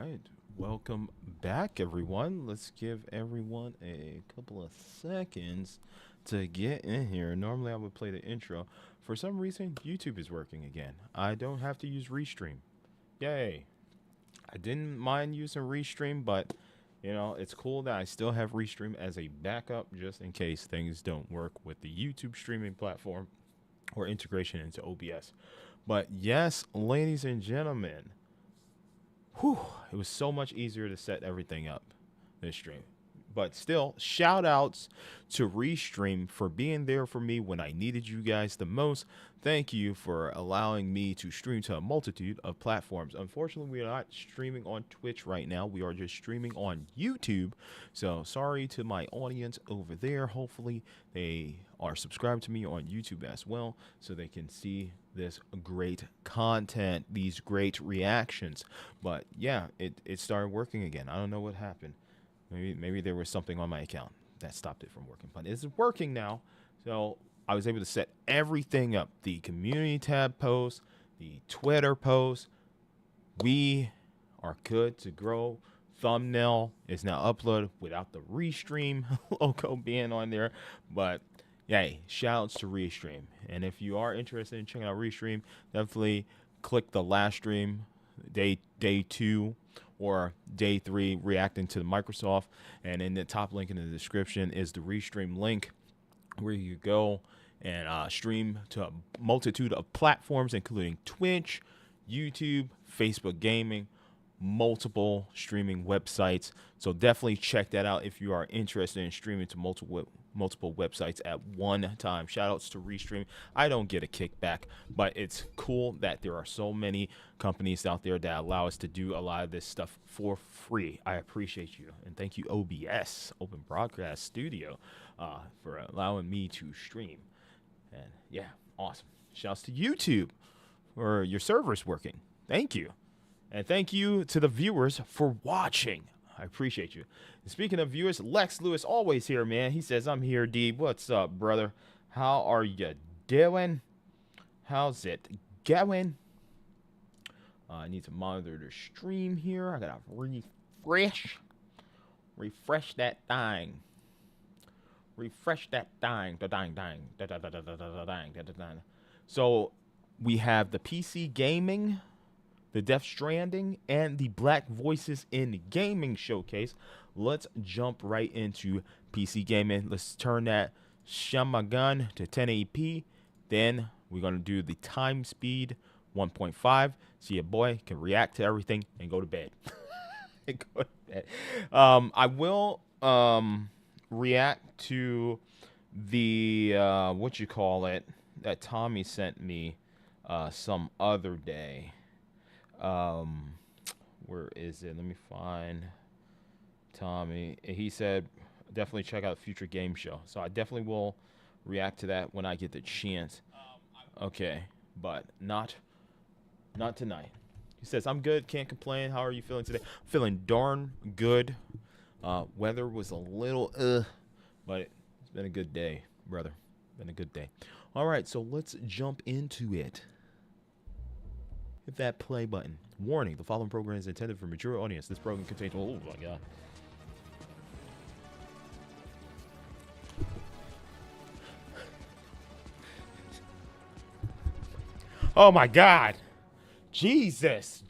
right, welcome back, everyone. Let's give everyone a couple of seconds to get in here. Normally, I would play the intro. For some reason, YouTube is working again. I don't have to use Restream. Yay! I didn't mind using Restream, but it's cool that I still have Restream as a backup just in case things don't work with the YouTube streaming platform or integration into OBS. But yes, ladies and gentlemen, whew, it was so much easier to set everything up this stream. But still, shout outs to Restream for being there for me when I needed you guys the most. Thank you for allowing me to stream to a multitude of platforms. Unfortunately, we are not streaming on Twitch right now. We are just streaming on YouTube. So sorry to my audience over there. Hopefully they are subscribed to me on YouTube as well so they can see this great content, these great reactions. But yeah, it started working again. I don't know what happened. Maybe there was something on my account that stopped it from working, but it's working now. So I was able to set everything up. The community tab post, the Twitter post. We are good to grow. Thumbnail is now uploaded without the Restream logo being on there. But yay, shout outs to Restream. And if you are interested in checking out Restream, definitely click the last stream, day 2 or day 3, reacting to the Microsoft. And in the top link in the description is the Restream link where you go and stream to a multitude of platforms, including Twitch, YouTube, Facebook Gaming, multiple streaming websites. So definitely check that out if you are interested in streaming to multiple websites at one time. Shout outs to Restream. I don't get a kickback, but it's cool that there are so many companies out there that allow us to do a lot of this stuff for free. I appreciate you, and thank you OBS, Open Broadcast Studio, for allowing me to stream. And yeah, awesome. Shouts to YouTube for your servers working. Thank you. And thank you to the viewers for watching. I appreciate you. And speaking of viewers, Lex Lewis always here, man. He says, I'm here, D. What's up, brother? How are you doing? How's it going? I need to monitor the stream here. I gotta refresh that thing. Refresh that thing. So we have the PC gaming, the Death Stranding, and the Black Voices in Gaming showcase. Let's jump right into PC gaming. Let's turn that Shamagun to 1080p. Then we're going to do the time speed 1.5 so your boy can react to everything and go to bed. Go to bed. I will react to the, what you call it, that Tommy sent me some other day. Where is it? Let me find Tommy. He said definitely check out Future Game Show. So I definitely will react to that when I get the chance. Okay, but not tonight. He says, I'm good, can't complain. How are you feeling today? Feeling darn good. Weather was a little but it's been a good day, brother. Been a good day. All right, so let's jump into it. Hit that play button. Warning, the following program is intended for mature audience. This program contains, oh my god. Oh my god. Jesus.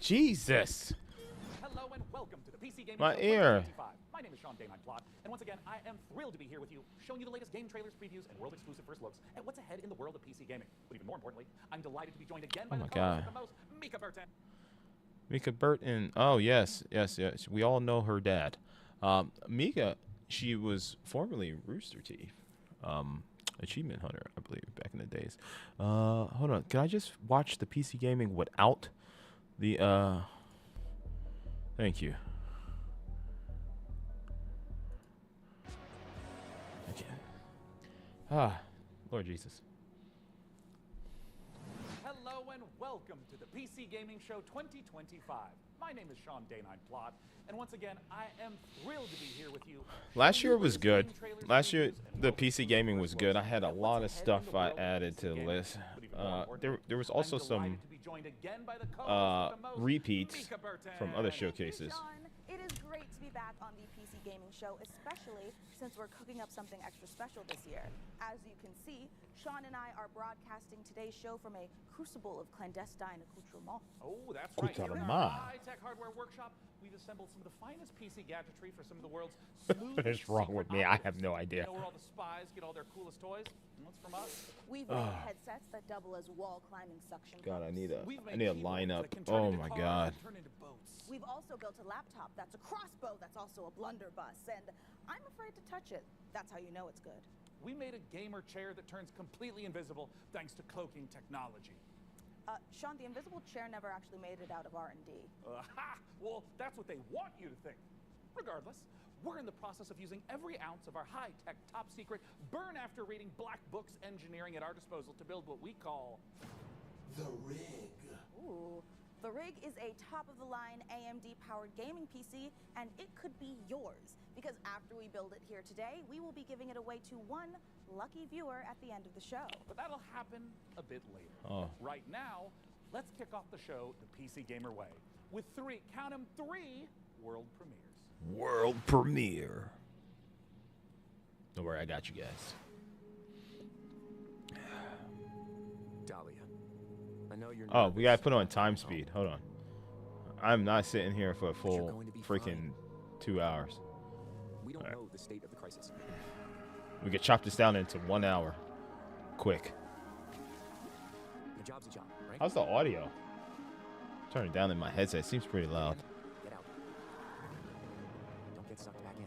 Hello and welcome to the PC Gaming My Show ear. 2025. My name is Sean Dane, I'm Plot, and once again, I am thrilled to be here with you, showing you the latest game trailers, previews, and world-exclusive first looks at what's ahead in the world of PC gaming. But even more importantly, I'm delighted to be joined again by Oh the my co-host God. of the most, Mika Burton. Mika Burton. Oh, yes. We all know her dad. Mika, she was formerly Rooster Teeth. Achievement Hunter, I believe, back in the days. Hold on. Can I just watch the PC gaming without the, thank you. Okay. Lord Jesus. Hello and welcome to the PC Gaming Show 2025. My name is Sean Dane, I'm Plot, and once again, I am thrilled to be here with you. Last year was good. Last year, the PC gaming was good. I had a lot of stuff I added to the list. there was I'm also delighted some to be joined again by the co-host with the most, repeats Mika Burton. from other Thank you, showcases. Sean. It is great to be back on the PC Gaming Show, especially since we're cooking up something extra special this year. As you can see, Sean and I are broadcasting today's show from a crucible of clandestine accoutrements. Oh, that's right. Here in Accoutrement. our high-tech hardware workshop, we've assembled some of the finest PC gadgetry for some of the world's smoothest What is wrong with secret me? I operatives. have no idea. You know where all the spies get all their coolest toys? And what's from us? We've made headsets that double as wall climbing suction God, I cups. need We've a made keyboards lineup. that can turn Oh into my cars God. and turn into boats. We've also built a laptop that's a crossbow that's also a blunderbuss, and I'm afraid to touch it. That's how you know it's good. We made a gamer chair that turns completely invisible thanks to cloaking technology. Sean, the invisible chair never actually made it out of R&D. Ha! Well, that's what they want you to think. Regardless, we're in the process of using every ounce of our high-tech, top-secret, burn-after-reading black books engineering at our disposal to build what we call The Rig. Ooh. The Rig is a top-of-the-line AMD-powered gaming PC, and it could be yours. Because after we build it here today, we will be giving it away to one lucky viewer at the end of the show. But that'll happen a bit later. Oh. Right now, let's kick off the show the PC Gamer way with count 'em, three world premieres. World premiere. Don't worry, I got you guys. Dahlia. I know you're Oh, we gotta nervous. put on time speed. Hold on. I'm not sitting here for a full going to be freaking 2 hours. We don't Alright. know the state of the crisis. We could chop this down into 1 hour. Quick. The job's a job, right? How's the audio? Turn it down in my headset. Seems pretty loud. Get out. Don't get sucked back in.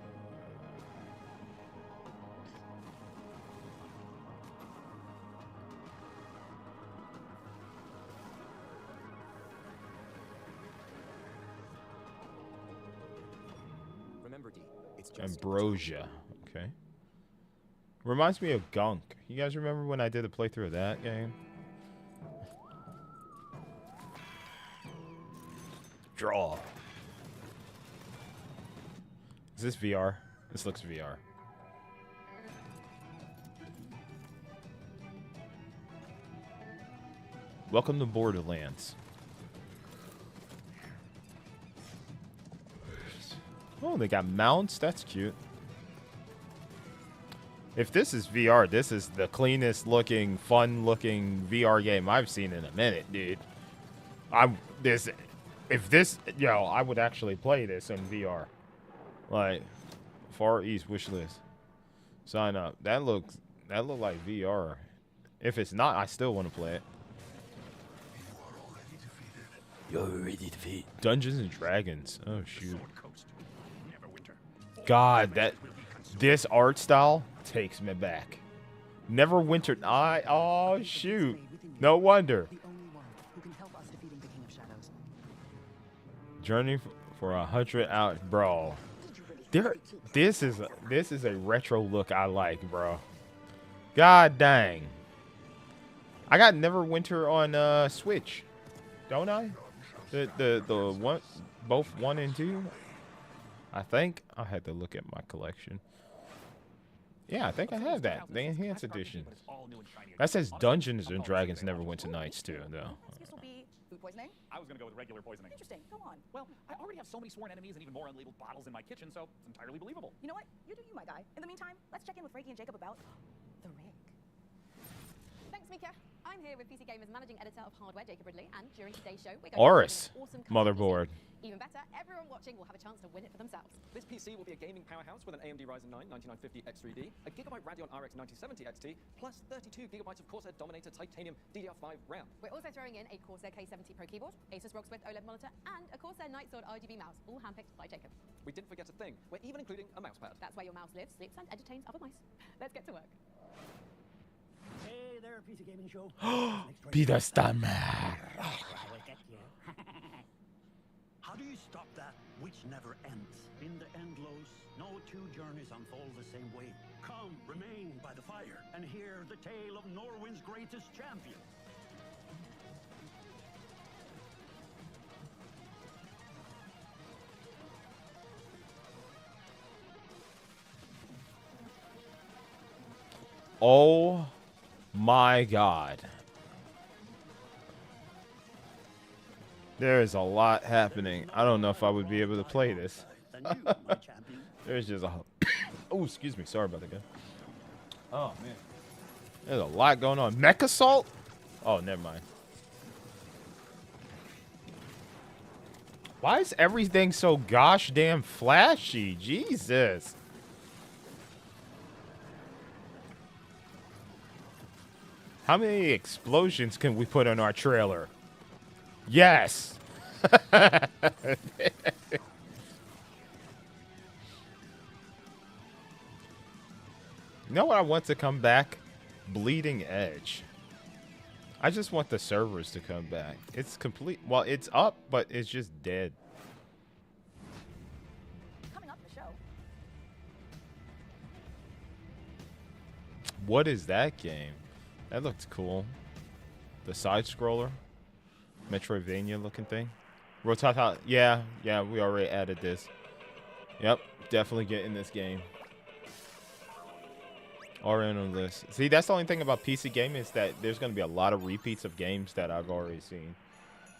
Remember, D, it's just Ambrosia. Okay. Reminds me of Gunk. You guys remember when I did a playthrough of that game? Draw. Is this VR? This looks VR. Welcome to Borderlands. Oh, they got mounts. That's cute. If this is VR, this is the cleanest looking, fun looking VR game I've seen in a minute, dude. I would actually play this in VR. Like, Far East wish list. Sign up. That look like VR. If it's not, I still want to play it. You're ready to defeat Dungeons and Dragons. Oh shoot. God, this art style takes me back. Neverwinter. Oh shoot. No wonder. The only one who can help us defeating the King of Shadows. Journey for 100 hours, bro. This is a retro look I like, bro. God dang. I got Neverwinter on Switch, don't I? The one, both 1 and 2. I think I had to look at my collection. Yeah, I think I have that. The enhanced edition. That says Dungeons and Dragons Neverwinter Nights too, though. This will be food poisoning. I was gonna go with regular poisoning. Interesting. Go on. Well, I already have so many sworn enemies and even more unlabeled bottles in my kitchen, so it's entirely believable. You know what? You do you, my guy. In the meantime, let's check in with Frankie and Jacob about the Rig. Thanks, Mika. I'm here with PC Gamer's managing editor of hardware, Jacob Ridley, and during today's show, we're going Oris, to awesome motherboard. Even better, everyone watching will have a chance to win it for themselves. This PC will be a gaming powerhouse with an AMD Ryzen 9 9950 X3D, a Gigabyte Radeon RX 9070 XT, plus 32 gigabytes of Corsair Dominator Titanium DDR5 RAM. We're also throwing in a Corsair K70 Pro keyboard, Asus ROG Swift OLED monitor, and a Corsair Nightsword RGB mouse, all handpicked by Jacob. We didn't forget a thing. We're even including a mousepad. That's where your mouse lives, sleeps, and entertains other mice. Let's get to work. Hey there, PC Gaming Show. Peter Stammer. How do you stop that which never ends? In the endless, no two journeys unfold the same way. Come, remain by the fire, and hear the tale of Norway's greatest champion. Oh my God. There is a lot happening. I don't know if I would be able to play this. Than you, my champion. There's just a... Oh, excuse me. Sorry about that, guy. Oh, man. There's a lot going on. Mech Assault? Oh, never mind. Why is everything so gosh damn flashy? Jesus. How many explosions can we put on our trailer? Yes. You know what I want to come back? Bleeding Edge. I just want the servers to come back. It's complete. Well, it's up, but it's just dead. Coming up in the show. What is that game? That looks cool. The side scroller, Metroidvania looking thing. Rotata. Yeah, we already added this. Yep, definitely getting this game. Already on the list. See, that's the only thing about PC gaming is that there's going to be a lot of repeats of games that I've already seen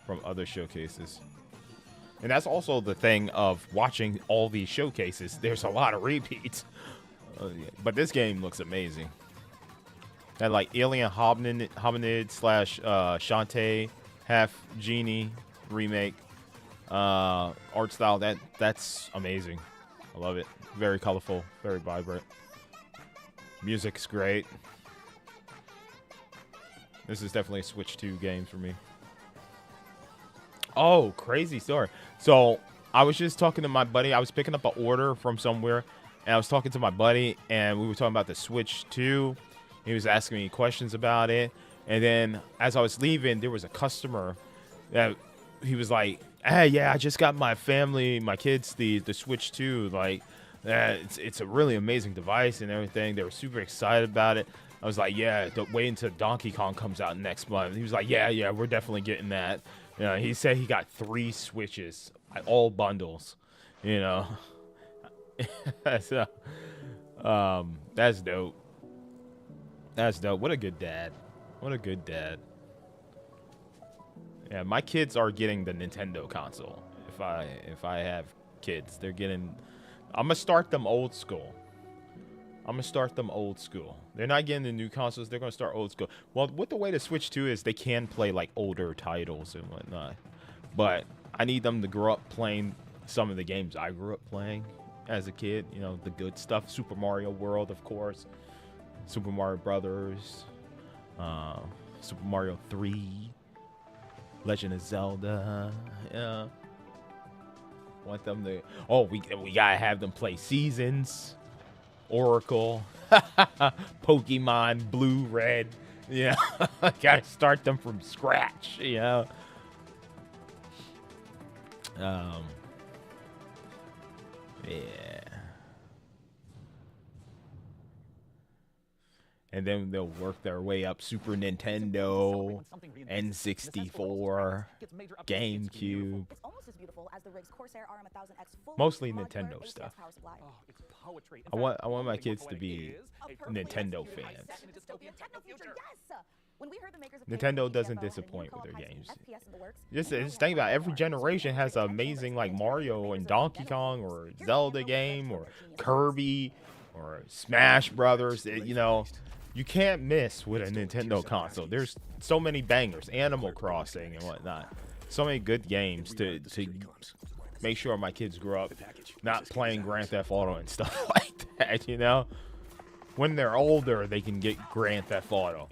from other showcases. And that's also the thing of watching all these showcases. There's a lot of repeats. Yeah. But this game looks amazing. That like Alien Hominid slash Shantae half genie remake art style. That's amazing. I love it. Very colorful, very vibrant. Music's great. This is definitely a Switch 2 game for me. Oh, crazy story. So I was just talking to my buddy. I was picking up an order from somewhere, and I was talking to my buddy, and we were talking about the Switch 2. He was asking me questions about it. And then as I was leaving, there was a customer that he was like, hey, yeah, I just got my family, my kids, the Switch 2. Like, it's a really amazing device and everything. They were super excited about it. I was like, yeah, wait until Donkey Kong comes out next month. He was like, yeah, we're definitely getting that. You know, he said he got 3 Switches, all bundles, you know. So, that's dope. That's dope. What a good dad. What a good dad. Yeah, my kids are getting the Nintendo console. If I have kids, they're getting... I'm going to start them old school. They're not getting the new consoles. They're going to start old school. Well, with the way the Switch 2 is, they can play, like, older titles and whatnot. But I need them to grow up playing some of the games I grew up playing as a kid. You know, the good stuff. Super Mario World, of course. Super Mario Brothers. Super Mario 3. Legend of Zelda. Yeah. Want them to... Oh, we gotta have them play Seasons, Oracle, Pokemon Blue, Red. Yeah, gotta start them from scratch. You know. Yeah. And then they'll work their way up Super Nintendo, N64, GameCube. It's almost as beautiful as the rig's Corsair RM1000X full Mostly modular Nintendo ACS stuff. power supply. Oh, it's poetry. I want my kids to be Nintendo fans. Nintendo future, yes! When we heard the makers of Nintendo PlayStation doesn't GFO had a new disappoint with co-op their high-speed games. FPS in the works, Just and now just we think have about it. Every more. generation has an amazing like Mario and Donkey Kong or Zelda game or Kirby or Smash Brothers. You know, you can't miss with a Nintendo console. There's so many bangers, Animal Crossing and whatnot. So many good games to make sure my kids grow up not playing Grand Theft Auto and stuff like that, you know? When they're older, they can get Grand Theft Auto.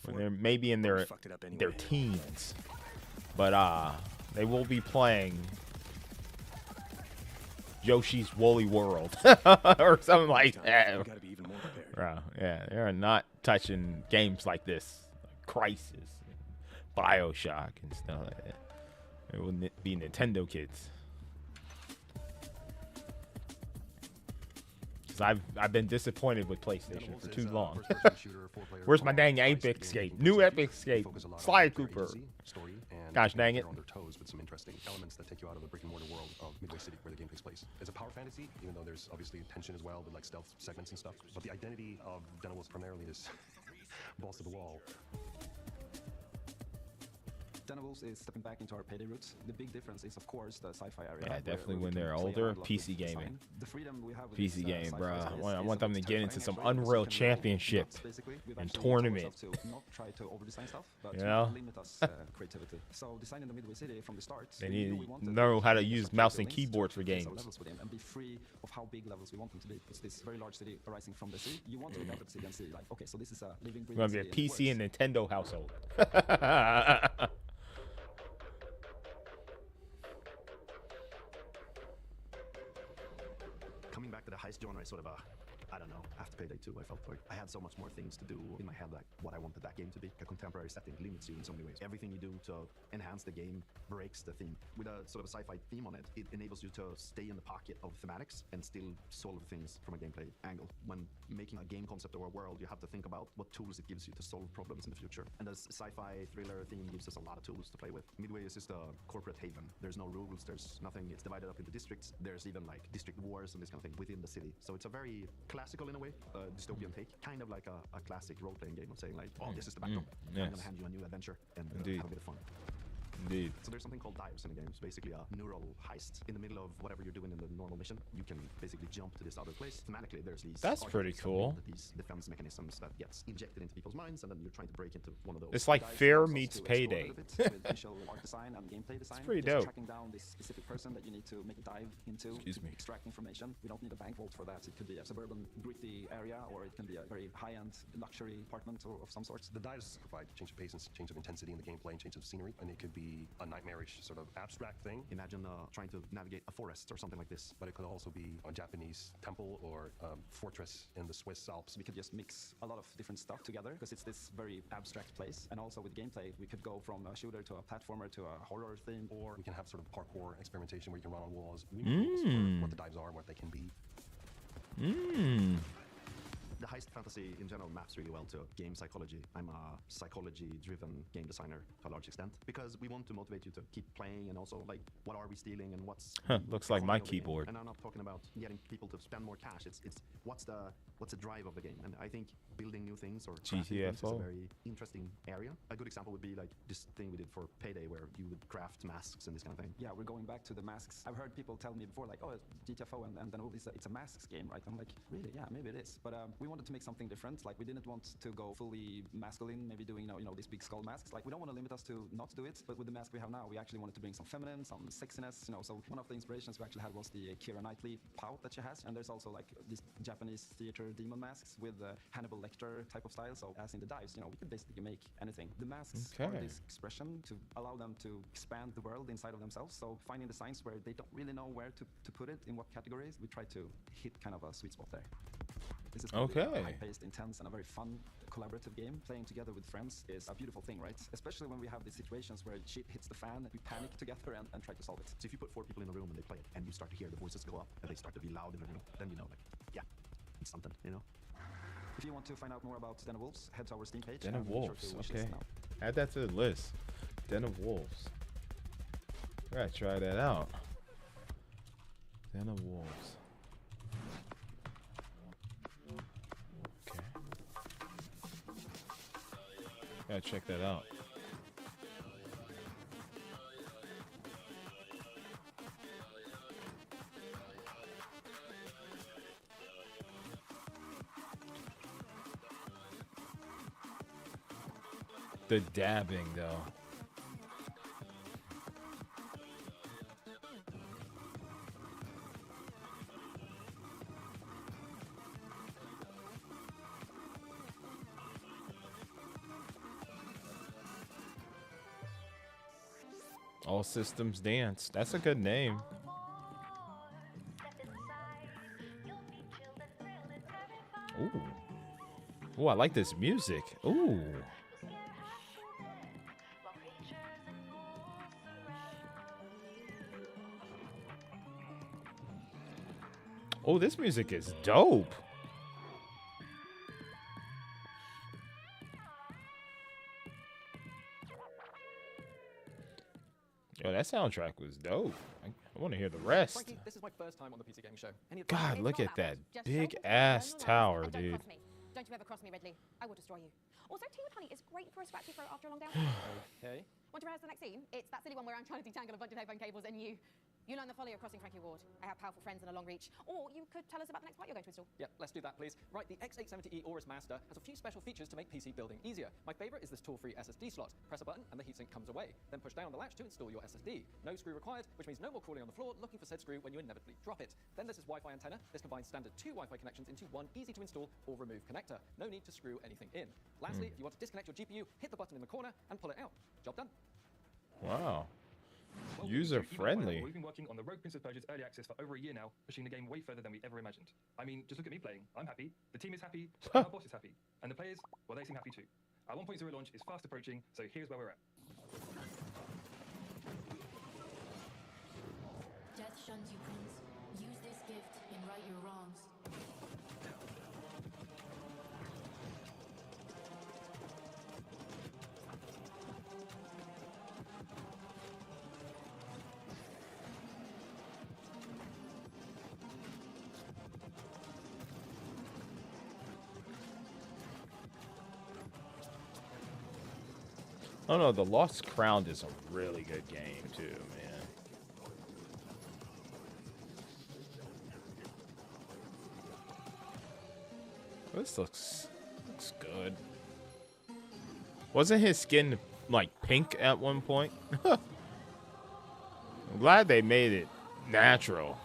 When they're maybe in their teens. But they will be playing Yoshi's Woolly World or something like that. Bro, yeah, they're not touching games like this. Crisis, BioShock and stuff like that. It will be Nintendo kids. I've been disappointed with PlayStation for too long. Where's my dang Epic Escape? New Epic Escape. Sly Cooper. Gosh dang it. On their toes with some interesting elements that take you out of the brick and mortar world of Midway City where the game takes place. It's a power fantasy, even though there's obviously tension as well with like stealth segments and stuff. But the identity of Dennis primarily is balls to the wall. Den of Wolves is stepping back into our payday roots. The big difference is, of course, the sci-fi area. Yeah, where definitely we when can they're play older. around a lot PC with gaming. design. The freedom we have with PC this, game, sci-fi bro. stuff I is want them to get terrifying, into some actually, because Unreal you can roll Championship nuts, basically. We've and actually told tournament. ourselves to not try to over-design stuff, but You to know? limit us creativity. So designing the Midway City from the start, They we need knew to we wanted know how to constructed use mouse and buildings keyboard to for place our games. levels within and be free of how big levels we want them to be. It's this very large city arising from the sea. You want to look at the city and see, like, okay, so this is a living, breathing We're gonna be a city, PC and and it Nintendo household. Coming back to the heist genre is sort of a, I don't know, after Payday 2 I felt like I had so much more things to do in my head, like what I wanted that game to be. A contemporary setting limits you in so many ways. Everything you do to enhance the game breaks the theme. With a sort of a sci-fi theme on it, it enables you to stay in the pocket of thematics and still solve things from a gameplay angle. When making a game concept or a world, you have to think about what tools it gives you to solve problems in the future. And the sci-fi thriller theme gives us a lot of tools to play with. Midway is just a corporate haven. There's no rules, there's nothing. It's divided up into districts. There's even like district wars and this kind of thing within the city. So it's a very classical in a way, dystopian take, kind of like a classic role-playing game of saying like, oh, this is the backdrop. Yes. I'm gonna hand you a new adventure and Indeed. have a bit of fun. Indeed. So there's something called dives in the game. It's basically a neural heist. In the middle of whatever you're doing in the normal mission, you can basically jump to this other place. Thematically, there's these That's pretty artifacts that cool. build these defense mechanisms that gets injected into people's minds, and then you're trying to break into one of those. It's like Dives Fair allows us meets to explore a Payday. little bit with visual art design and gameplay design. pretty Just dope. tracking down this specific person that you need to make a dive into, Excuse me. extract information. We don't need a bank vault for that. It could be a suburban, gritty area, or it can be a very high-end luxury apartment of some sort. The dives provide change of pace and change of intensity in the gameplay and change of scenery, and it could be a nightmarish sort of abstract thing. Imagine trying to navigate a forest or something like this. But it could also be a Japanese temple or fortress in the Swiss Alps. We could just mix a lot of different stuff together because it's this very abstract place. And also with gameplay, we could go from a shooter to a platformer to a horror theme. Or we can have sort of parkour experimentation where you can run on walls. We know rules for what the dives are and what they can be. The heist fantasy in general maps really well to game psychology. I'm a psychology-driven game designer to a large extent because we want to motivate you to keep playing and also like what are we stealing and what's Looks like my economy of the game. keyboard. And I'm not talking about getting people to spend more cash. It's what's the drive of the game. And I think building new things or crafting things is a GTFO. very interesting area. A good example would be like this thing we did for Payday where you would craft masks and this kind of thing. Yeah, we're going back to the masks. I've heard people tell me before, like, oh, GTFO and then it's a masks game, right? I'm like, really? Yeah, maybe it is. But we wanted to make something different. Like, we didn't want to go fully masculine, maybe doing, you know, these big skull masks. Like, we don't want to limit us to not do it, but with the mask we have now, we actually wanted to bring some feminine, some sexiness, you know. So one of the inspirations we actually had was the Keira Knightley pout that she has. And there's also, like, these Japanese theater demon masks with Hannibal Lecter type of style. So as in the dives, you know, we could basically make anything. The masks are Okay. this expression to allow them to expand the world inside of themselves. So finding designs where they don't really know where to put it, in what categories, we try to hit kind of a sweet spot there. This is probably Okay. a high-paced, intense, and a very fun collaborative game. Playing together with friends is a beautiful thing, right? Especially when we have these situations where shit hits the fan, we panic together and try to solve it. So if you put 4 people in a room and they play it and you start to hear the voices go up and they start to be loud in the room, then you know, like, yeah, it's something, you know? If you want to find out more about Den of Wolves, head to our Steam page. Den and of make sure Wolves. to wish Okay. list now. Add that to the list. Den of Wolves. I gotta try that out. Den of Wolves. Okay. Gotta check that out. The dabbing, though. All Systems Dance. That's a good name. Ooh. Ooh, I like this music. Ooh. Oh, this music is dope. Yo, that soundtrack was dope. I want to hear the rest. Frankie, this is my first time on the PC Gaming Show. Any God, advice? look It's at not that Just big focus, ass learn the lines, tower, and don't dude. cross me. Don't you ever cross me, Ridley. I will destroy you. Also, team with honey is great for a scratchy throat after a long downtime. Okay. Want to rehearse the next scene? It's that silly one where I'm trying to detangle a bunch of telephone cables and you learn the folly of crossing Frankie Ward. I have powerful friends and a long reach. Or you could tell us about the next part you're going to install. Yeah, let's do that, please. Right, the X870E Aorus Master has a few special features to make PC building easier. My favorite is this tool-free SSD slot. Press a button and the heatsink comes away. Then push down on the latch to install your SSD. No screw required, which means no more crawling on the floor looking for said screw when you inevitably drop it. Then there's this Wi-Fi antenna. This combines standard 2 Wi-Fi connections into one easy-to-install or remove connector. No need to screw anything in. Lastly, if you want to disconnect your GPU, hit the button in the corner and pull it out. Job done. Wow. User-friendly. We've been working on the Rogue Prince of Persia's early access for over a year now, pushing the game way further than we ever imagined. I mean, just look at me playing. I'm happy, the team is happy, and our boss is happy. And the players, well, they seem happy too. Our 1.0 launch is fast approaching, so here's where we're at. Death shuns you, Prince. Use this gift and right your wrongs. Oh no, The Lost Crown is a really good game too, man. This looks good. Wasn't his skin like pink at one point? I'm glad they made it natural.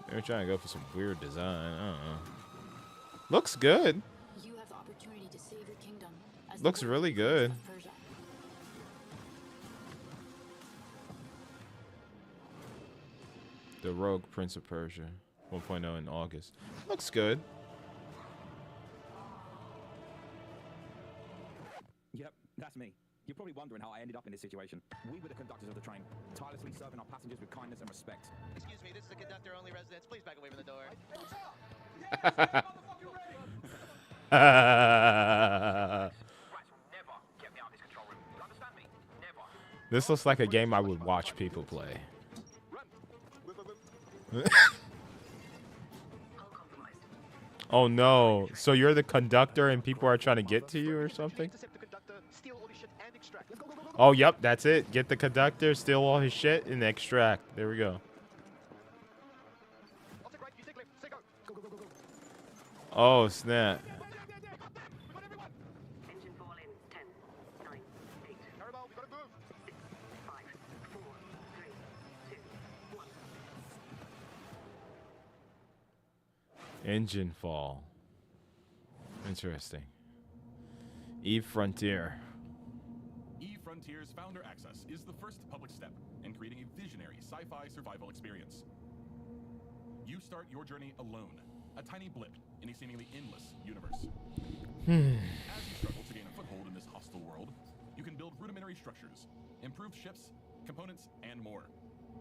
They were trying to go for some weird design. I don't know. Looks good. You have the opportunity to save your kingdom. Looks really good. The Rogue Prince of Persia 1.0 in August. Looks good. Yep, that's me. You're probably wondering how I ended up in this situation. We were the conductors of the train, tirelessly serving our passengers with kindness and respect. Excuse me, this is a conductor-only residence. Please back away from the door. This looks like a game I would watch people play. Oh no, so you're the conductor and people are trying to get to you or something? Oh, yep, that's it. Get the conductor, steal all his shit, and extract. There we go. Oh, snap. Engine fall. Interesting. Eve Frontier. Eve Frontier's Founder Access is the first public step in creating a visionary sci-fi survival experience. You start your journey alone, a tiny blip in a seemingly endless universe. As you struggle to gain a foothold in this hostile world, you can build rudimentary structures, improve ships, components, and more.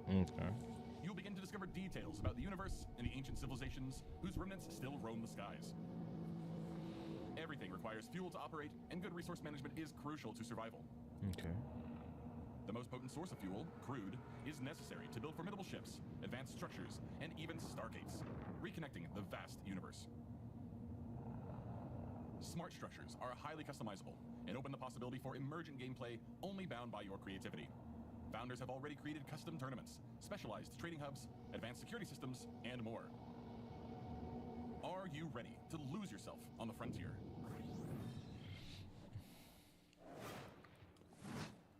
Okay. You'll begin to discover details about the universe and the ancient civilizations whose remnants still roam the skies. Everything requires fuel to operate, and good resource management is crucial to survival. Okay. The most potent source of fuel, crude, is necessary to build formidable ships, advanced structures, and even stargates, reconnecting the vast universe. Smart structures are highly customizable and open the possibility for emergent gameplay only bound by your creativity. Founders have already created custom tournaments, specialized trading hubs, advanced security systems, and more. Are you ready to lose yourself on the frontier?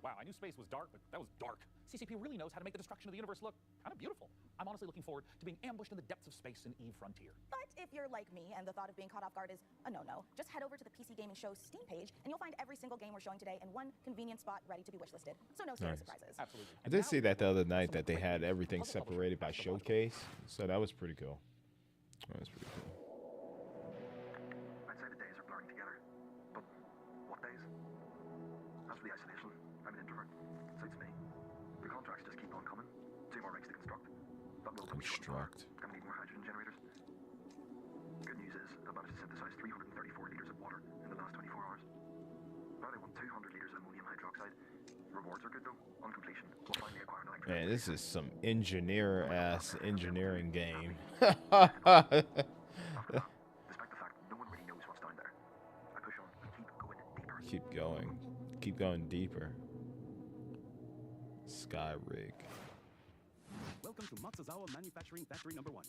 Wow, I knew space was dark, but that was dark. CCP really knows how to make the destruction of the universe look kind of beautiful. I'm honestly looking forward to being ambushed in the depths of space in Eve Frontier. But if you're like me and the thought of being caught off guard is a no-no, just head over to the PC Gaming Show Steam page and you'll find every single game we're showing today in one convenient spot ready to be wishlisted. So no scary surprises. Absolutely. I did see that the other night that they had everything separated by showcase, so that was pretty cool. That was pretty cool. I'd say the days are blurring together, but what days? As for the isolation, I'm an introvert. Suits me. The contracts just keep on coming. 2 more rigs to construct. That will Construct. Gonna need more hydrogen generators. Good news is, I managed to synthesize 334 liters of water in the last 24 hours. Now they want 200 liters of ammonium hydroxide. Rewards are good though. On completion, we'll finally acquire an electric. Man, this is some engineering game. Despite the fact no one really knows what's down there, I push keep going. Keep going deeper. Sky rig. Welcome to Matsuzawa Manufacturing Factory number 1.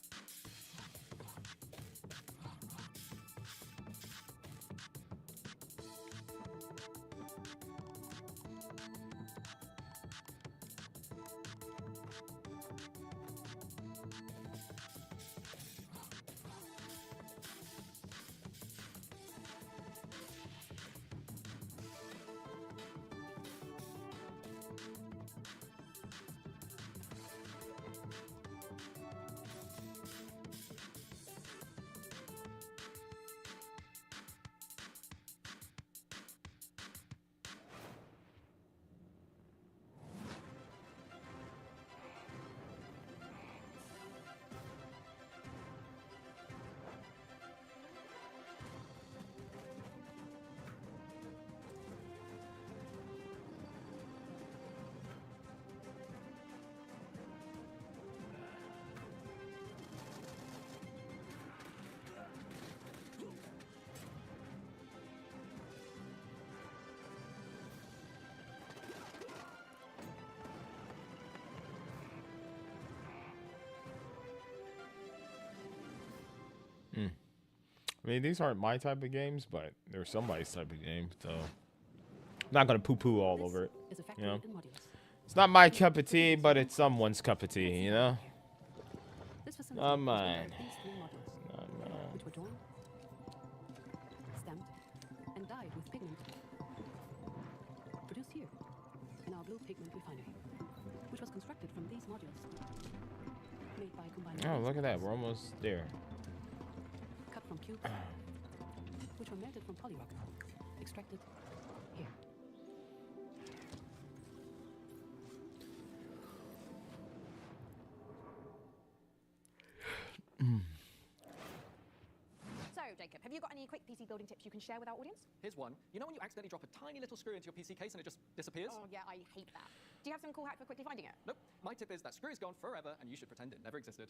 I mean, these aren't my type of games, but they're somebody's type of game, so I'm not gonna poo-poo all over it. You know, it's not my cup of tea, but it's someone's cup of tea. You know, not mine. Not mine. Which were drawn, stamped, and dyed with pigment. Produced here in our blue pigment refinery, which was constructed from these modules. Made by combining. Oh, look at that! We're almost there. Cut from cubes, which were melted from polyrock, extracted here. So, Jacob, have you got any quick PC building tips you can share with our audience? Here's one. You know when you accidentally drop a tiny little screw into your PC case and it just disappears? Oh, yeah, I hate that. Do you have some cool hack for quickly finding it? Nope. My tip is that screw is gone forever and you should pretend it never existed.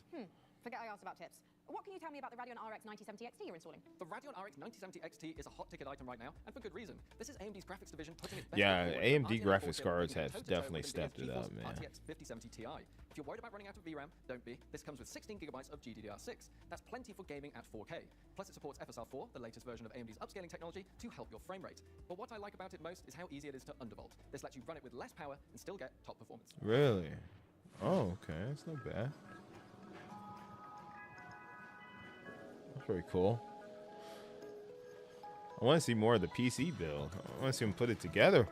Forget I asked about tips. What can you tell me about the Radeon RX 9070 XT you're installing? The Radeon RX 9070 XT is a hot ticket item right now, and for good reason. This is AMD's graphics division putting its best Yeah, foot forward AMD for RTX graphics 4K, cards bringing have toe-to-toe definitely with stepped NVIDIA's it up, GeForce man. RTX 5070 Ti. If you're worried about running out of VRAM, don't be. This comes with 16 gigabytes of GDDR6. That's plenty for gaming at 4K. Plus it supports FSR4, the latest version of AMD's upscaling technology, to help your frame rate. But what I like about it most is how easy it is to undervolt. This lets you run it with less power and still get top performance. Really? Oh, okay. That's not bad. That's pretty cool. I want to see more of the PC build. I want to see them put it together.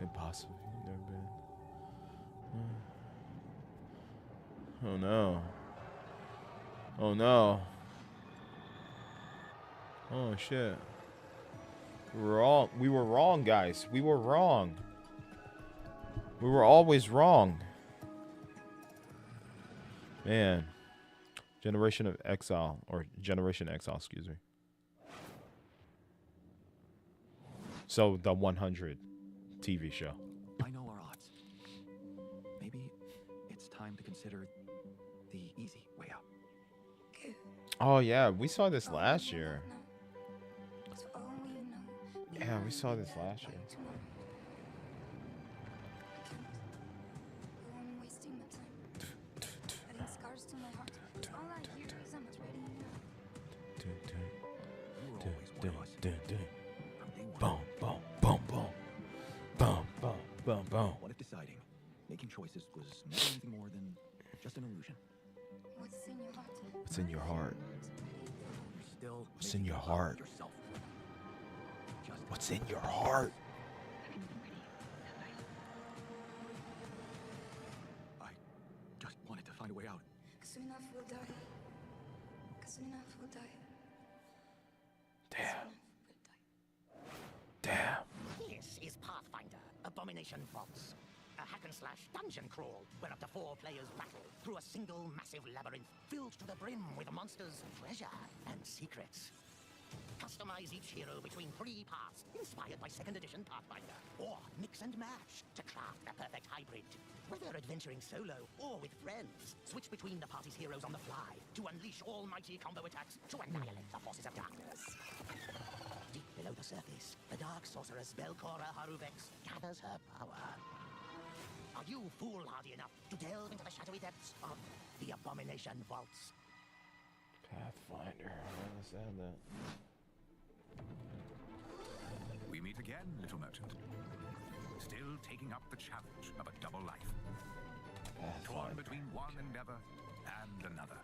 Impossible. Never been. Oh no. Oh no. Oh shit. We were wrong, guys. We were wrong. We were always wrong. Man. Generation of Exile, or Generation Exile, excuse me. So the 100 TV show. I know our odds. Maybe it's time to consider the easy way out. Oh yeah, we saw this last year. Yeah, we saw this last year. Boom, boom, boom, boom. Boom, boom, boom, boom. What if deciding, making choices was never anything more than just an illusion? What's in your heart? You're still What's in your heart? yourself. What's in your heart? I just wanted to find a way out. Damn. Damn. This is Pathfinder, Abomination Vaults. A hack and hack-slash-dungeon crawl, where up to 4 players battle through a single massive labyrinth filled to the brim with monsters, treasure, and secrets. Customize each hero between 3 paths, inspired by 2nd edition Pathfinder, or mix and match to craft the perfect hybrid. Whether adventuring solo or with friends, switch between the party's heroes on the fly to unleash almighty combo attacks to annihilate the forces of darkness. Deep below the surface, the dark sorceress Belcora Haruvex gathers her power. Are you foolhardy enough to delve into the shadowy depths of the Abomination Vaults? Pathfinder. Let's add that. We meet again, little merchant. Still taking up the challenge of a double life. Torn between one endeavor and another.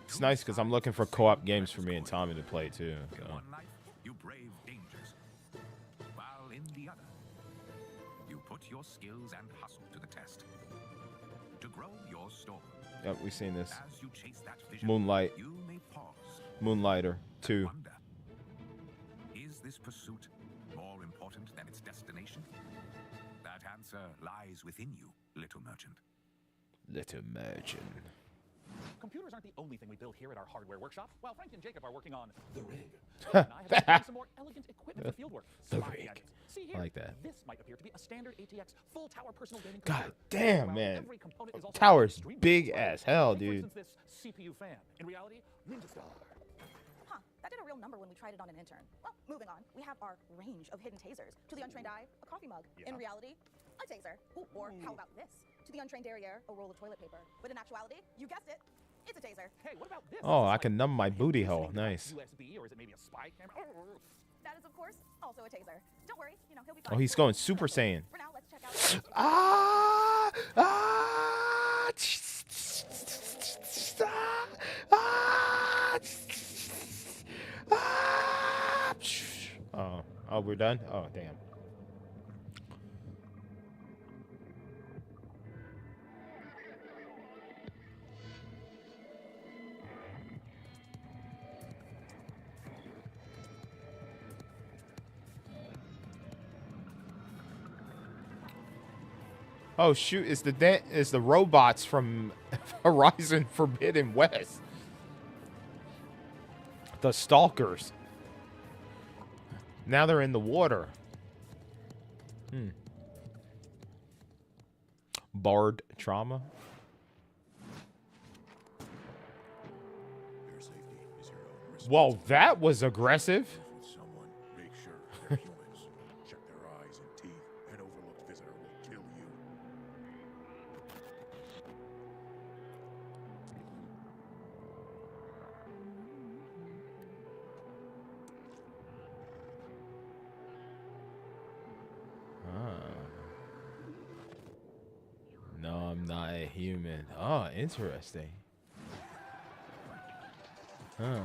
It's nice because I'm looking for co-op games for me and Tommy to play too. So. In one life, you brave dangers, while in the other, you put your skills and hustle to the test. To grow your store. Yep, we've seen this. As you chase that vision, Moonlight. you may pause. Moonlighter 2. Wonder, is this pursuit more important than its destination? That answer lies within you, little merchant. Little merchant. Computers aren't the only thing we build here at our hardware workshop. While Frank and Jacob are working on the rig, Phil and I have been building some more elegant equipment for fieldwork. The Spy rig. gadgets. See here, I like that. This might appear to be a standard ATX full tower personal gaming God computer. damn, While man. every component is also Tower's extremely big display. as hell, Take, for dude. instance, this CPU fan. In reality, Ninja Star. Huh, that did a real number when we tried it on an intern. Well, moving on, we have our range of hidden tasers. To the untrained eye, a coffee mug. Yeah. In reality, a taser. Ooh, or how about this? To the untrained derriere, a roll of toilet paper. But in actuality, you guessed it, it's a taser. Hey, what about this? Oh, Is this I can numb my booty hole. Nice. USB, or is it maybe a spy camera? That is, of course, also a taser. Don't worry, you know, he'll be fine. Oh, he's going Super Saiyan. For now, let's check out. Ah! Ah! Ah! Ah! Oh, we're done? Oh, damn. Oh shoot! It's the robots from Horizon Forbidden West. The stalkers. Now they're in the water. Bard trauma. Your safety is your own risk. Well, that was aggressive. With someone, make sure they're humans. Check their eyes and teeth. An overlooked visitor will kill you. No, I'm not a human. Oh, interesting. Huh.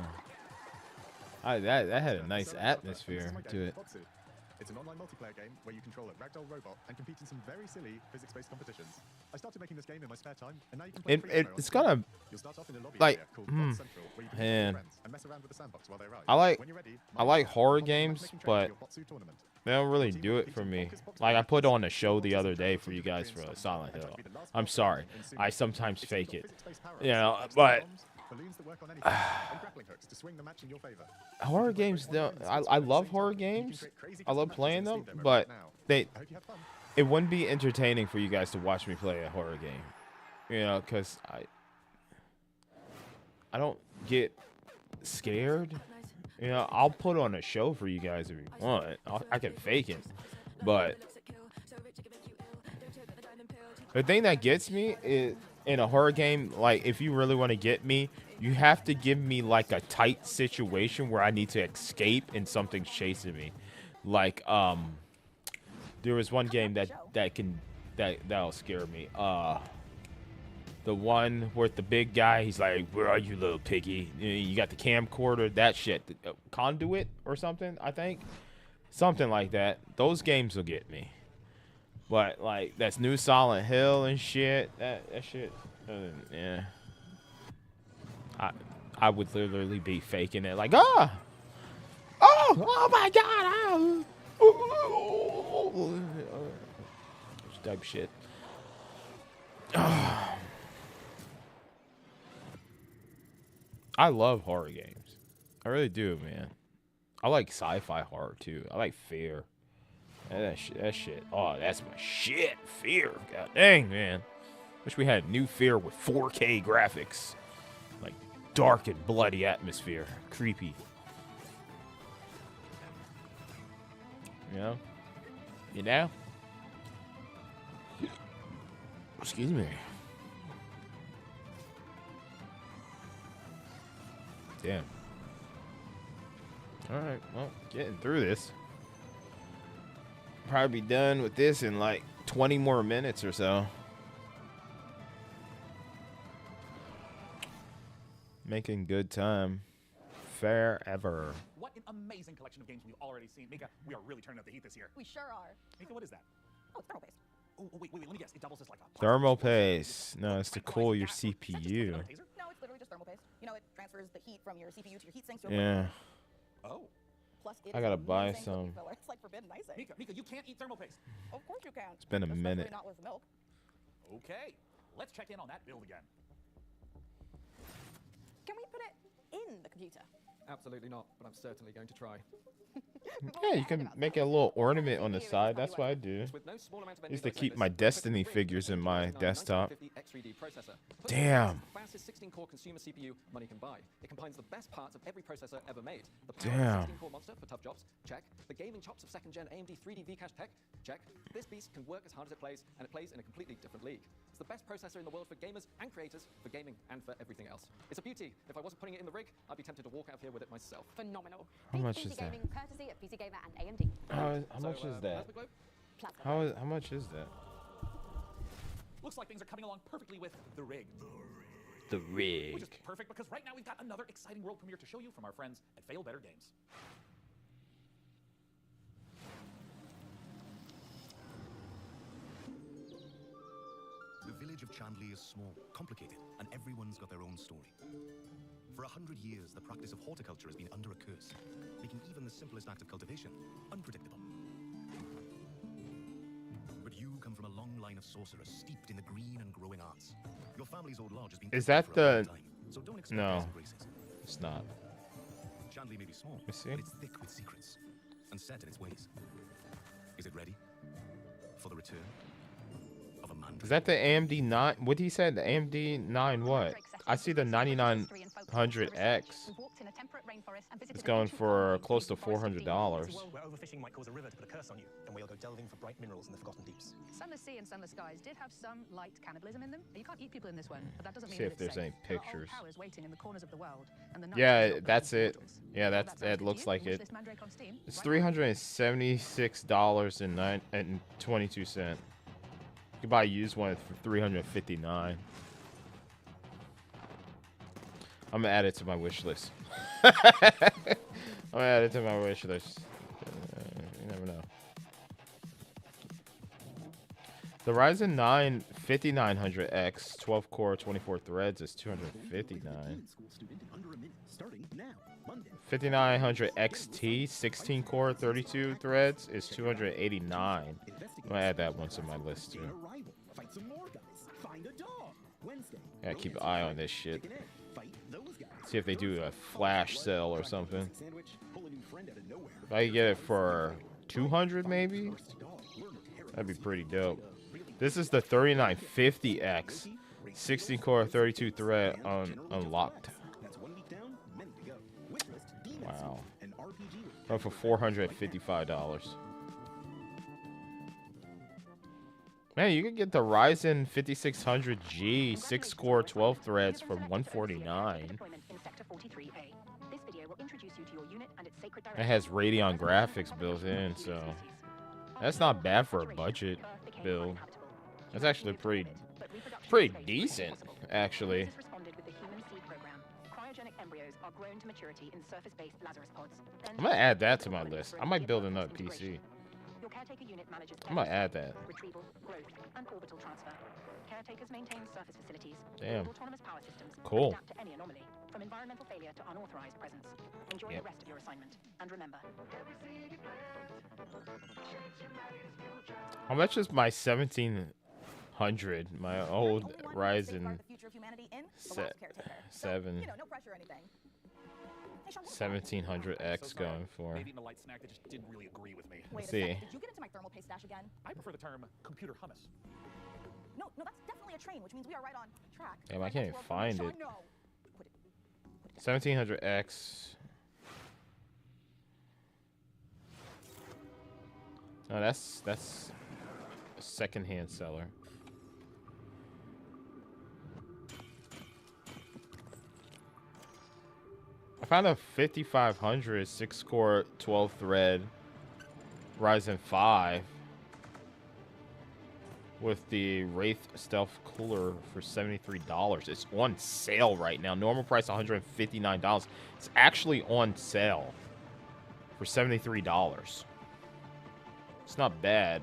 That had a nice atmosphere to it. It's an online multiplayer game where you control a ragdoll robot and compete in some very silly physics-based competitions. I started making this game in my spare time, and now you can play It's kind of You'll start off in a lobby like, area called Mod Central, where you can meet man. friends and mess around with the sandbox while they arrive. I When you're ready, like horror games, but they don't really do it for me. Like I put on a show the other day for you guys for Silent Hill. I'm sorry, I sometimes fake it, you know, but balloons that work on anything, and grappling hooks to swing the match in your favor. horror games don't. I love horror games. I love playing them, but it wouldn't be entertaining for you guys to watch me play a horror game, you know, because I don't get scared. You know, I'll put on a show for you guys if you want. I can fake it, but the thing that gets me is in a horror game, like if you really want to get me, you have to give me like a tight situation where I need to escape and something's chasing me. Like there was one game that'll scare me. The one with the big guy, he's like, "Where are you, little piggy?" You got the camcorder, that shit, Conduit or something, I think, something like that. Those games will get me. But like that's new Silent Hill and shit. That shit, yeah. I would literally be faking it, like oh my god, type shit. I love horror games. I really do, man. I like sci-fi horror too. I like Fear. That shit. Oh, that's my shit. Fear. God dang, man. Wish we had new Fear with 4K graphics. Like dark and bloody atmosphere. Creepy. You know? You know? Excuse me. Damn. Alright, well, getting through this. Probably be done with this in like 20 more minutes or so. Making good time. Forever. What an amazing collection of games we've already seen. Mika, we are really turning up the heat this year. We sure are. Mika, what is that? Oh, it's thermal paste. Oh, wait, let me guess. It doubles as like a... Thermal paste. No, it's to cool your CPU. No, it's literally just thermal paste. You know, it transfers the heat from your CPU to your heat sinks. Yeah. Oh. Plus, I gotta buy some. It's like forbidden icing. Mika, you can't eat thermal paste. Of course you can. It's been a minute. Not with milk. Okay, let's check in on that build again. Can we put it in the computer? Absolutely not, but I'm certainly going to try. Yeah, you can make a little ornament on the side. That's what I do. I used to keep my Destiny figures in my desktop. Damn. Fastest 16-core consumer CPU money can buy. It combines the best parts of every processor ever made. The Damn. 16-core monster for tough jobs, check. The gaming chops of second-gen AMD 3D Vcache tech, check. This beast can work as hard as it plays, and it plays in a completely different league. It's the best processor in the world for gamers and creators, for gaming and for everything else. It's a beauty. If I wasn't putting it in the rig, I'd be tempted to walk out here with it myself. Phenomenal. How much is that? Gaming courtesy of PC Gamer and AMD. How much is that? How much is that? Looks like things are coming along perfectly with the rig. The rig. Which is perfect because right now we've got another exciting world premiere to show you from our friends at Fail Better Games. The village of Chandley is small, complicated, and everyone's got their own story. For 100 years, the practice of horticulture has been under a curse, making even the simplest act of cultivation unpredictable. But you come from a long line of sorcerers steeped in the green and growing arts. Your family's old lodge has been Is that for a long the... time, so don't expect No, airs and graces. it's not. Chandley may be small, You see? but it's thick with secrets and set in its ways. Is it ready for the return of a man? Is that the AMD 9? What did he say? The AMD 9 what? I see the 9900X. It's going for close to $400. Where overfishing might cause a river to put a curse on you, then we'll go delving for bright minerals in the forgotten deeps. Sunless Sea and Sunless Skies did have some light cannibalism in them. You can't eat people in this one, but that doesn't mean See if it's there's safe. any There are old pictures. powers waiting in the corners of the world, and the Yeah, that's it. Yeah, that looks like it. It's $376.22. You can buy a used one for $359. I'm gonna add it to my wish list. I'm gonna add it to my wish list. You never know. The Ryzen 9 5900X 12 core 24 threads is $259. 5900 XT 16 core 32 threads is $289. I'm gonna add that one to my list too. Gotta keep an eye on this shit. See if they do a flash sale or something. If I could get it for 200 maybe, that'd be pretty dope. This is the 3950X 16 core 32 thread unlocked. Wow. Going for $455. Man, you can get the Ryzen 5600G 6 core 12 threads for $149. It has Radeon graphics built in, so that's not bad for a budget build. That's actually pretty decent, actually. I'm gonna add that to my list. I might build another PC. I'm gonna add that. Damn. Cool. Yep. How much is my 1700 100. My old Ryzen 7 1700X going for. Maybe in the light snack that just didn't really agree with me. Wait a See. second. Did you get into my thermal paste stash again? I prefer the term computer hummus. No, that's definitely a train, which means we are right on track. Damn, I can't even find it. No. 1700X. No, that's a second-hand seller. I found a 5500 6-core 12-thread Ryzen 5 with the Wraith Stealth cooler for $73. It's on sale right now. Normal price $159. It's actually on sale for $73. It's not bad.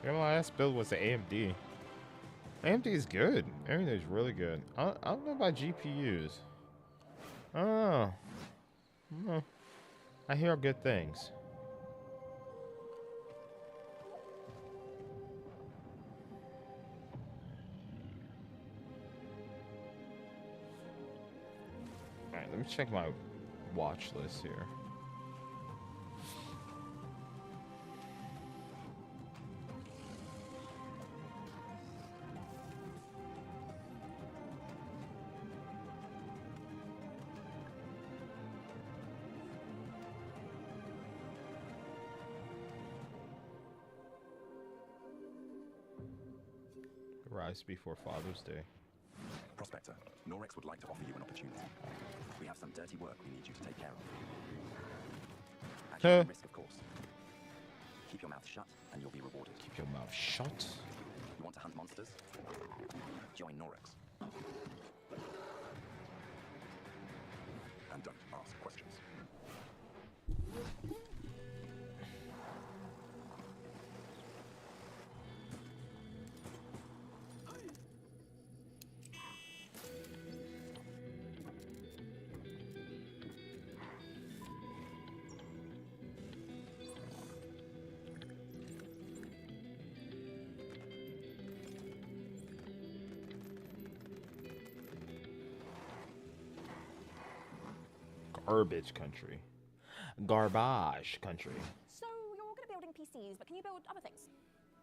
Yeah, my last build was the AMD. AMD is good. Everything's really good. I don't know about GPUs. I don't know. I hear good things. Alright, let me check my watch list here. Rise before Father's Day. Prospector, Norex would like to offer you an opportunity. We have some dirty work we need you to take care of. At your own risk, of course. Keep your mouth shut, and you'll be rewarded. Keep your mouth shut? You want to hunt monsters? Join Norex. And don't ask questions. Garbage country. Garbage country. So you're good at building PCs, but can you build other things?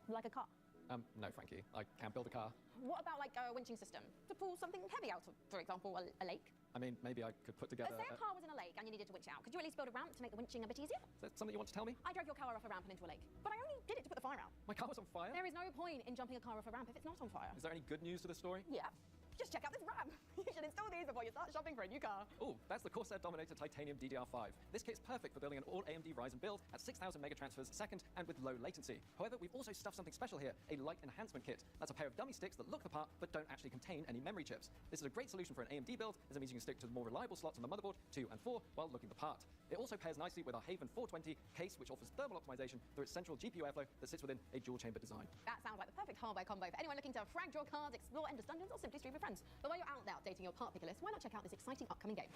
Like a car? No, Frankie. I can't build a car. What about like a winching system to pull something heavy out of, for example, a lake? I mean, maybe I could put together... Let's say a car was in a lake and you needed to winch out. Could you at least build a ramp to make the winching a bit easier? Is that something you want to tell me? I drove your car off a ramp and into a lake, but I only did it to put the fire out. My car was on fire? There is no point in jumping a car off a ramp if it's not on fire. Is there any good news to the story? Yeah. Just check out this ramp. You should install these before you start shopping for a new car. Oh, that's the Corsair Dominator Titanium DDR5. This kit's perfect for building an all AMD Ryzen build at 6,000 megatransfers a second and with low latency. However, we've also stuffed something special here, a light enhancement kit. That's a pair of dummy sticks that look the part but don't actually contain any memory chips. This is a great solution for an AMD build, as it means you can stick to the more reliable slots on the motherboard 2 and 4 while looking the part. It also pairs nicely with our Haven 420 case, which offers thermal optimization through its central GPU airflow that sits within a dual chamber design. That sounds like the perfect hardware combo for anyone looking to frag draw cards, explore endless dungeons, or simply stream with friends. But while you're out there updating your part picker list, why not check out this exciting upcoming game?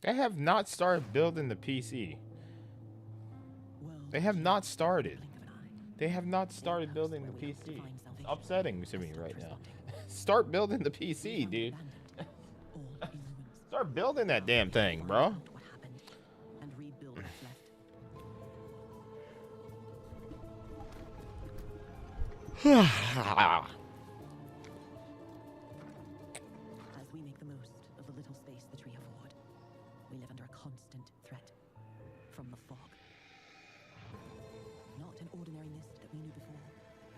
They have not started building the PC. They have not started. They have not started building the PC. It's upsetting to me right now. Start building the PC, dude. Start building that damn thing, bro. As we make the most of the little space the tree afford, we live under a constant threat from the fog. Not an ordinary mist that we knew before,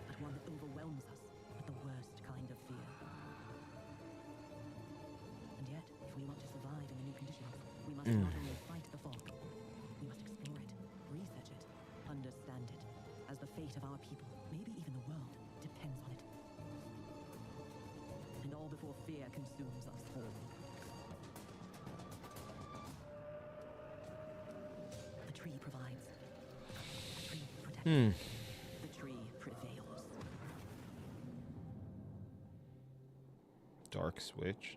but one that overwhelms us with the worst kind of fear. And yet, if we want to survive in the new conditions, we must not only fight the fog, we must explore it, research it, understand it, as the fate of our people, maybe even the world, depends on it. And all before fear consumes us all. The tree provides Hmm. The tree prevails. Dark switch.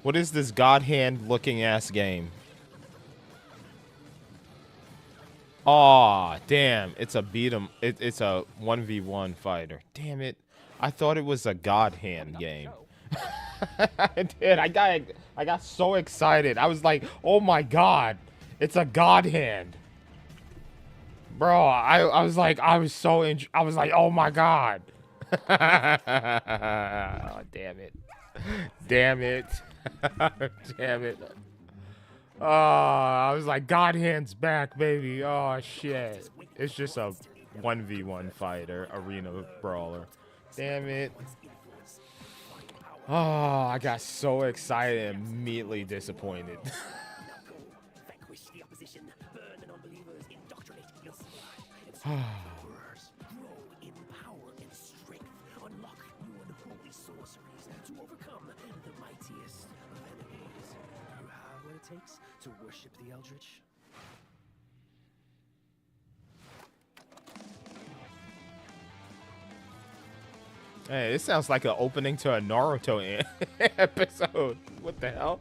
What is this God hand looking ass game? Aw, damn. It's a beat 'em. It's a 1v1 fighter. Damn it. I thought it was a God hand game. I did. I got so excited. I was like, oh my god. It's a God hand. Bro, I was like, I was like, oh my god. Oh, damn it. Damn it. Damn it. Oh, I was like, God hand's back, baby. Oh, shit. It's just a 1v1 fighter, arena brawler. Damn it. Oh, I got so excited and immediately disappointed. Takes to worship the Eldritch. Hey, this sounds like an opening to a Naruto episode. What the hell?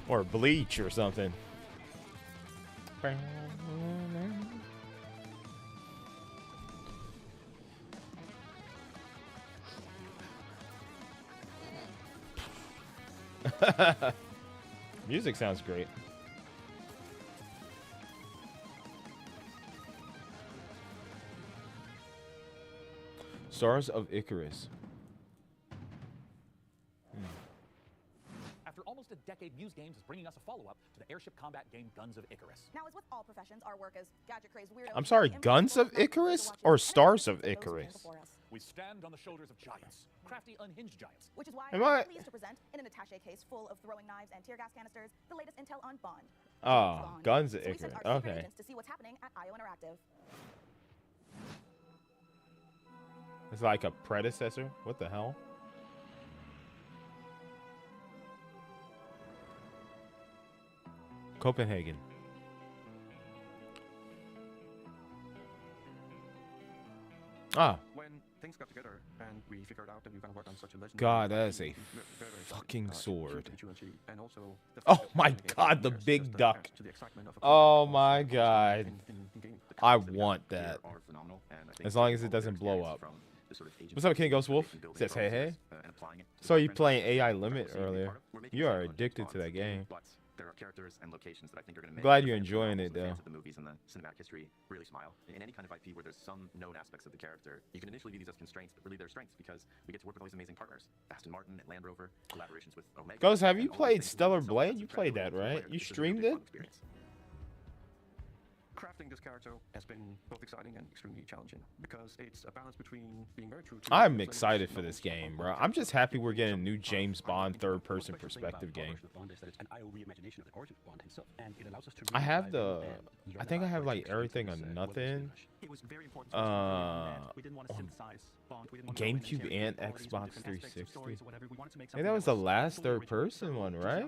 Or Bleach or something. Music sounds great. Stars of Icarus. After almost a decade, Muse Games is bringing us a follow-up to the airship combat game Guns of Icarus. Now, as with all professions, our work as gadget-crazed weirdos... I'm sorry, Guns of Icarus or Stars of Icarus? We stand on the shoulders of giants, crafty, unhinged giants. Which is why Am I'm I- pleased to present, in an attaché case full of throwing knives and tear gas canisters, the latest intel on Bond. Oh, Bond. Guns of So we sent Icarus. our secret Okay. agents to see what's happening at IO Interactive. It's like a predecessor? What the hell? Copenhagen. Ah. When things got together and we figured out that we were going to work on such a legendary God, that is a very, very fucking sword. and also the Oh fact that my the game god, the appears big just to duck. add to the excitement of a Oh combat my also god. in game. The I concepts that we want have here that. are phenomenal, and I think As long that as it all of their doesn't blow experience up. from the sort of agency What's up, King Ghost Wolf? in building Says hey hey. and applying it to So you different playing AI franchises. Limit We're earlier. making You are fun of addicted to James that Bond, game. but there are characters and locations that I think are going to make Glad the you're fans enjoying and it, also the though. fans of the movies and the cinematic history really smile. In any kind of IP where there's some known aspects of the character, you can initially view these as constraints, but really they're strengths because we get to work with all these amazing partners. Aston Martin and Land Rover, collaborations with Omega. Ghost, have you and all these played things Stellar themselves Blade? as You a played treasure that, trove for right? players. You This is a streamed really it? fun experience. Crafting this character has been both exciting and extremely challenging because it's a balance between being very true to I'm excited for this game, bro. I'm just happy we're getting a new James Bond third-person perspective game. I have the, I think I have like everything or nothing. GameCube and Xbox 360. And that was the last third-person one, right?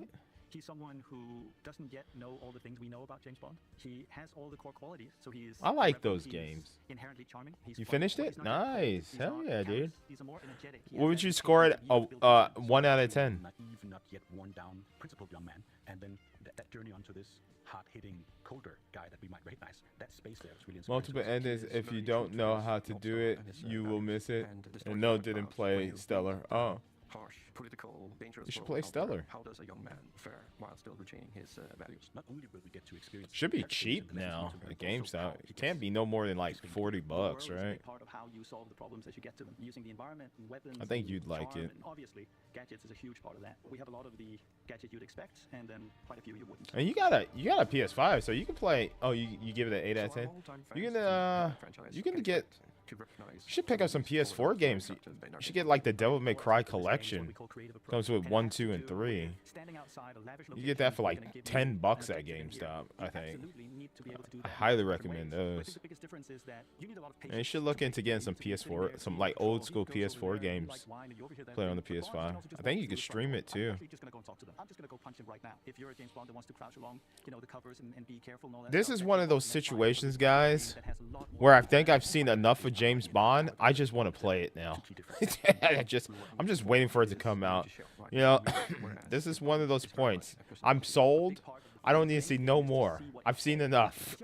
He's someone who doesn't yet know all the things we know about James Bond. He has all the core qualities, so he's. I like those games. Inherently charming. He's You fun, finished but it? he's not yet cold. Nice. He's Hell not yeah, dude. callous. He's a more energetic. He What has would that you same score it? ability to build relationships. 1 out of 10. Naive, not yet worn down, principled young man, and then that journey onto this hard-hitting, colder guy that we might recognize. That space there is really inspiring. Multiple endings. If you don't know how to do it, you will miss it. And no, didn't play Stellar. Oh. Harsh, political, dangerous. You should world play out there. Stellar. How does a young man fare while still retaining his values? Not only will we get to experience Should be characters cheap and lessons now from at them, also how GameStop. he It can't gets be no more than like his thinking. 40 The world bucks, is a big right? part of how you solve the problems as you get to them, using the environment and weapons. I think and you'd like charm, it. And obviously, gadgets is a huge part of that. We have a lot of the gadgets you'd expect, and then quite a few you wouldn't. And you got a PS5, so you can play. Oh, you give it an 8 out of 10. You can get. You should pick up some PS4 games. You should get like the Devil May Cry collection. whole creative approach. Comes with And it 1, has to 2, and do 3. with standing outside a lavish You get that location for that's gonna like give you $10 an at adventure in here. GameStop, I You think. absolutely need to be able to do I that highly in different recommend ways. But I those. think the biggest difference is that you need a lot of And you patience should to look play into the getting game, some to be sitting PS4, there, some seeing like control. old He school goes over PS4 there, you games. like wine, and you overhear that Play on the the boss can PS5. also just I think walk you could through the stream front it door. I'm too. actually just gonna go and talk to them. I'm just gonna go punch him right now. If you're a James Bond that wants to crouch along, you know, the covers and be careful and all that This stuff, is then one you of walk those in that fire. situations, It's a game guys, that has a lot more where I think I've seen enough of James Bond. I just want to play it now. I'm just waiting for it to come out. You know, this is one of those points. I'm sold. I don't need to see no more. I've seen enough.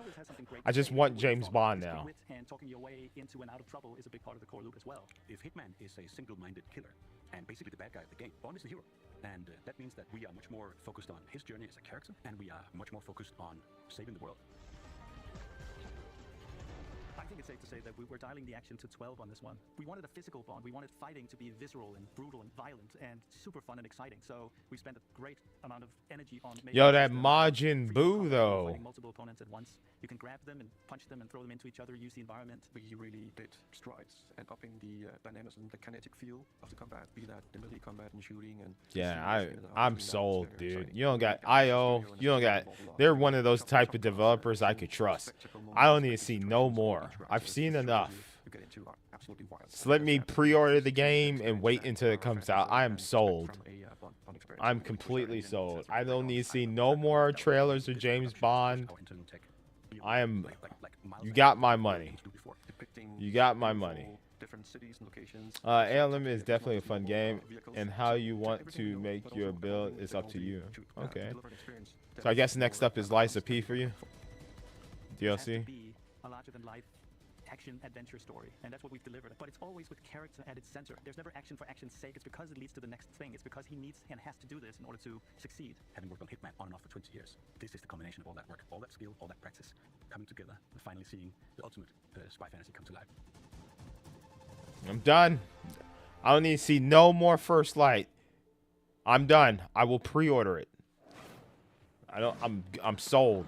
I just want James Bond now. And talking your way into and out of trouble is a big part of the core loop as well. If Hitman is a single-minded killer and basically the bad guy of the game, Bond is the hero. And that means that we are much more focused on his journey as a character, and we are much more focused on saving the world. I think it's safe to say that we were dialing the action to 12 on this one. We wanted a physical Bond. We wanted fighting to be visceral and brutal and violent and super fun and exciting. So we spent a great amount of energy on making Yo, that system Majin Buu though. fighting multiple opponents at once. You can grab them and punch them and throw them into each other, use the environment. We really did strides and upping the dynamics and the kinetic feel of the combat, be that the melee combat and shooting and Yeah, I'm sold, dude. You don't got IO. You don't got. They're one of those type of developers I could trust. I don't need to see no more. I've seen enough. Just let me pre-order the game and wait until it comes out. I am sold. I'm completely sold. I don't need to see no more trailers of James Bond. I am. You got my money. You got my money. ALM is definitely a fun game, and how you want to make your build is up to you. Okay. So I guess next up is Liza P for you. DLC. A larger-than-life action adventure story, and that's what we've delivered. But it's always with character at its center. There's never action for action's sake. It's because it leads to the next thing. It's because he needs and has to do this in order to succeed. Having worked on Hitman on and off for 20 years, this is the combination of all that work, all that skill, all that practice, coming together and finally seeing the ultimate spy fantasy come to life. I'm done. I don't need to see no more First Light. I'm done. I will pre-order it. I'm sold.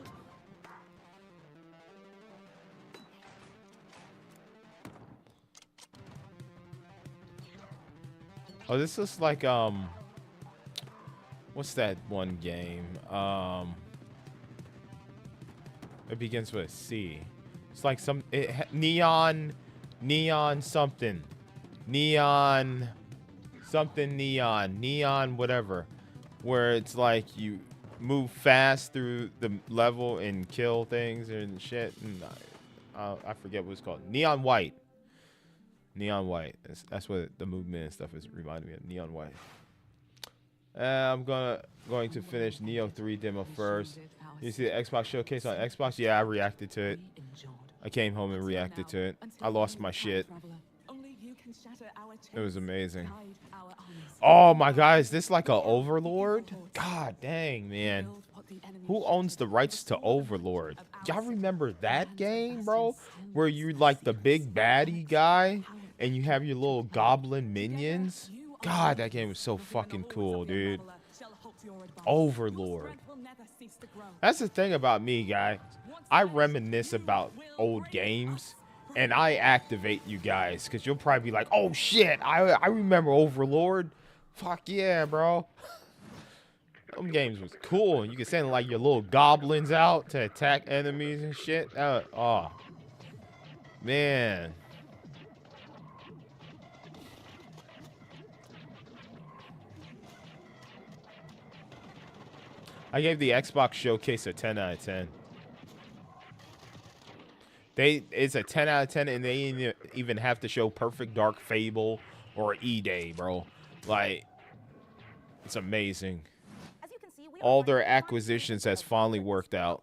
Oh, this is like what's that one game? It begins with a C. It's like some neon something. Neon whatever, where it's like you move fast through the level and kill things and shit, and I forget what it's called. Neon White. That's what the movement and stuff is reminding me of. Neon White. I'm going to finish Neo 3 demo first. You see the Xbox showcase on Xbox? Yeah, I reacted to it. I came home and reacted to it. I lost my shit. It was amazing. Oh my God, is this like a Overlord? God dang, man. Who owns the rights to Overlord? Y'all remember that game, bro? Where you're like the big baddie guy and you have your little goblin minions? God, that game was so fucking cool, dude. Overlord. That's the thing about me, guy. I reminisce about old games and I activate you guys because you'll probably be like, oh shit, I remember Overlord. Fuck yeah, bro. Them games was cool. You can send like your little goblins out to attack enemies and shit. Oh, man. I gave the Xbox showcase a 10 out of 10. It's a 10 out of 10, and they didn't even have to show Perfect Dark Fable or E-Day, bro. Like, it's amazing. All their acquisitions has finally worked out.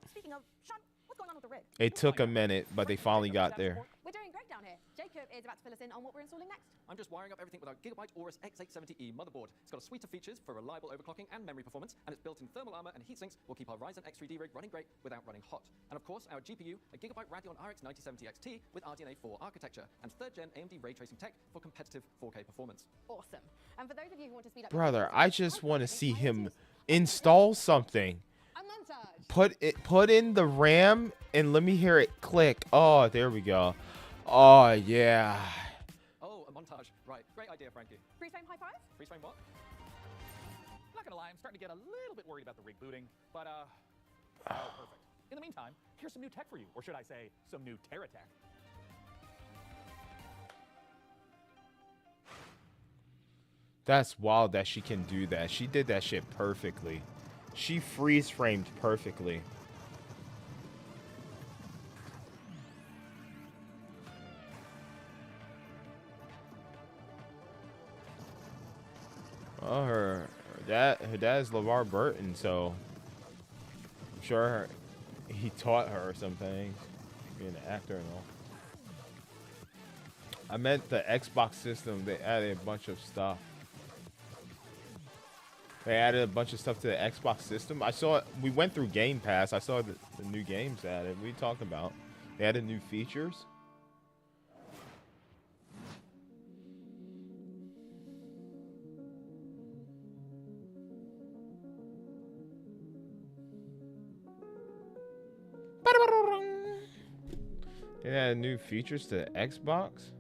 It took a minute, but they finally got there. We're doing great down here. Jacob is about to fill us in on what we're installing next. I'm just wiring up everything with our Gigabyte Aorus X870E motherboard. It's got a suite of features for reliable overclocking and memory performance, and its built-in thermal armor and heatsinks will keep our Ryzen X3D rig running great without running hot. And of course, our GPU, a Gigabyte Radeon RX 9070 XT with RDNA 4 architecture and 3rd-gen AMD ray tracing tech for competitive 4K performance. Awesome. And for those of you who want to speed up... Brother, I just want to see him install something. Put in the RAM and let me hear it click. Oh, there we go. Oh, yeah. Oh, a montage. Right. Great idea, Frankie. Freeze frame high five? Freeze frame what? not gonna lie, I'm starting to get a little bit worried about the rig booting, but oh, perfect. In the meantime, here's some new tech for you, or should I say, some new Terra tech. That's wild that she can do that. She did that shit perfectly. She freeze framed perfectly. Well, her dad is LeVar Burton, so I'm sure he taught her some things, being an actor and all. I meant the Xbox system. They added a bunch of stuff. They added a bunch of stuff to the Xbox system. I saw it. We went through Game Pass. I saw the new games added. We talked about. They added new features. They added new features to the Xbox.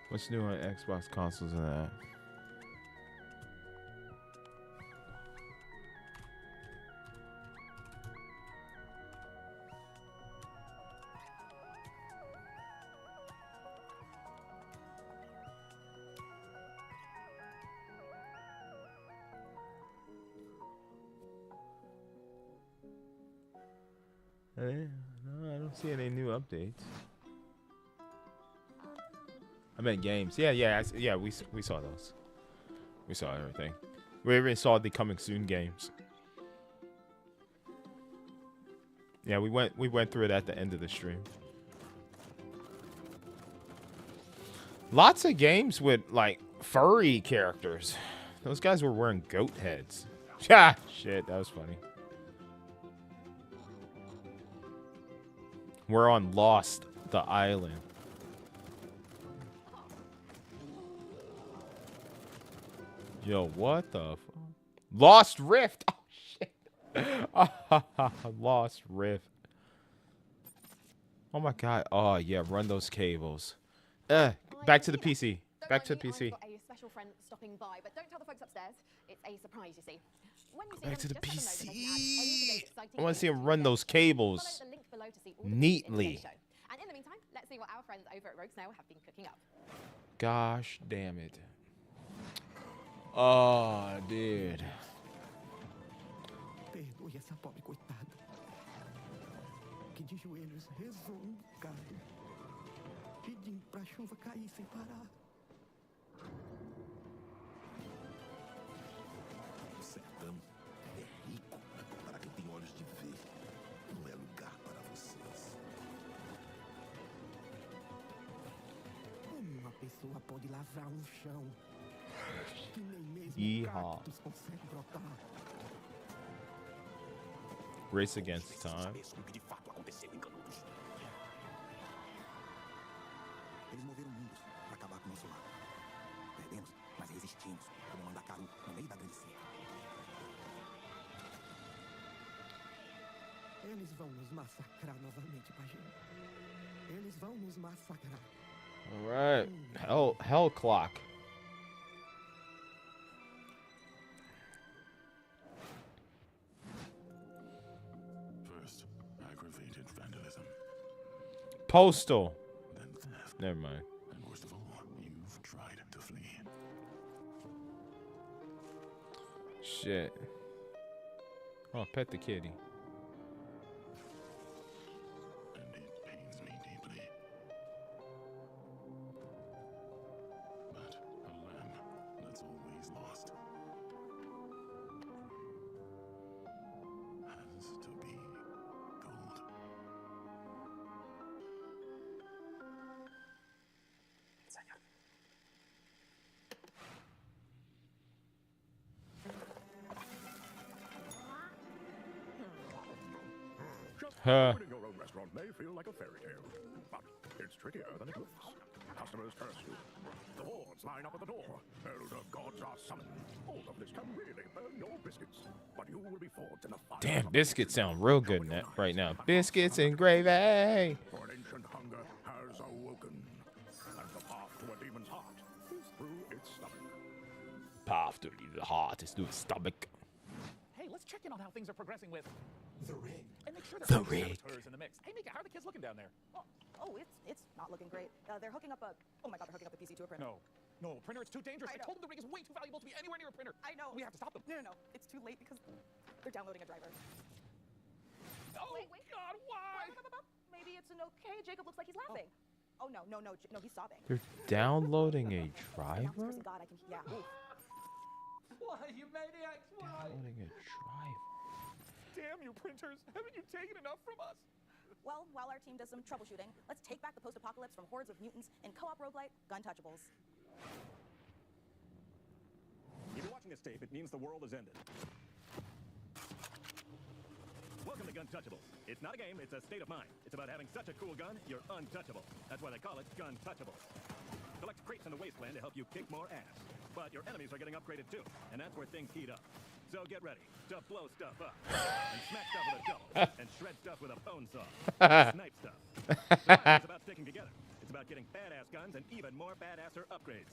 What's new on Xbox consoles and that? No, I don't see any new updates. I meant games. Yeah. We saw those. We saw everything. We even saw the coming soon games. Yeah, we went through it at the end of the stream. Lots of games with like furry characters. Those guys were wearing goat heads. Ha! Shit, that was funny. We're on Lost, the island. Yo, what the fuck? Lost Rift! Oh, shit. Lost Rift. Oh, my God. Oh, yeah, run those cables. Back to the PC. Back to the PC. I've got a special friend stopping by, but don't tell the folks upstairs. It's a surprise, you see. When you see Back to the them, just let them know that they can add any of today's exciting I want to see games him run those cables Follow the link below to see all the neatly. in today's show. And in the meantime, let's see what our friends over at Rogue Snail have been cooking up. Gosh damn it. Oh, dude. Perdoe essa pobre coitada. Que de joelhos rezou bocado, pedindo pra chuva cair sem parar. O sertão é rico para quem tem olhos de ver. Não é lugar para vocês. Uma pessoa pode lavrar um chão que nem mesmo cactos consegue brotar. Race against time. Eles moveram mundos para acabar com o nosso lado. Perdemos, mas resistimos, como Mandacaru no meio da grande seca. Eles vão nos massacrar novamente, Pajé. Eles vão nos massacrar. All right. Hell clock. First, aggravated vandalism. Postal. Then theft. Never mind. And worst of all, you've tried to flee. Shit. Oh, pet the kitty. And it pains me deeply. But a lamb that's always lost has to be gold. Huh. Opening your own restaurant may feel like a fairy tale, but it's trickier than it looks. customers curse you. The hordes line up at the door. Elder gods are summoned. All of this can really burn your biscuits, but you will be forged in the fire. Damn, biscuits sound real good right now. Biscuits and gravy. For an ancient hunger has awoken, and the path to a demon's heart is through its stomach. Path to the heart is through the stomach. Hey, let's check in on how things are progressing with The rig. and make sure The there are rig. saboteurs in the mix. Hey, Mika, how are the kids looking down there? Oh, it's not looking great. They're hooking up a. Oh my God, they're hooking up the PC to a printer. No, printer, it's too dangerous. I I know. told them the rig is way too valuable to be anywhere near a printer. I know. We have to stop them. No. It's too late because they're downloading a driver. Oh, wait. God, why? Maybe it's an okay. Jacob looks like he's laughing. Oh no, he's sobbing. They're downloading a driver? God, I can. Yeah. Ooh. Why, you maniacs? Why? Downloading a driver. Damn you, printers. Haven't you taken enough from us? Well, while our team does some troubleshooting, let's take back the post-apocalypse from hordes of mutants in co-op roguelite Guntouchables. If you're watching this tape, it means the world has ended. Welcome to Guntouchables. It's not a game, it's a state of mind. It's about having such a cool gun, you're untouchable. That's why they call it Guntouchables. Collect crates in the wasteland to help you kick more ass. But your enemies are getting upgraded too, and that's where things heat up. So get ready to blow stuff up, and smack stuff with a double, and shred stuff with a bone saw, and snipe stuff. It's about sticking together. It's about getting badass guns and even more badasser upgrades.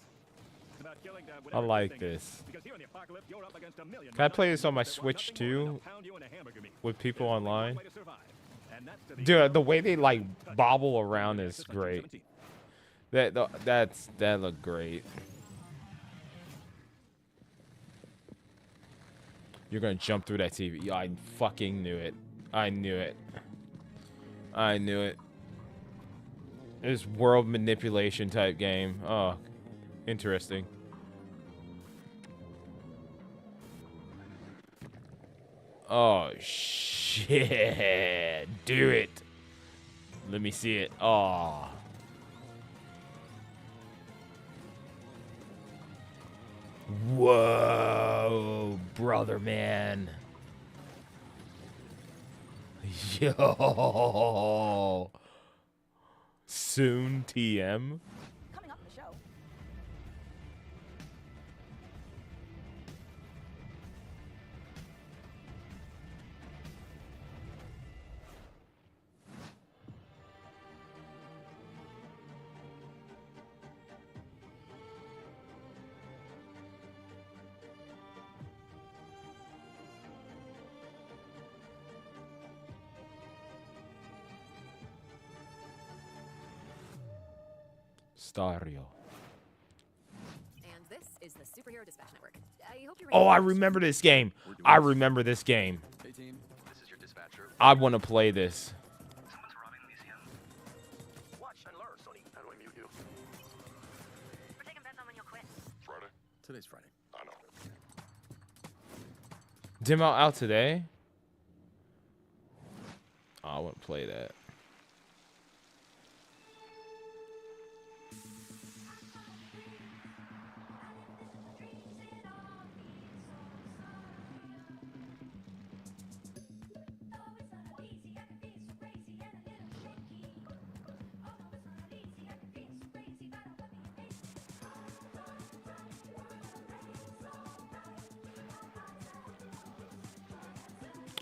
It's about killing I like this. because here in the apocalypse, you're up against a million. Can I play this on my Switch too? With people online? Dude, the way they like bobble around is great. That looked great. You're gonna jump through that TV. Yeah, I fucking knew it. I knew it. I knew it. This world manipulation type game. Oh, interesting. Oh shit! Do it. Let me see it. Oh. Whoa, brother man. Yo. Soon TM. Coming up in the show. Stario. And this is the Superhero Dispatch Network. I hope you're Oh, I remember this game. I remember this game. Hey team, this is your dispatcher. I want to play this. Someone's robbing the museum. Watch and learn, Sonny. How do I mute you? We're taking bets on when you'll quit. Friday? Today's Friday. I know. Demo out today? Oh, I want to play that.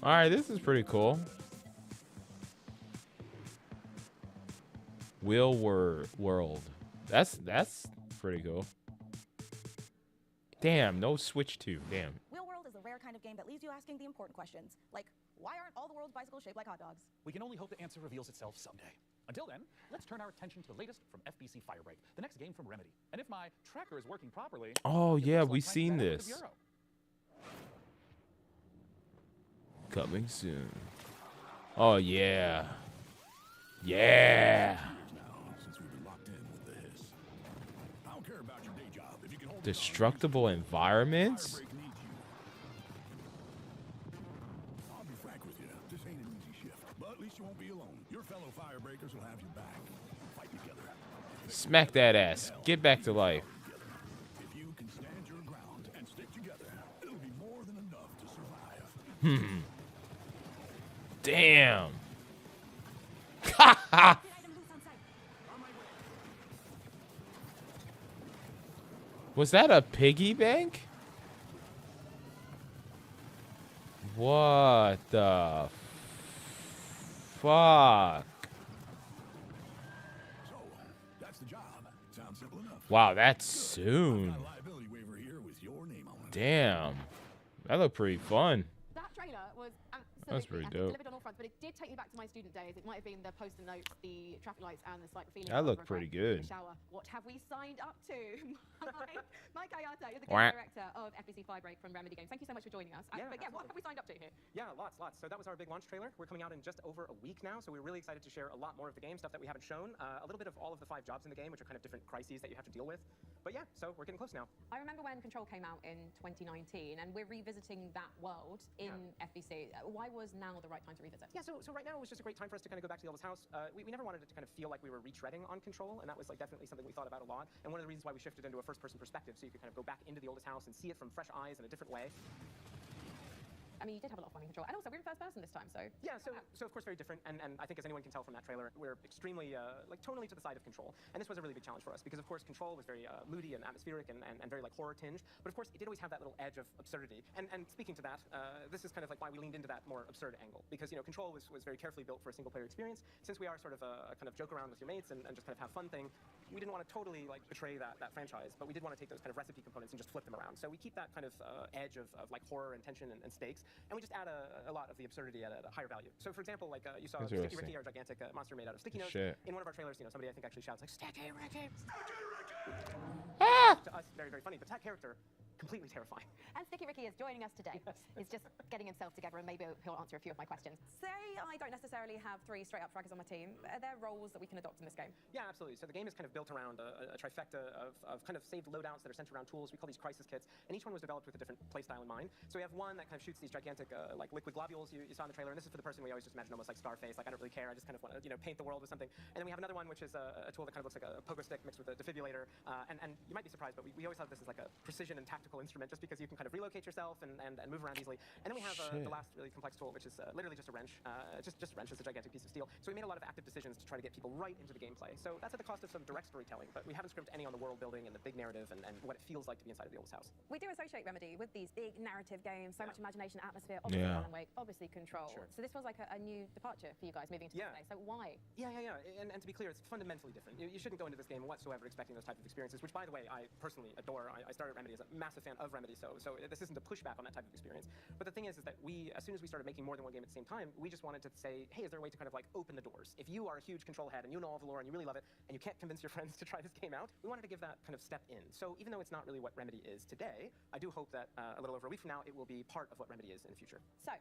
All right, this is pretty cool. World. That's pretty cool. Damn, no Switch 2. Damn. Wheel World is the rare kind of game that leaves you asking the important questions, like why aren't all the world's bicycles shaped like hot dogs? We can only hope the answer reveals itself someday. Until then, let's turn our attention to the latest from FBC Firebreak, the next game from Remedy. And if my tracker is working properly, Oh it yeah, looks like we've Frank's seen back with the this. Bureau. Coming soon. Oh yeah. Yeah. Since we've been locked in with the hiss. I don't care about your day job. If you can hold Destructible environments? I'll be frank with you. This ain't an easy shift. But at least you won't be alone. Your fellow firebreakers will have your back. Fight together. Smack that ass. Get back to life. If you can stand your ground and stick together, it'll be more than enough to survive. Damn. Was that a piggy bank? What the fuck? So, that's the job. Sounds simple enough. Wow, that's soon. Got a liability waiver here with your name on it. Damn. That looked pretty fun. That trailer was That's absolutely pretty epic, dope. delivered on all fronts, but it did take me back to my student days. It might have been the post-it notes, the traffic lights, and the slight feeling. That of looked regret pretty in good. the shower. What have we signed up to? Mike Ayata, you're the Wah. game director of FBC Firebreak from Remedy Games. Thank you so much for joining us. Yeah, But yeah, what have we signed up to here? Yeah, lots. So that was our big launch trailer. We're coming out in just over a week now, so we're really excited to share a lot more of the game, stuff that we haven't shown, a little bit of all of the 5 jobs in the game, which are kind of different crises that you have to deal with. But yeah, so we're getting close now. I remember when Control came out in 2019, and we're revisiting that world in FBC. Why was now the right time to revisit? Yeah, so right now it was just a great time for us to kind of go back to the oldest house. We never wanted it to kind of feel like we were retreading on Control, and that was like definitely something we thought about a lot. And one of the reasons why we shifted into a first-person perspective, so you could kind of go back into the oldest house and see it from fresh eyes in a different way. I mean, you did have a lot of fun in Control, and also we're in first person this time, so yeah. So of course very different, and I think as anyone can tell from that trailer, we're extremely like tonally to the side of Control, and this was a really big challenge for us because of course Control was very moody and atmospheric and very like horror tinged, but of course it did always have that little edge of absurdity. And speaking to that, this is kind of like why we leaned into that more absurd angle, because you know Control was very carefully built for a single player experience. Since we are sort of a kind of joke around with your mates and just kind of have fun thing, we didn't want to totally like betray that franchise, but we did want to take those kind of recipe components and just flip them around. So we keep that kind of edge of like horror and tension and stakes, and we just add a lot of the absurdity at a higher value. So for example, like you saw Sticky Ricky, our gigantic monster made out of sticky notes. In one of our trailers, you know, somebody I think actually shouts like Sticky Ricky. To us, very, very funny, but that character, completely terrifying. And Sticky Ricky is joining us today. He's just getting himself together, and maybe he'll answer a few of my questions. Say I don't necessarily have 3 straight-up fraggers on my team. Are there roles that we can adopt in this game? Yeah, absolutely. So the game is kind of built around a trifecta of kind of saved loadouts that are centered around tools. We call these crisis kits, and each one was developed with a different playstyle in mind. So we have one that kind of shoots these gigantic like liquid globules you saw in the trailer, and this is for the person we always just imagine almost like Scarface, like I don't really care, I just kind of want to, you know, paint the world with something. And then we have another one which is a tool that kind of looks like a pogo stick mixed with a defibrillator, and you might be surprised, but we always have this as like a precision and tactical instrument just because you can kind of relocate yourself and move around easily. And then we have the last really complex tool, which is literally just a wrench. Just a wrench, it's a gigantic piece of steel. So we made a lot of active decisions to try to get people right into the gameplay. So that's at the cost of some direct storytelling, but we haven't scrimped any on the world building and the big narrative and what it feels like to be inside of the oldest house. We do associate Remedy with these big narrative games, so much imagination, atmosphere, obviously Alan Wake, obviously Control. Sure. So this feels like a new departure for you guys moving to play. So why? Yeah. And to be clear, it's fundamentally different. You shouldn't go into this game whatsoever expecting those types of experiences, which by the way, I personally adore. I started Remedy as a massive fan of Remedy, so this isn't a pushback on that type of experience. But the thing is that we, as soon as we started making more than one game at the same time, we just wanted to say, hey, is there a way to kind of like open the doors? If you are a huge Control head and you know all the lore and you really love it, and you can't convince your friends to try this game out, we wanted to give that kind of step in. So even though it's not really what Remedy is today, I do hope that a little over a week from now, it will be part of what Remedy is in the future. So,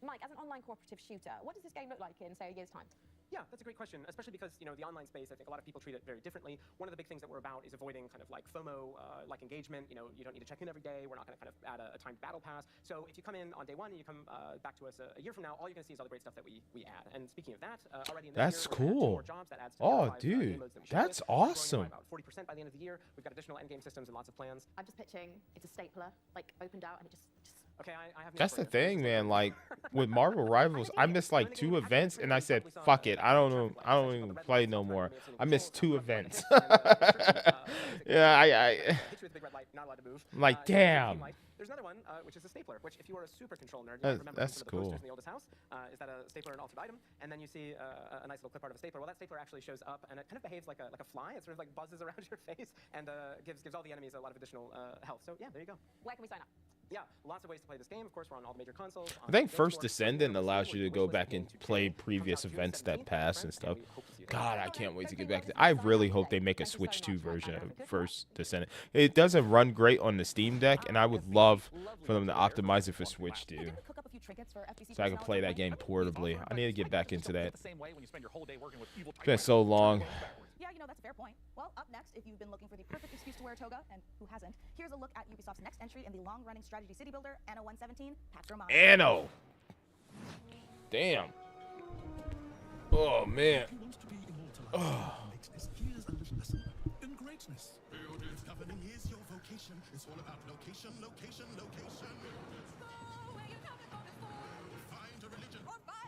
Mike, as an online cooperative shooter, what does this game look like in, say, a year's time? Yeah, that's a great question, especially because, you know, the online space, I think a lot of people treat it very differently. One of the big things that we're about is avoiding kind of like FOMO, like engagement. You know, you don't need to check in every day. We're not going to kind of add a timed battle pass. So if you come in on day 1 and you come back to us a year from now, all you're going to see is all the great stuff that we add. And speaking of that, already in this year, cool. We're gonna add 2 more jobs that adds to Oh, the 5 dude, game modes that we ship that's with. We're awesome. growing by about 40% by the end of the year. We've got additional endgame systems and lots of plans. I'm just pitching, it's a stapler, like opened out, and it just okay, I have That's the thing, man. Like with Marvel Rivals, I missed like 2 events, and I said, "Fuck it, I don't even play no more." I missed 2 events. Yeah, I'm like, damn. There's another one, which is a stapler, which if you are a super Control nerd, you might remember That's some of the cool. posters in the oldest house. Is that a stapler and altered item? And then you see a nice little clip art of a stapler. Well, that stapler actually shows up, and it kind of behaves like a fly. It sort of like buzzes around your face and gives all the enemies a lot of additional health. So yeah, there you go. Where can we sign up? Yeah, lots of ways to play this game. Of course, we're on all the major consoles. I think First Descendant allows you to go back and play previous events that pass and stuff. God, I can't wait to get back to. I really hope they make a Switch 2 version of First Descendant. It doesn't run great on the Steam Deck, and I would love for them to optimize it for Switch 2, so I can play that game portably. I need to get back into that. It's been so long. Yeah, you know, that's a fair point. Well, up next, if you've been looking for the perfect excuse to wear a toga, and who hasn't, here's a look at Ubisoft's next entry in the long-running strategy city builder, Anno 117, Pax Romana. Anno! Damn. Oh, man. Oh. Here's a little lesson in greatness. Buildings governing is your vocation. It's all about location, location, location. Find a religion or more.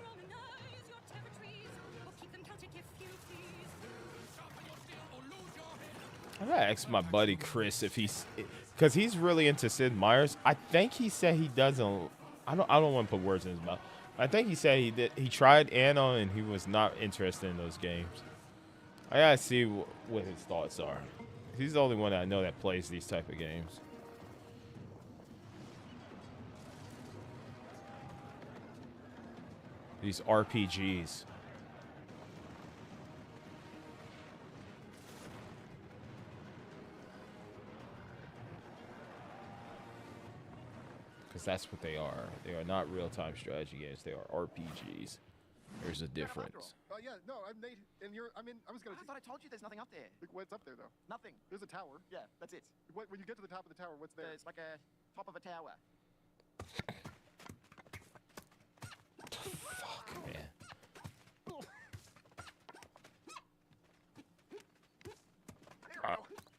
Romanize your territories, or keep them Celtic if you please. Sharpen your steel or lose your head. I gotta ask my buddy Chris if because he's really into Sid Meier's. I think he said he doesn't. I don't want to put words in his mouth. I think he said he tried Anno and he was not interested in those games. I gotta see what his thoughts are. He's the only one that I know that plays these type of games. These RPGs. Because that's what they are. They are not real-time strategy games. They are RPGs. There's a difference. Yeah, no, I'm Nate, and you're. I was gonna. I thought I told you there's nothing up there. What's up there though? Nothing. There's a tower. Yeah, that's it. When you get to the top of the tower, what's there? It's like a top of a tower. Fuck, man.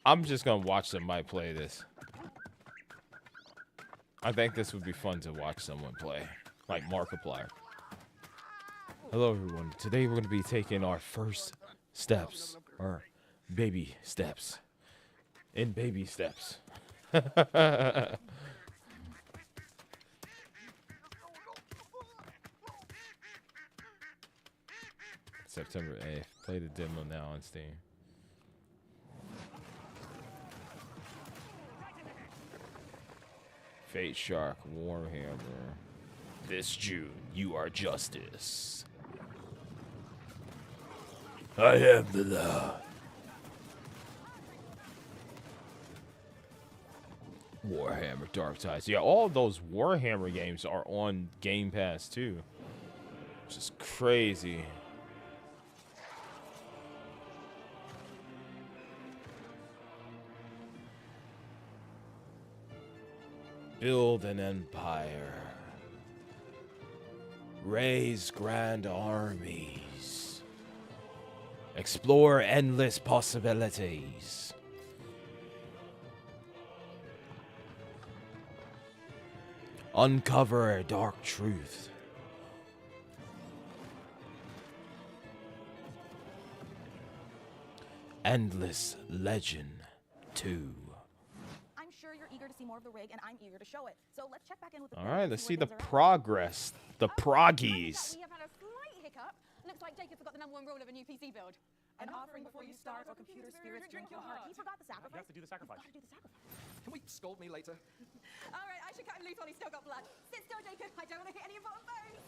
I'm just gonna watch somebody play this. I think this would be fun to watch someone play, like Markiplier. Hello, everyone. Today we're going to be taking our first steps, or baby steps, in baby steps. September 8th. Play the demo now on Steam. Fate Shark, Warhammer. This June, you are justice. I am the law. Warhammer Dark Tides. Yeah, all of those Warhammer games are on Game Pass too. Which is crazy. Build an empire. Raise grand armies. Explore endless possibilities. Uncover a dark truth. Endless legend 2. I'm sure you're eager to see more of the rig, and I'm eager to show it. So let's check back in with the All right, let's see the things are at. progress. The proggies. We have had a slight hiccup. Looks like Jacob forgot the #1 rule of a new PC build. An offering before you start, or computer spirits drink your heart. He forgot the sacrifice. You have to do the sacrifice. You've got to do the sacrifice. Can we scold me later? All right, I should cut him loose while he's still got blood. Sit still, Jacob. I don't want to hit any important bones.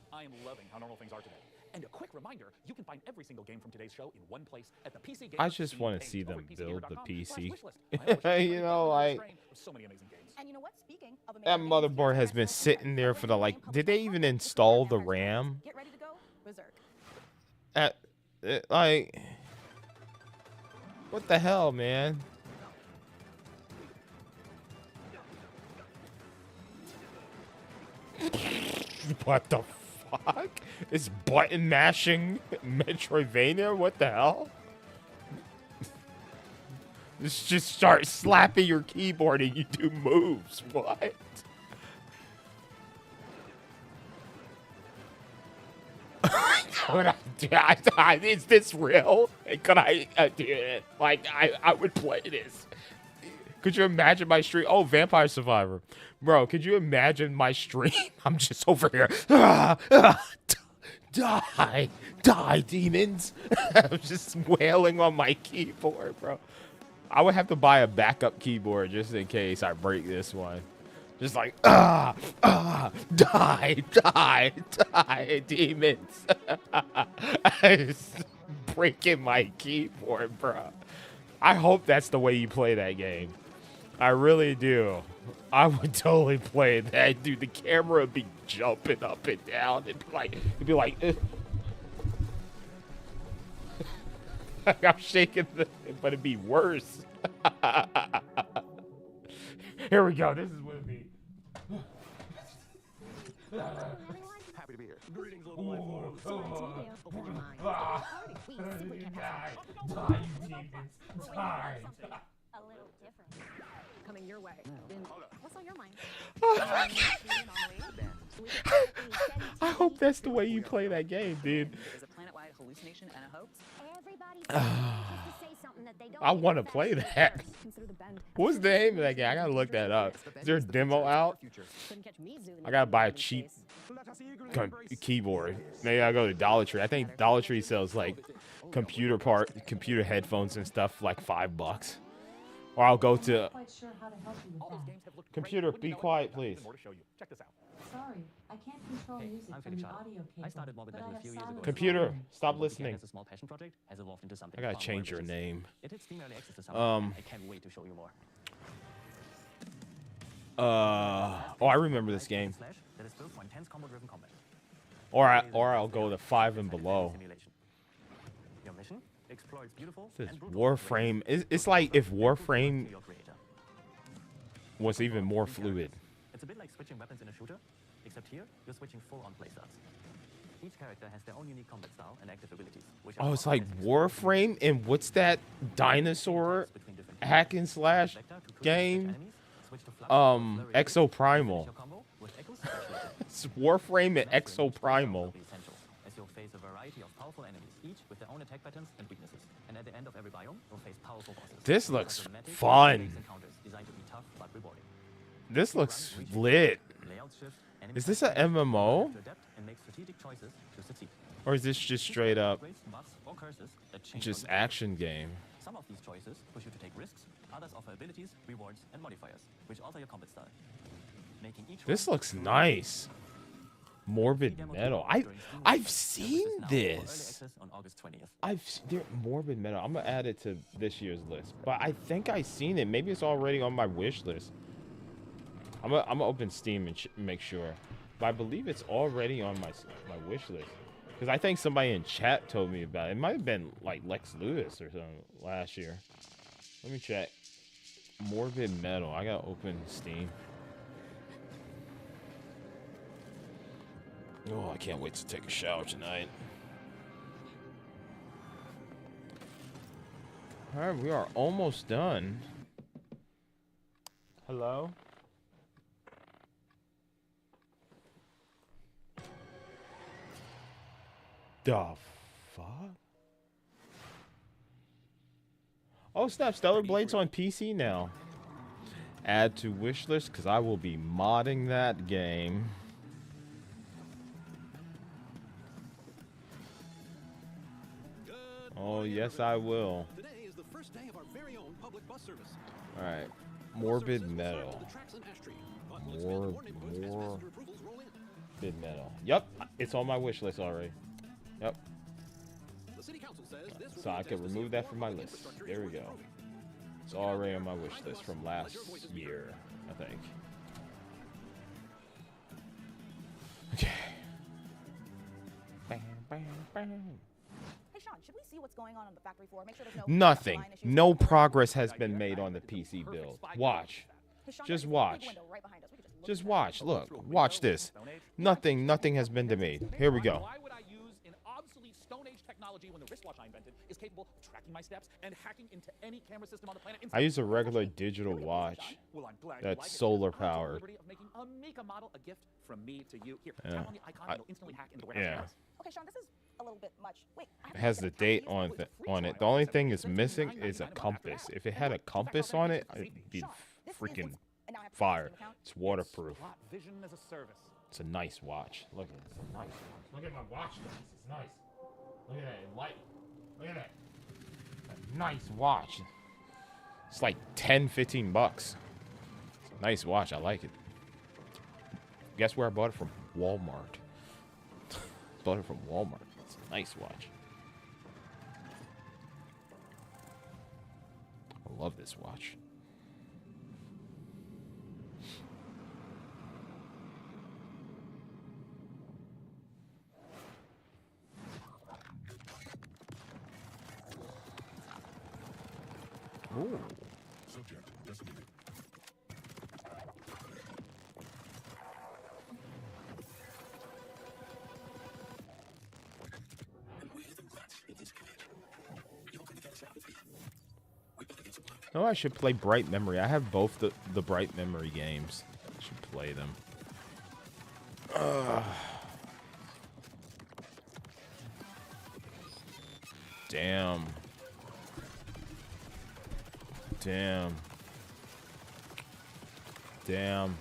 I am loving how normal things are today. And a quick reminder, you can find every single game from today's show in one place at the PC Gamer I just want to page see over them at build the PCgamer.com/wishlist. PC. You know, like So many amazing games. And you know what? Speaking of that motherboard has been sitting there for the did they even install the RAM? Get ready to go. Berserk. Like, what the hell, man? What the fuck? It's button mashing Metroidvania? What the hell? Just start slapping your keyboard and you do moves. What? Could I do it? Is this real? Could I do it? Like, I would play this. Could you imagine my stream? Oh, Vampire Survivor. Bro, could you imagine my stream? I'm just over here. Die. Die, demons. I'm just wailing on my keyboard, bro. I would have to buy a backup keyboard just in case I break this one. Just like, die, demons. Just breaking my keyboard, bro. I hope that's the way you play that game. I really do. I would totally play that, dude. The camera would be jumping up and down. It'd be like, I'm shaking, but it'd be worse. Here we go. This is what it'd be. Happy to be here. Greetings, little life forms. Die, you demons. Die. A little different. Coming your way. What's on your mind? I hope that's the way you play that game, dude. Is a planet-wide hallucination and a hoax? I want to play that. What's the name of that game? I gotta look that up. Is there a demo out? I gotta buy a cheap keyboard. Maybe I'll go to Dollar Tree. I think Dollar Tree sells like computer headphones and stuff like $5. Or I'll go to computer. Be quiet, please. Sorry, I can't control music from the audio cable. I started Morbid Metal a few years ago. Computer, stop listening. As a small passion project, has evolved into something I gotta far change more your ambitious. name. It hits Steam Early Access this summer, and I can't wait to show you more. Oh, I remember this game. That is built for intense combo-driven combat. Or I'll go to 5 and below. Your mission: explore its beautiful This and brutal Warframe. It's like if Warframe was even more fluid. It's a bit like switching weapons in a shooter, except here you're switching full-on playstyles. Each character has their own unique combat style and active abilities. Which Oh, it's like Warframe and what's that dinosaur hack and slash game? Exoprimal. It's Warframe and Exoprimal. As you'll face a variety of powerful enemies, each with their own attack patterns and weaknesses. And at the end of every biome, you'll face powerful bosses. This looks fun. Designed to be tough but rewarding. This looks lit. Is this an MMO? Or is this just straight up just action game? Some of these choices push you to take risks, others offer abilities, rewards, and modifiers, which alter your combat style. Making each This looks nice. Morbid Metal. I've seen this. Morbid Metal. I'm gonna add it to this year's list, but I think I've seen it. Maybe it's already on my wish list. I'm gonna open Steam and make sure, but I believe it's already on my wish list because I think somebody in chat told me about it. It might have been like Lex Lewis or something last year. Let me check. Morbid Metal. I gotta open Steam. Oh, I can't wait to take a shower tonight. All right, we are almost done. Hello? The fuck? Oh, snap. Stellar Blade's on PC now. Add to wish list because I will be modding that game. Oh, yes, I will. Today is the first day of our very own public bus service. All right. Morbid Metal. Morbid Metal. Yep, it's on my wish list already. Yep. So I can remove that from my list. There we go. It's already on my wish list from last year, I think. Okay. Bam, bam, bam. Hey Sean, should we see what's going on the factory floor? Make sure there's no Nothing. No progress has been made on the PC build. Watch. Just watch. Just watch. Look. Watch this. Nothing has been made. Here we go. Why would I use an obsolete Stone Age technology when the wristwatch I invented is capable of tracking my steps and hacking into any camera system on the planet? I use a regular digital watch that's solar powered. Make a model, a gift from me to you. Here, Yeah. tap on the icon and it'll instantly hack into the warehouse. Yeah. cameras. Okay, Sean, this is a little bit much. Wait, It has the date on it. The only thing is missing is a compass. If it had a compass on it, it'd be freaking fire. It's waterproof. Vision as a service. It's a nice watch. Look at it. It's a nice watch. Look at my watch face. It's nice. Look at that light. Look at that. A nice watch. It's like 10, 15 bucks. It's a nice watch. I like it. Guess where I bought it from? Walmart. Bought it from Walmart. It's a nice watch. I love this watch. Ooh. Subject designated. Oh, I should play Bright Memory. I have both the Bright Memory games. I should play them. Damn. Damn. Damn.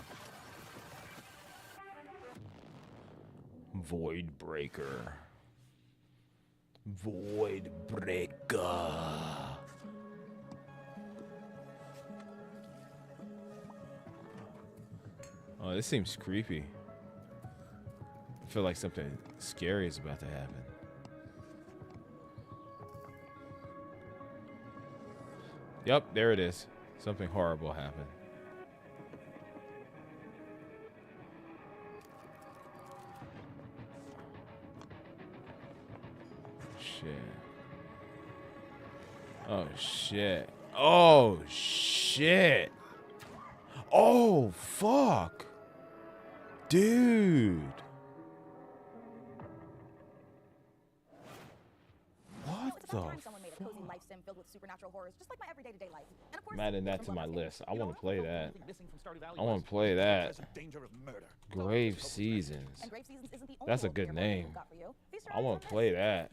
Void Breaker. Void Breaker. Oh, this seems creepy. I feel like something scary is about to happen. Yep, there it is. Something horrible happened. Shit. Oh, shit. Oh, shit. Oh, fuck. Dude. What the Someone made a cozy life sim filled with supernatural horrors, just like my everyday to day life. And of course, I'm adding that to my list. I want to play that. I want to play that. Grave Seasons. That's a good name. I want to play that.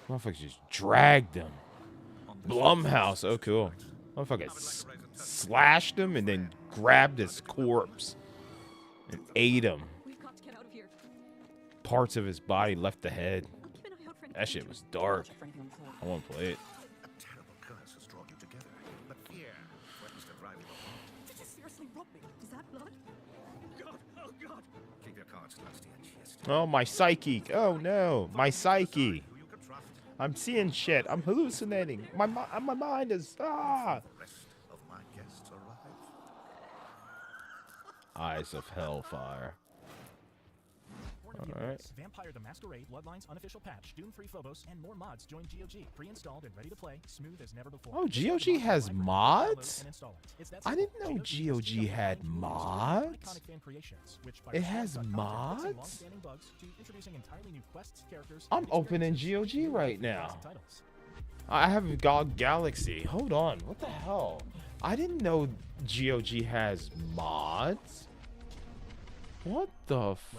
Motherfucker just dragged him. Blumhouse. Oh, cool. Motherfucker slashed him and then grabbed his corpse and ate him. Parts of his body left the head. That shit was dark. I want to play it. A terrible curse has drawn you together, but fear threatens to drive you apart. Did you seriously rob me? Is that blood? God, oh God! Keep your cards close to your chest. Oh, my psyche. Oh, no. My psyche. I'm seeing shit. I'm hallucinating. My mind is... Ah! Of my guests arrive. Eyes of Hellfire. All right. Vampire the Masquerade Bloodlines unofficial patch, Doom-free Phobos, and more mods join GOG. Pre-installed and ready to play, smooth as never before. Oh, GOG has mods? I didn't know GOG had mods. It has mods? I'm opening GOG right now. I have GOG Galaxy. Hold on. What the hell? I didn't know GOG has mods. What the f...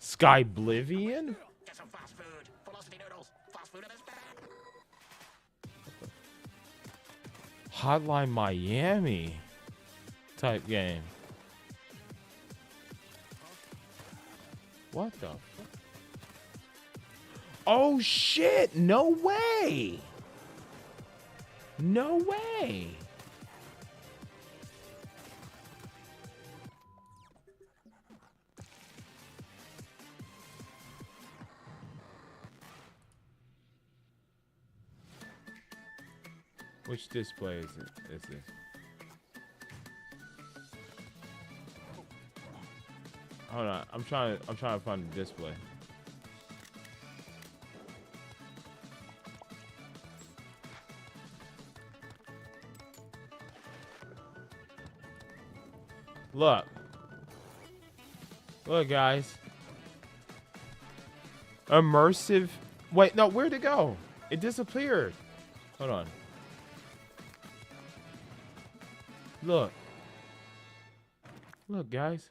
Skyblivion? Get some fast food. Philosophy noodles. Fast food is bad. Hotline Miami type game. What the fuck? Oh shit! No way! No way! Which display is it? Is this? Hold on, I'm trying to find the display. Look. Look, guys. Immersive. Wait, no, where'd it go? It disappeared. Hold on. Look. Look, guys.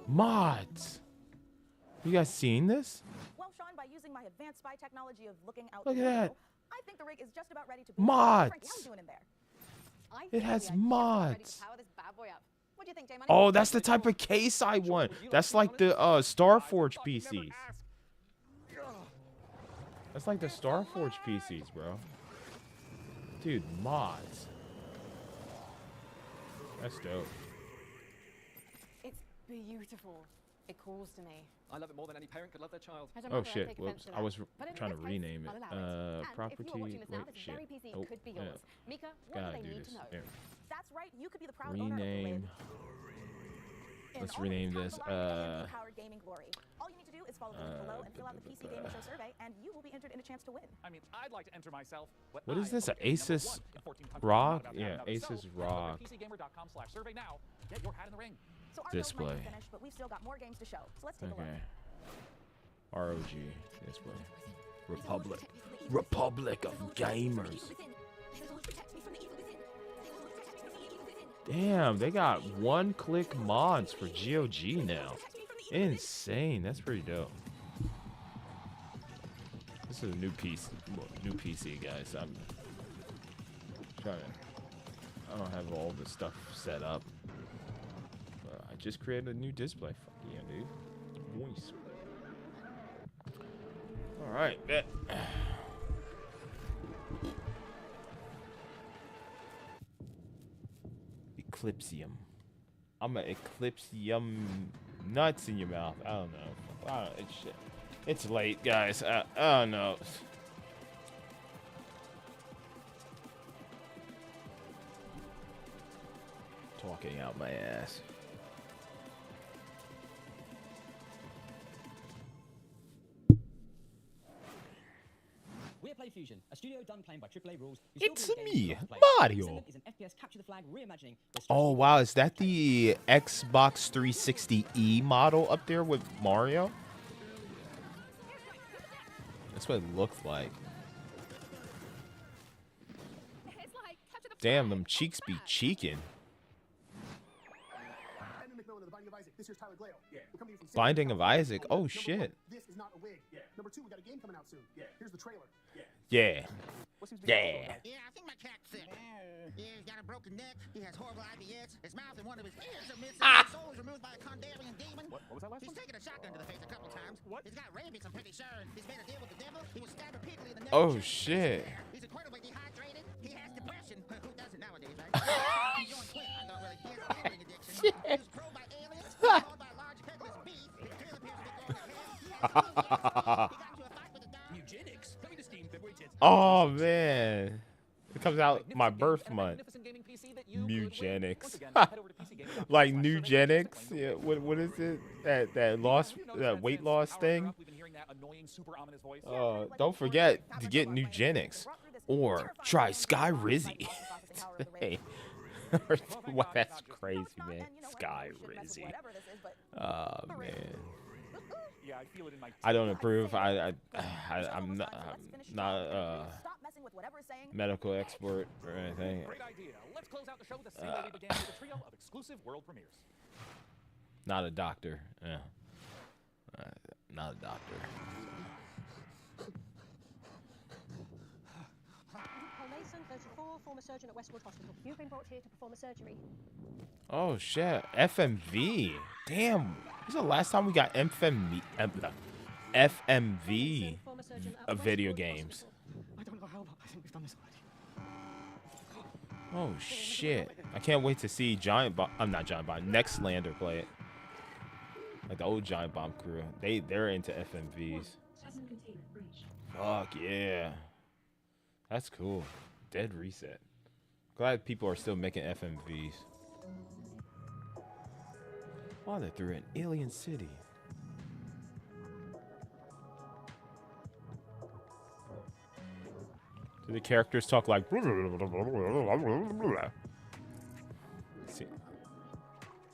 Mods. You guys seen this? Well, Sean, by using my advanced spy technology of looking out Look the at window, that. I think the rig is just about ready to Mods. Frankie, how you doing in there? It has mods. Power this bad boy up. What do you think, J-Money? Oh, that's the type of case I want. That's like the Starforge PCs. That's like the Starforge PCs, bro. Dude, mods. That's dope. It's beautiful. It calls to me. I love it more than any parent could love their child. Oh shit, whoops. I was trying to rename it. Property, wait, shit. Oh, yeah. Mika, what Gotta do they do need this. to know? There. That's right. You could be the proud owner of the Rename. lid. Let's rename this, Powered gaming glory. All you need to do is follow the link below and fill out the PC Gaming Show survey, and you will be entered in a chance to win. I mean, I'd like to enter myself. What is this? An Asus Rock? Yeah, Asus Rock PCGamer.com/survey now. Get your hat in the ring. So our build might display. be finished, but we've still got more games to show. So let's take a look. Okay. ROG display. Republic. Republic of Gamers. Damn, they got one-click mods for GOG now. Insane. That's pretty dope. This is a new piece, new PC, guys. I'm trying to. I don't have all the stuff set up. I just created a new display. Fuck yeah, dude. Voice. All right, bet. Eclipsium. I'm gonna Eclipsium nuts in your mouth. I don't know. It's late, guys. I don't know. Talking out my ass. We're Play Fusion, a studio done playing by AAA rules. It's me, Mario. Is an FPS capture the flag reimagining. Oh wow, is that the Xbox 360e model up there with Mario? That's what it looked like. Damn, them cheeks be cheeking. Binding of Isaac. Oh shit. This is not a wig. Number 2, we got a game coming out soon. Here's the trailer. Yeah. Yeah. Yeah, I think my cat's sick. Yeah, he's got a broken neck. He has horrible IBS. His mouth and one of his ears are missing. His soul was removed by a Condarian demon. What was that last He's one? taken a shotgun to the face a couple times. What? He's got rabies, I'm pretty sure. He's made a deal with the devil. He was stabbed repeatedly in the neck. Oh shit. He's incredibly dehydrated. He has depression. Who doesn't nowadays, right? He's on Twitter. I don't really. He has a gambling addiction. He was probed by aliens. Called by large headless beast. His tail appears to be growing ahead. Eugenics. Coming to Steam February 10th. Oh man. It comes out my birth month. Mugenics. Like Nugenics. Yeah, what is it? That weight loss thing? Don't forget to get Nugenics. Or try Sky Rizzy. Hey. Wow, that's crazy, man. Sky Rizzy. Oh man. I don't approve. I'm not a medical expert or anything. Great idea. Let's close out the show the same way we began with a trio of exclusive world premieres. Not a doctor. Yeah. Not a doctor. Mason, 34, former surgeon at Westwood Hospital. You've been brought here to perform a surgery. Oh shit. FMV. Damn. This is the last time we got FMV of video games. I don't know how, but I think we've done this already. Oh shit. I can't wait to see Giant Bomb. I'm not Giant Bomb. Nextlander play it. Like the old Giant Bomb crew. They're into FMVs. Fuck yeah. That's cool. Dead Reset. Glad people are still making FMVs. Wow, they're through an alien city. Do the characters talk like?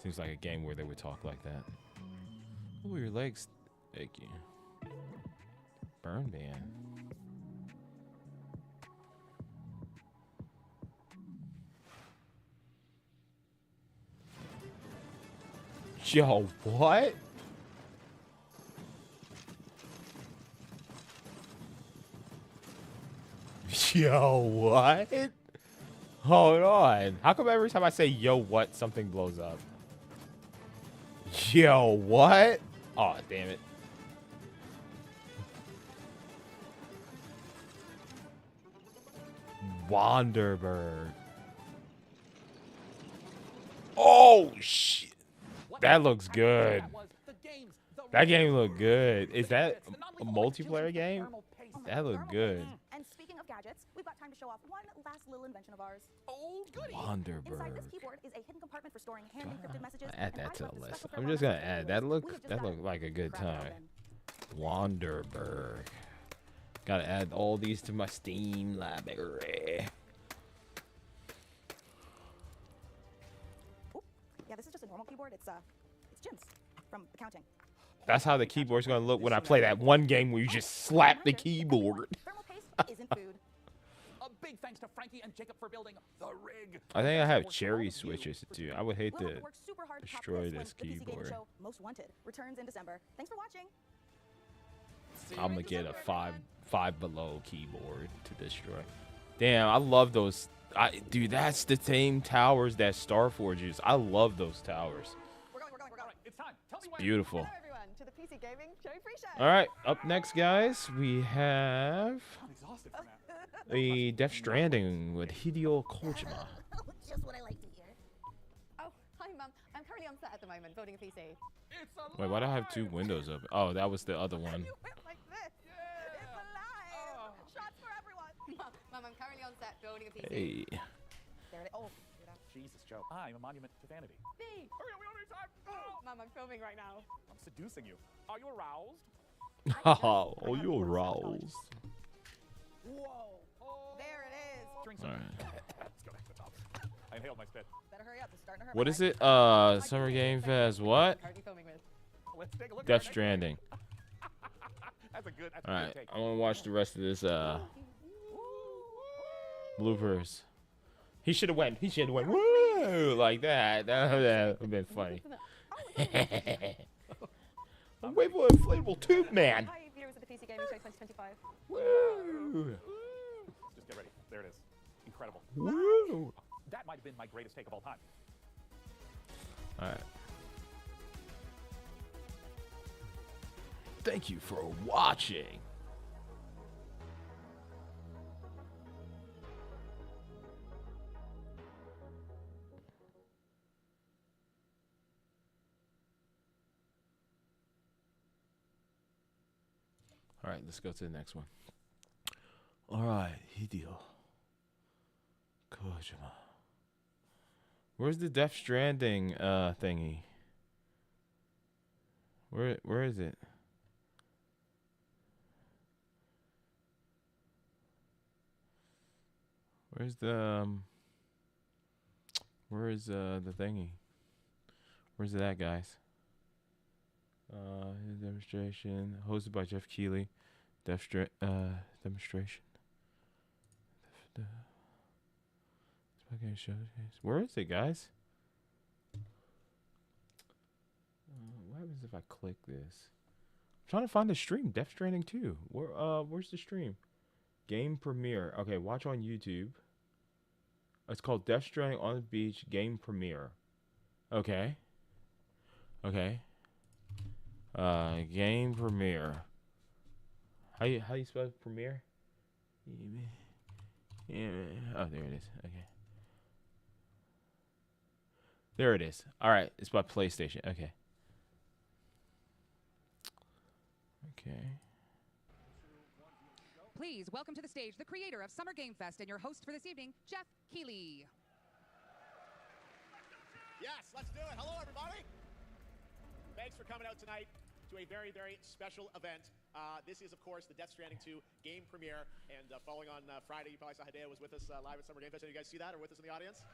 Seems like a game where they would talk like that. Oh, your legs. Thank you. Burn ban. Yo, what? Yo, what? Hold on. How come every time I say yo, what, something blows up? Yo, what? Oh, damn it. Wanderberg. Oh, shit. That looks good. That game looked good. Is that a multiplayer game? That looked good. And speaking of gadgets, we've got time to show off one last little invention of ours. Oh, goody. Inside this Wanderberg. keyboard is a hidden compartment for storing hand-encrypted messages. Add that to the list. I'm just gonna add that. Looked like a good time. Wanderberg. Gotta add all these to my Steam library. Yeah, this is just a normal keyboard. It's Jim's from accounting. That's how the keyboard's gonna look when I play that one game where you just slap the keyboard. Thermal paste isn't food. A big thanks to Frankie and Jacob for building the rig. I think I have cherry switches too. I would hate We'll to have work super hard to top destroy when this the PC Gaming keyboard. Show Most Wanted returns in December. Thanks for watching. I'm gonna get a five below keyboard to destroy. Damn, I love those. Dude, that's the same towers that Starforge used. I love those towers. We're going. It's time. Tell me when. Hello Beautiful. everyone to the PC Gaming Show pre-show. All right, up next, guys, we have I'm exhausted from that. the Death Stranding with Hideo Kojima. Just what I like to hear. Oh, hi Mum. I'm currently on set at the moment building a PC. It's alive. Wait, why do I have two windows open? Oh, that was the other one. You went like this. It's alive. Shots for everyone. Mum, I'm currently on set building a PC. Hey. There it is. Oh, Jesus, Joe. I'm a monument to vanity. B. Hurry up, we don't have time. Mum, I'm filming right now. I'm seducing you. Are you aroused? Oh, you aroused. Whoa. There it is. Drink All some. right. Let's go back to the top. I inhaled my spit. Better hurry up. It's starting to hurt. What my is neck. it? Summer Game Fest. What? Currently filming with. Let's take a look. Death Stranding. That's a good. That's All a right, good take. I want to watch the rest of this bloopers. He should have went. He should have went woo like that. That would have been funny. I'm waiting for inflatable tube man. Hi, viewers of the PC Gaming Show 2025. Woo. Just get ready. There it is. Incredible. Woo. That might have been my greatest take of all time. All right. Thank you for watching. All right, let's go to the next one. All right, Hideo Kojima. Where's the Death Stranding thingy? Where is it? Where's the where is the thingy? Where's it at, guys? His demonstration hosted by Jeff Keighley. Demonstration. Where is it, guys? What happens if I click this? I'm trying to find the stream. Death Stranding 2. Where's the stream? Game premiere. Okay, watch on YouTube. It's called Death Stranding on the Beach Game Premiere. Okay. Okay. Game premiere. How you spell premiere? Yeah. Oh, there it is. Okay. There it is. All right, it's by PlayStation. Okay. Okay. Please welcome to the stage the creator of Summer Game Fest and your host for this evening, Jeff Keighley. Yes, let's do it. Hello, everybody. Thanks for coming out tonight to a very, very special event. This is, of course, the Death Stranding 2 game premiere. And following on Friday, you probably saw Hideo was with us live at Summer Game Fest. Did you guys see that or with us in the audience?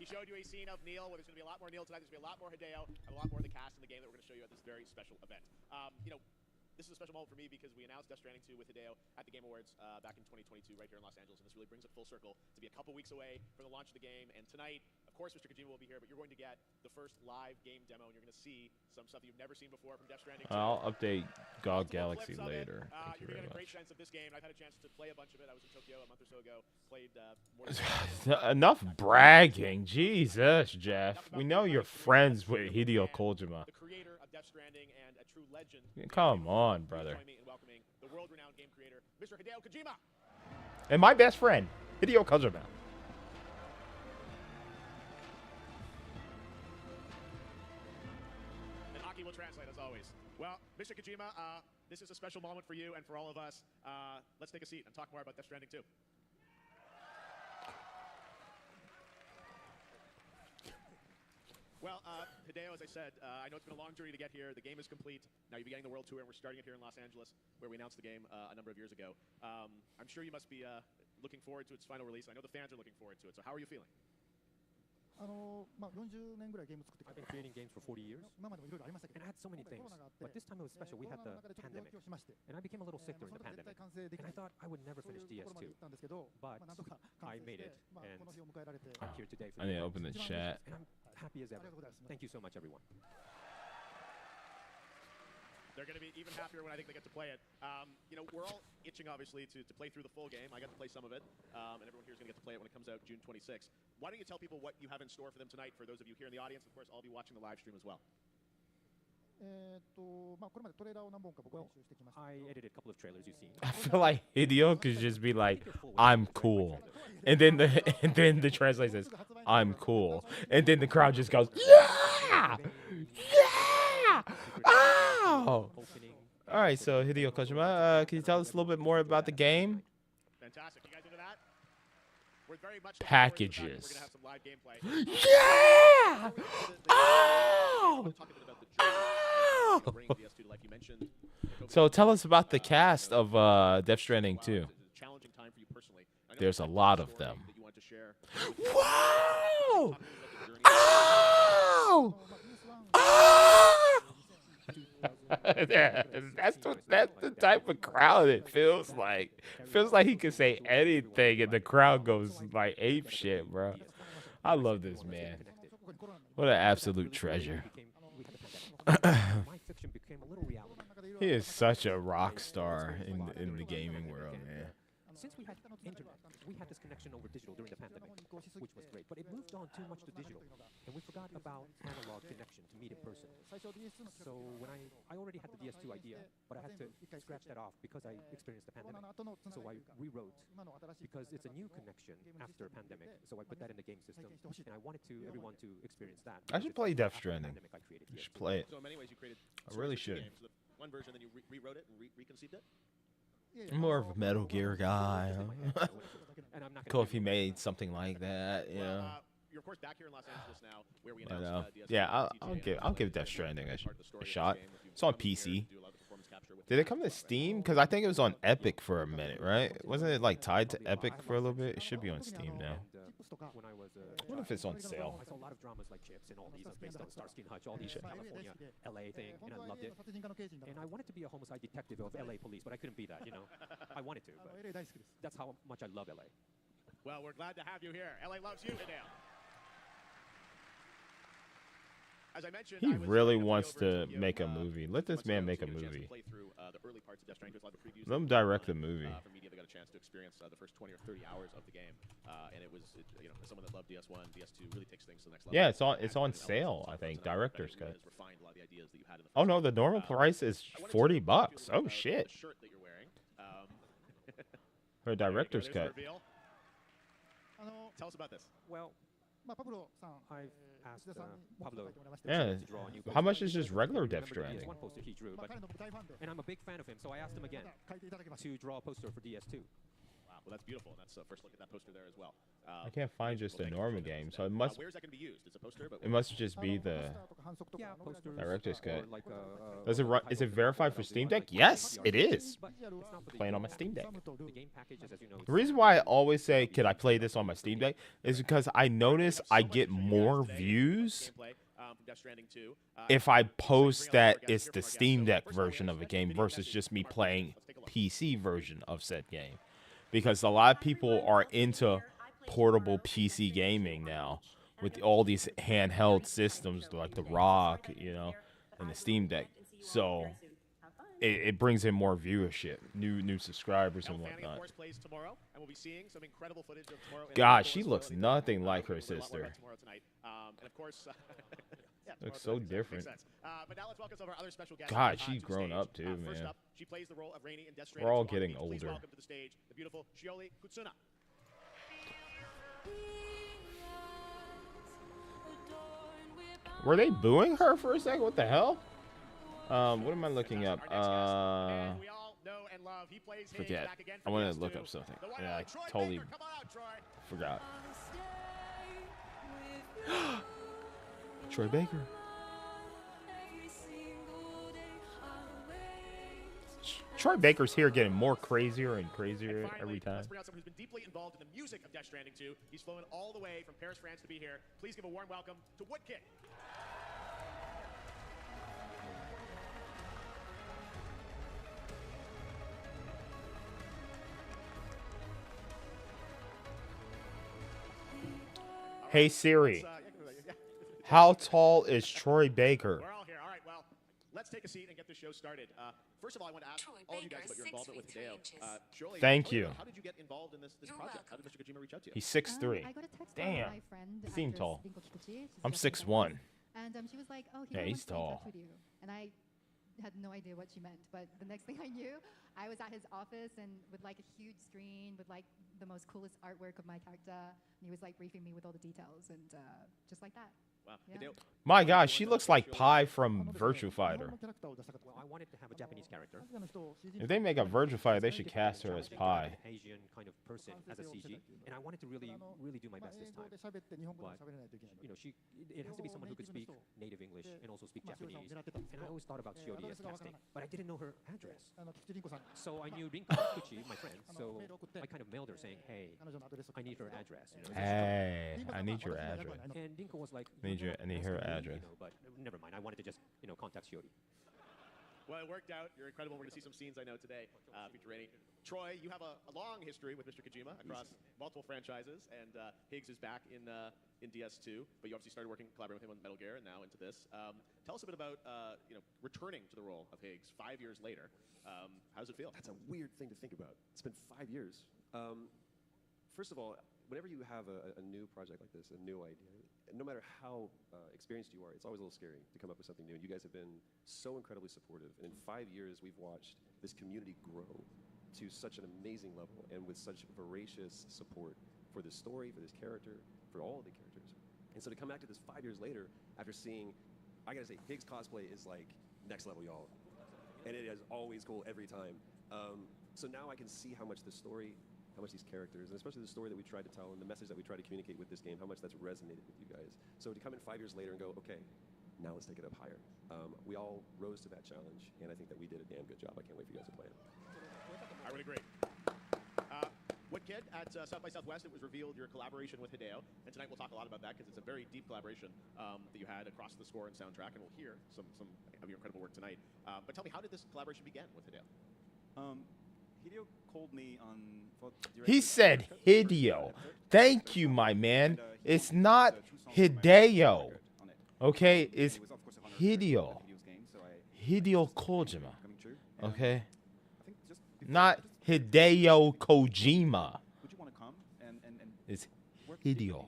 He showed you a scene of Neil, where there's going to be a lot more Neil tonight. There's going to be a lot more Hideo and a lot more of the cast in the game that we're going to show you at this very special event. This is a special moment for me because we announced Death Stranding 2 with Hideo at the Game Awards back in 2022 right here in Los Angeles, and this really brings it full circle to be a couple weeks away from the launch of the game. And tonight, of course, Mr. Kojima will be here, but you're going to get the first live game demo, and you're going to see some stuff you've never seen before from Death Stranding 2. I'll update God Galaxy Clips of it. later. Thank you You're very going to get a much. great sense of this game. I've had a chance to play a bunch of it. I was in Tokyo a month or so ago. Played more than Enough bragging. Jesus, Jeff. We know you're friends with Hideo Kojima. the creator of Death Stranding and a true legend. Come on, brother. Join me in welcoming the world-renowned game creator, Mr. Hideo Kojima. And my best friend, Hideo Kojima. And Aki will translate as always. Well, Mr. Kojima, this is a special moment for you and for all of us. Let's take a seat and talk more about Death Stranding 2. Well, Hideo, as I said, I know it's been a long journey to get here. The game is complete. Now you're beginning the world tour, and we're starting it here in Los Angeles, where we announced the game a number of years ago. I'm sure you must be looking forward to its final release. I know the fans are looking forward to it. So how are you feeling? 40年ぐらいゲーム作ってき I've been creating games for 40 years. 今までもいろいろありましたけど And I had so many 今回 things. コロナがあって But this time it was special. We コ had ロナ the の中でちょっと病 pandemic. 気をしまして And I became a little sick during そ the の時絶対 pandemic. 完成でき And な I い thought I would never そうい finish うところまで DS2. 行ったんですけど But なんとか完 I 成 made して it. こ And の日を迎えられて I'm here today for I the need to launch. open the chat. And I'm happy as ever. Thank you so much, everyone. They're going to be even happier when I think they get to play it. You know, we're all itching, obviously, to play through the full game. I got to play some of it, and everyone here is going to get to play it when it comes out June 26th. Why don't you tell people what you have in store for them tonight? For those of you here in the audience, of course, I'll be watching the live stream as well. I edited a couple of trailers you've seen. I feel like Hideo could just be like, "I'm cool," and then the translator says, "I'm cool," and then the crowd just goes, "Yeah, yeah, oh!" All right, so Hideo Kojima, can you tell us a little bit more about the game? Fantastic. You guys into that? We're very much Packages. we're going to have some live gameplay. Yeah! Oh! So tell us about the cast of Death Stranding 2. There's a lot of them. Wow! Oh! Oh! That's the type of crowd it feels like. It feels like he can say anything and the crowd goes like ape shit, bro. I love this man. What an absolute treasure. He is such a rock star in the gaming world, man. Since we had internet, we had this connection over digital during the pandemic, which was great. But it moved on too much to digital, and we forgot about analog connection to meet in person. So when I already had the DS2 idea, but I had to scratch that off because I experienced the pandemic. So I rewrote because it's a new connection after a pandemic. So I put that in the game system, and I wanted everyone to experience that. I should play Death Stranding. I should play it. So in many ways, you created I really should. games. One version, then you rewrote it and reconceived it. I'm more of a Metal Gear guy. Cool if he made something like that, yeah. You're of course back here in Los Angeles now, where we I announced know. Yeah, I'll give Death Stranding a shot. It's on PC. Did it come to Steam? Because I think it was on Epic for a minute, right? Wasn't it like tied to Epic for a little bit? It should be on Steam now. What if it's on sale? I saw a lot of dramas like Chips and all these based on Starsky and Hutch, all these California, LA thing, and I loved it. And I wanted to be a homicide detective of LA police, but I couldn't be that, you know. I wanted to, but that's how much I love LA. Well, we're glad to have you here. LA loves you, Hideo. As I mentioned, He really wants to make a movie. Let this man make a movie. Let him direct the movie. For media, they got a chance to experience the first 20 or 30 hours of the game, and it was, you know, someone that loved DS1, DS2 really takes things to the next level. Yeah, it's on sale, I think. Director's cut. Oh no, the normal price is $40. Oh shit. For a director's cut. Tell us about this. Well, I've asked Pablo Yeah. to draw a new How much poster. is just regular I Death remember the Stranding? DS1 poster he drew, and I'm a big fan of him, so I asked him again to draw a poster for DS2. Wow, well that's beautiful. That's first look at that poster there as well. I can't find just a normal game, so it must. Where's that going to be used? It's a poster, but It must just be the posters, director's cut. or like Does it run? Is it verified for Steam Deck? Yes, it is. But it's not for the Playing game on my Steam Deck. The game packages, as you know, The reason why I always say, "Could I play this on my Steam Deck?" is because I notice I get more views if I post that it's the Steam Deck version of a game versus just me playing PC version of said game. Because a lot of people are into portable PC gaming now with all these handheld systems like the Rock, you know, and the Steam Deck. So it brings in more viewership, new subscribers and whatnot. God, she looks nothing like her sister. Looks so different. God, she's grown up too, man. We're all getting older. Welcome to the stage, the beautiful Shioli Kutsuna. Were they booing her for a second? What the hell? What am I looking up? Forget. I wanted to look up something. Yeah, I totally forgot. Troy Baker. Troy Baker's here getting more crazier and crazier every time. Let's bring out someone who's been deeply involved in the music of Death Stranding 2. He's flown all the way from Paris, France to be here. Please give a warm welcome to Woodkid. Hey Siri, how tall is Troy Baker? We're all here. All right, well, let's take a seat and get the show started. First of all, I want to ask all of you guys about your involvement with Hideo. Surely, Thank you. How did you get involved in this project? How did Mr. Kojima reach out to you? He's 6'3". I got a text Damn. from my friend. You seem tall. Rinko Kikuchi. She's I'm Japanese 6'1". And she was like, "Oh, Yeah, he's wants to get in touch tall. with you." And I had no idea what she meant. But the next thing I knew, I was at his office and with like a huge screen with like the most coolest artwork of my character, and he was like briefing me with all the details, and just like that. Wow. Yeah. My gosh, she looks like Pi from Virtua Fighter. Well, I wanted to have a Japanese character. If they make a Virtua Fighter, they should cast her as Pi. Asian kind of person as a CG, and I wanted to really do my best this time. But you know, it has to be someone who could speak native English and also speak Japanese. And I always thought about Shiori as casting, but I didn't know her address. So I knew Rinko Kikuchi, my friend. So I kind of mailed her saying, "Hey, I need her address." You know, Hey, I need your address. And Rinko was like, I need her address. You know, but never mind. I wanted to just contact Shiori. Well, it worked out. You're incredible. We're going to see some scenes, I know, today. Featuring Troy, you have a long history with Mr. Kojima across multiple franchises, and Higgs is back in DS2, but you obviously started collaborating with him on Metal Gear and now into this. Tell us a bit about returning to the role of Higgs 5 years later. How does it feel? That's a weird thing to think about. It's been 5 years. First of all, whenever you have a new project like this, a new idea, no matter how experienced you are, it's always a little scary to come up with something new. And you guys have been so incredibly supportive. And in 5 years, we've watched this community grow to such an amazing level and with such voracious support for this story, for this character, for all of the characters. And so to come back to this 5 years later, after seeing, I gotta say, Higgs cosplay is like next level, y'all. And it is always cool every time. So now I can see how much the story, how much these characters, and especially the story that we tried to tell and the message that we try to communicate with this game, how much that's resonated with you guys. So to come in 5 years later and go, okay, now let's take it up higher. We all rose to that challenge, and I think that we did a damn good job. I can't wait for you guys to play it. I would agree. What Kid at South by Southwest, it was revealed your collaboration with Hideo, and tonight we'll talk a lot about that because it's a very deep collaboration that you had across the score and soundtrack, and we'll hear some of your incredible work tonight. But tell me, how did this collaboration begin with Hideo? Hideo called me on. He said Hideo. Thank you, my man. It's not Hideo. Okay, it's Hideo. Hideo Kojima. Okay? Not Hideo Kojima. It's Hideo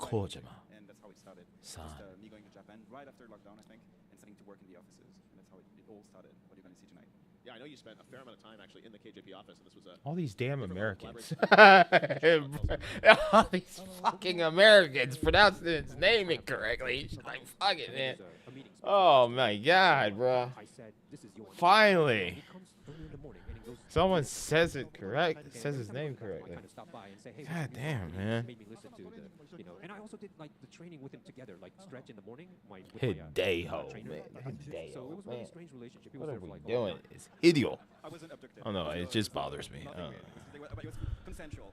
Kojima. And that's how it started. Son. Just me going to Japan right after lockdown, I think, and starting to work in the offices. And that's how it all started, what you're going to see tonight. Yeah, I know you spent a fair amount of time actually in the KJP office, and this was a All these damn Americans. collaboration. All these fucking Americans pronouncing his name incorrectly. Like, fuck it, man. Oh my god, bro. Finally. Someone says it correct. Says his name correctly. God damn, man. And I also did like the training with him together, like stretch in the morning. Hideo, trainer. man. Hideo, So it was a man. really strange relationship. He What was are sort of we like, doing? It's Hideo. I wasn't abducted. Oh no, it just bothers me. Nothing weird. But it was consensual.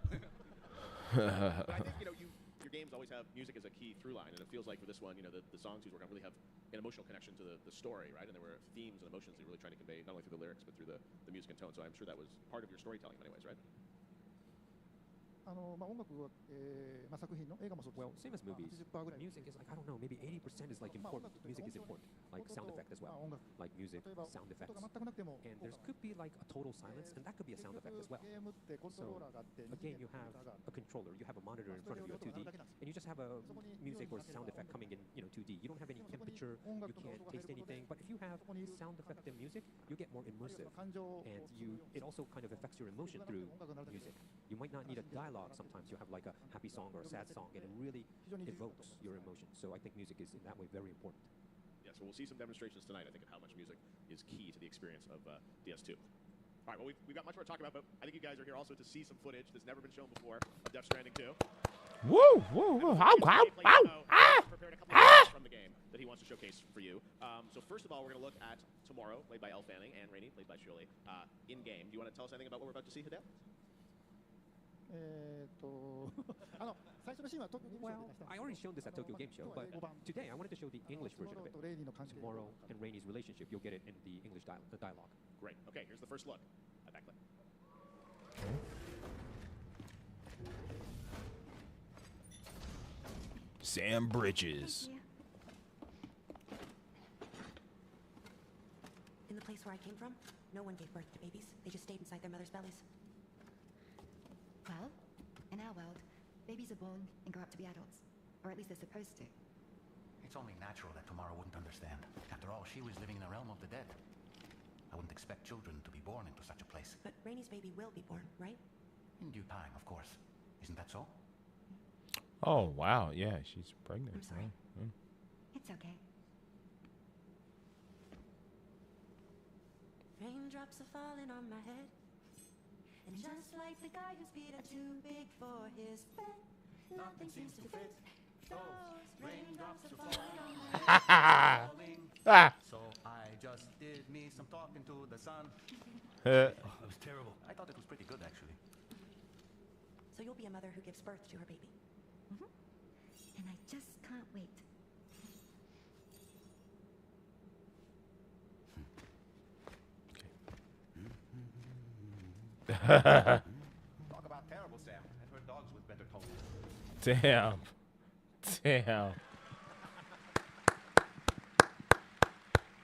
But I think your games always have music as a key through line, and it feels like for this one, the songs you work on really have an emotional connection to the story, right? And there were themes and emotions that you're really trying to convey, not only through the lyrics but through the music and tone. So I'm sure that was part of your storytelling in many ways, right? Well, same as movies. Music is like, I don't know, maybe 80% is like important. Music is important. Like sound effect as well. Like music, sound effects. And there could be like a total silence, and that could be a sound effect as well. So, again, you have a controller, you have a monitor in front of you, a 2D, and you just have a music or sound effect coming in, 2D. You don't have any temperature, you can't taste anything, but if you have sound effect and music, you get more immersive. And it also kind of affects your emotion through music. You might not need a dialogue sometimes. You have like a happy song or a sad song, and it really evokes your emotions. So I think music is in that way very important. Yeah, so we'll see some demonstrations tonight, I think, of how much music is key to the experience of DS2. All right, well, we've got much more to talk about, but I think you guys are here also to see some footage that's never been shown before of Death Stranding 2. Woo, woo, woo. Ow, ow, ow. Prepared a couple of videos from the game that he wants to showcase for you. So first of all, we're going to look at Tomorrow, played by Elle Fanning, and Rainey, played by Shirley, in-game. Do you want to tell us anything about what we're about to see, Hideo? Well, I already showed this at Tokyo Game Show, but today I wanted to show the English version of it. Tomorrow and Rainey's relationship, you'll get it in the English dialogue. Great. Okay, here's the first look at that clip. Sam Bridges. the place where I came from, no one gave birth to babies. They just stayed inside their mother's bellies. Well, in our world, babies are born and grow up to be adults. Or at least they're supposed to. It's only natural that Tamara wouldn't understand. After all, she was living in the realm of the dead. I wouldn't expect children to be born into such a place. But Rainey's baby will be born, right? In due time, of course. Isn't that so? Oh, wow. Yeah, she's pregnant. I'm sorry. Yeah. It's okay. Raindrops are falling on my head. And just like the guy whose feet are too big for his bed, nothing seems to fit. Those raindrops are falling on my head. So I just did me some talking to the sun. It was terrible. I thought it was pretty good, actually. So you'll be a mother who gives birth to her baby. And I just can't wait. Talk about terrible, Sam. I've heard dogs with better tones. Damn. Damn.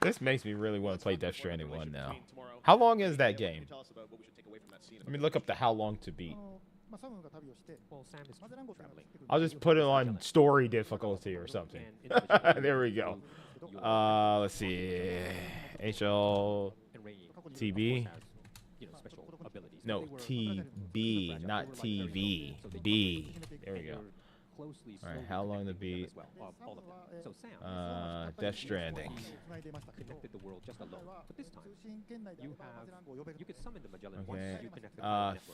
This makes me really want to play Death Stranding 1 now. How long is that game? Let me look up the how long to beat. Well, Sam is traveling. I'll just put it on story difficulty or something. There we go. Let's see. HLTB. No, TB, not TV. B. There we go. All right, how long to beat? Death Stranding. Connected the world just alone. But this time, you could summon the Magellan Okay. once you connect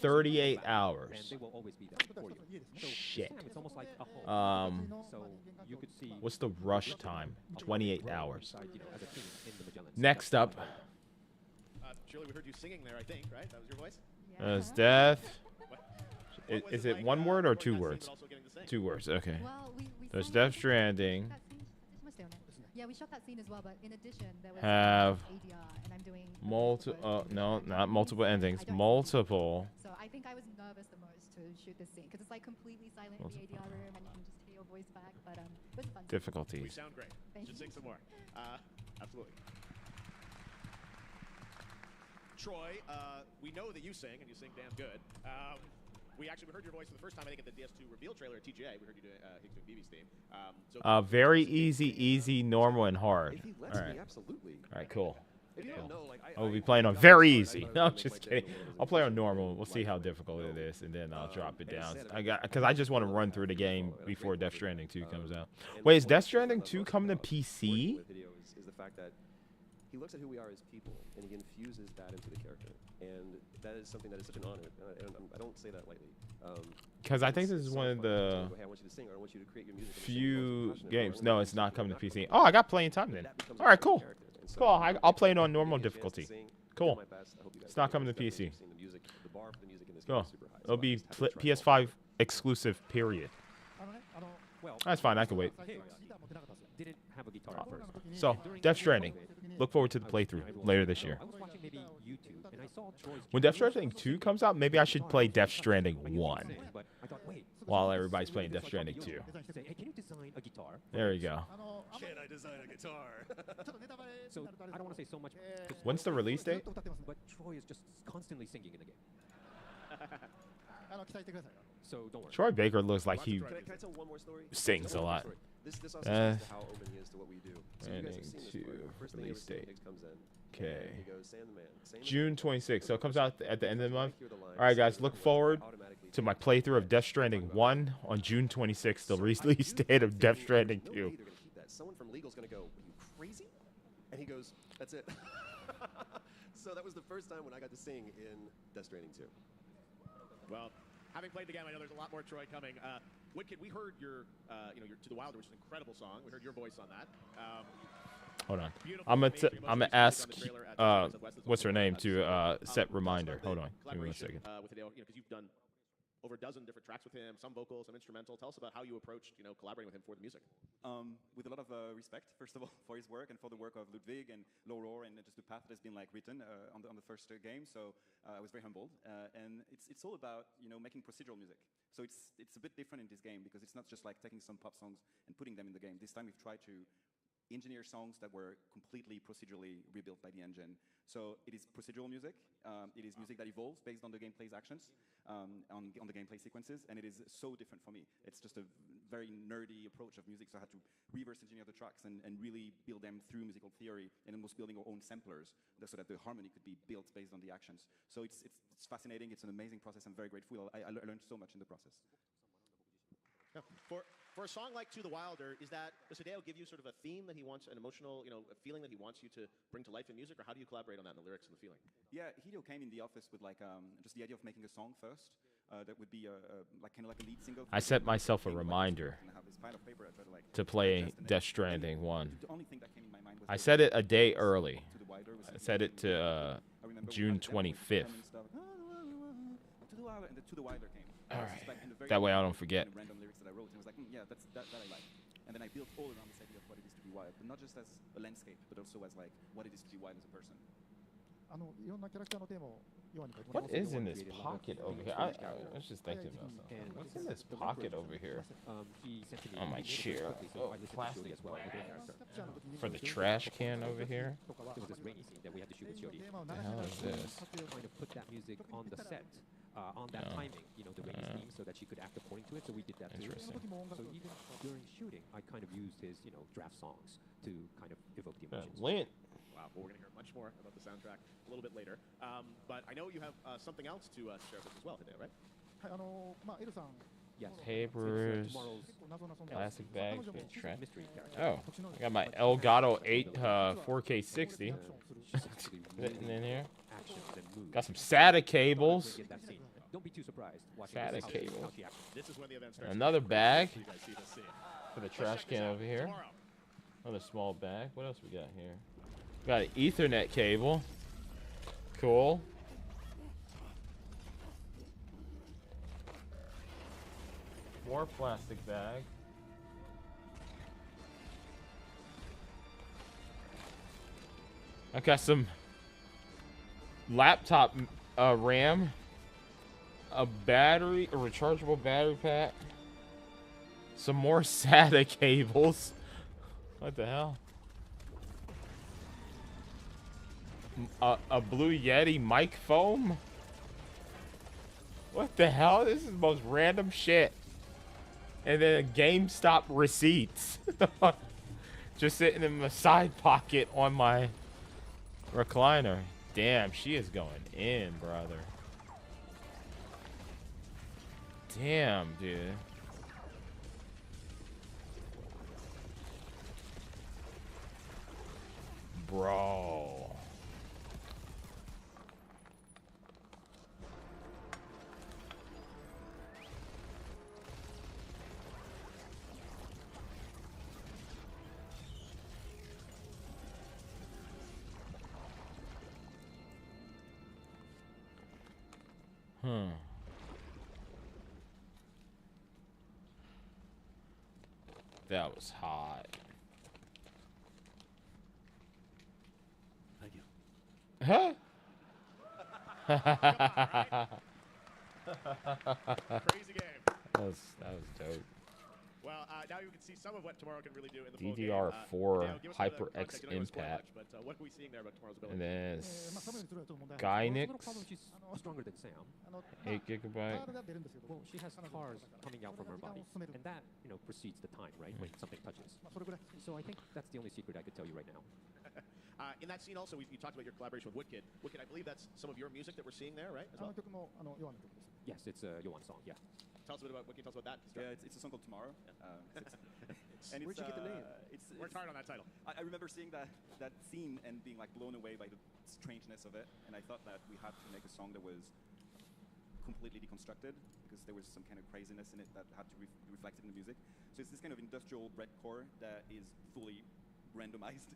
38 hours. And they will always be there for you. So Shit. Sam, it's almost like a home. So you could see What's the rush time? 28 hours. as a team in the Magellan. Next up. Shirley, we heard you singing there, I think, right? That was your voice? Is death. Is it one word or two words? Two words, okay. Well, There's Death Stranding. Yeah, we shot that scene as well, but in addition, there was Have ADR, and I'm doing multiple. No, not multiple endings. Multiple. So I think I was nervous the most to shoot this scene because it's like completely silent in the ADR room, and you can just hear your voice back. But it was fun. Difficulties. We sound great. Thank Should you. sing some more. Absolutely. Troy, we know that you sing, and you sing damn good. We heard your voice for the first time, I think, at the DS2 reveal trailer at TGA. We heard you doing BB's theme. Very easy, normal, and hard. If he All lets me, right. absolutely. All right, cool. If you don't know, like, I'll be playing on very easy. No, I'm just kidding. I'll play on normal. We'll see how difficult it is, and then I'll drop it down. Because I just want to run through the game before Death Stranding 2 comes out. Wait, is Death Stranding 2 coming to PC? Is the fact that he looks at who we are as people, and he infuses that into the character, and that is something that is such an honor. And I don't say that lightly. Because I think this is one of the Hey, I want you to sing, or I want you to create your music. few games. No, it's not coming to PC. Oh, I got playing time then. All right, cool. Cool. I'll play it on normal difficulty. Cool. It's not coming to PC. Cool. It'll be PS5 exclusive, period. That's fine. I can wait. Didn't have a guitar at first. So, Death Stranding. Look forward to the playthrough later this year. I was watching maybe YouTube, and I saw Troy's When Death Stranding 2 comes out, maybe I should play Death Stranding 1 but I thought, wait, while everybody's playing Death Stranding 2. Say, hey, can you design a guitar? There we go. Can I design a guitar? So I don't want to say so much. When's the release date? But Troy is just constantly singing in the game. So don't worry. Troy Baker looks like he Can I tell one more story? sings a lot. This also speaks to how open he is to what we do. So you guys have seen this Stranding before. 2 First thing you ever release see when date. Higgs comes in. Okay. and He goes, Sam the man. Sam the June man. 26th. So it comes out at the end of the month. Hear the line, All right, Sam guys. the Look man forward automatically to my playthrough of Death Stranding 1 on June 26th, the release date of Death Stranding 2. They're going to keep that. Someone from legal's going to go, are you crazy? And he goes, that's it. So that was the first time when I got to sing in Death Stranding 2. Well, having played the game, I know there's a lot more Troy coming. Wicked, we heard your To the Wilder, which is an incredible song. We heard your voice on that. Hold on. I'm gonna ask what's her name to set reminder. Hold on. Give me 1 second. With Hideo, because you've done over a dozen different tracks with him, some vocal, some instrumental. Tell us about how you approached, collaborating with him for the music. With a lot of respect, first of all, for his work and for the work of Ludwig and Lauror and just the path that's been written on the first game. So I was very humbled, and it's all about making procedural music. So it's a bit different in this game because it's not just like taking some pop songs and putting them in the game. This time we've tried to engineer songs that were completely procedurally rebuilt by the engine. So it is procedural music. It is music that evolves based on the gameplay's actions, on the gameplay sequences, and it is so different for me. It's just a very nerdy approach of music, so I had to reverse engineer the tracks and really build them through musical theory, and almost building our own samplers so that the harmony could be built based on the actions. So it's fascinating. It's an amazing process. I'm very grateful. I learned so much in the process. Yeah. For a song like To the Wilder, does Hideo give you sort of a theme that he wants, an emotional, a feeling that he wants you to bring to life in music, or how do you collaborate on that, in the lyrics and the feeling? Yeah, Hideo came in the office with like just the idea of making a song first. That would be kind of like a lead single. I set myself a reminder to play Death Stranding 1. I set it a day early. I set it to June 25th. All right. That way I don't forget. Random lyrics that I wrote, and I was like, yeah, that I like. And then I built all around this idea of what it is to be wild, but not just as a landscape, but also as like what it is to be wild as a person. What is in this pocket over here? I was just thinking about something. What's in this pocket over here? On my chair. Oh, plastic for the trash can over here. It was this rainy scene that we had to shoot with Jody. What the hell is this? Kind of put that music on the set. On that timing, the rainy theme, so that she could act according to it. So we did that too. Interesting. So even during shooting, I kind of used his, draft songs to kind of evoke the emotions. Lint. Wow, well, we're going to hear much more about the soundtrack a little bit later. But I know you have something else to share with us as well today, right? Yes. Papers, plastic bags, trash. Oh, I got my Elgato 8 4K60 sitting in here. Got some SATA cables. Don't be too surprised. SATA cables. This is when the event starts. Another bag for the trash can over here. Another small bag. What else we got here? Got an Ethernet cable. Cool. More plastic bag. I got some laptop RAM, a battery, a rechargeable battery pack, some more SATA cables. What the hell? A Blue Yeti mic foam? What the hell? This is the most random shit. And then a GameStop receipts. Just sitting in my side pocket on my recliner. Damn, she is going in, brother. Damn, dude. Bro. That was hot. Thank you. Huh? Crazy game. That was dope. Well, now you can see some of what tomorrow can really do in the full game. DDR4 give us HyperX context. I know you spoiled Impact. much, but what are we seeing there about tomorrow's ability? And then Well, Skynix. no problem, she's stronger than Sam. 8 gigabyte. Well, she has cars coming out from her body, and that, precedes the time, right, when something touches. So I think that's the only secret I could tell you right now. In that scene also, you talked about your collaboration with Woodkid. Woodkid, I believe that's some of your music that we're seeing there, right? As well? Yes, it's a Yoan song, yeah. Tell us a bit about Woodkid, tell us about that. Yeah, it's a song called Tomorrow. And Where'd you get the name? It's Worked hard on that title. I remember seeing that scene and being like blown away by the strangeness of it, and I thought that we had to make a song that was completely deconstructed because there was some kind of craziness in it that had to be reflected in the music. So it's this kind of industrial breadcore that is fully randomized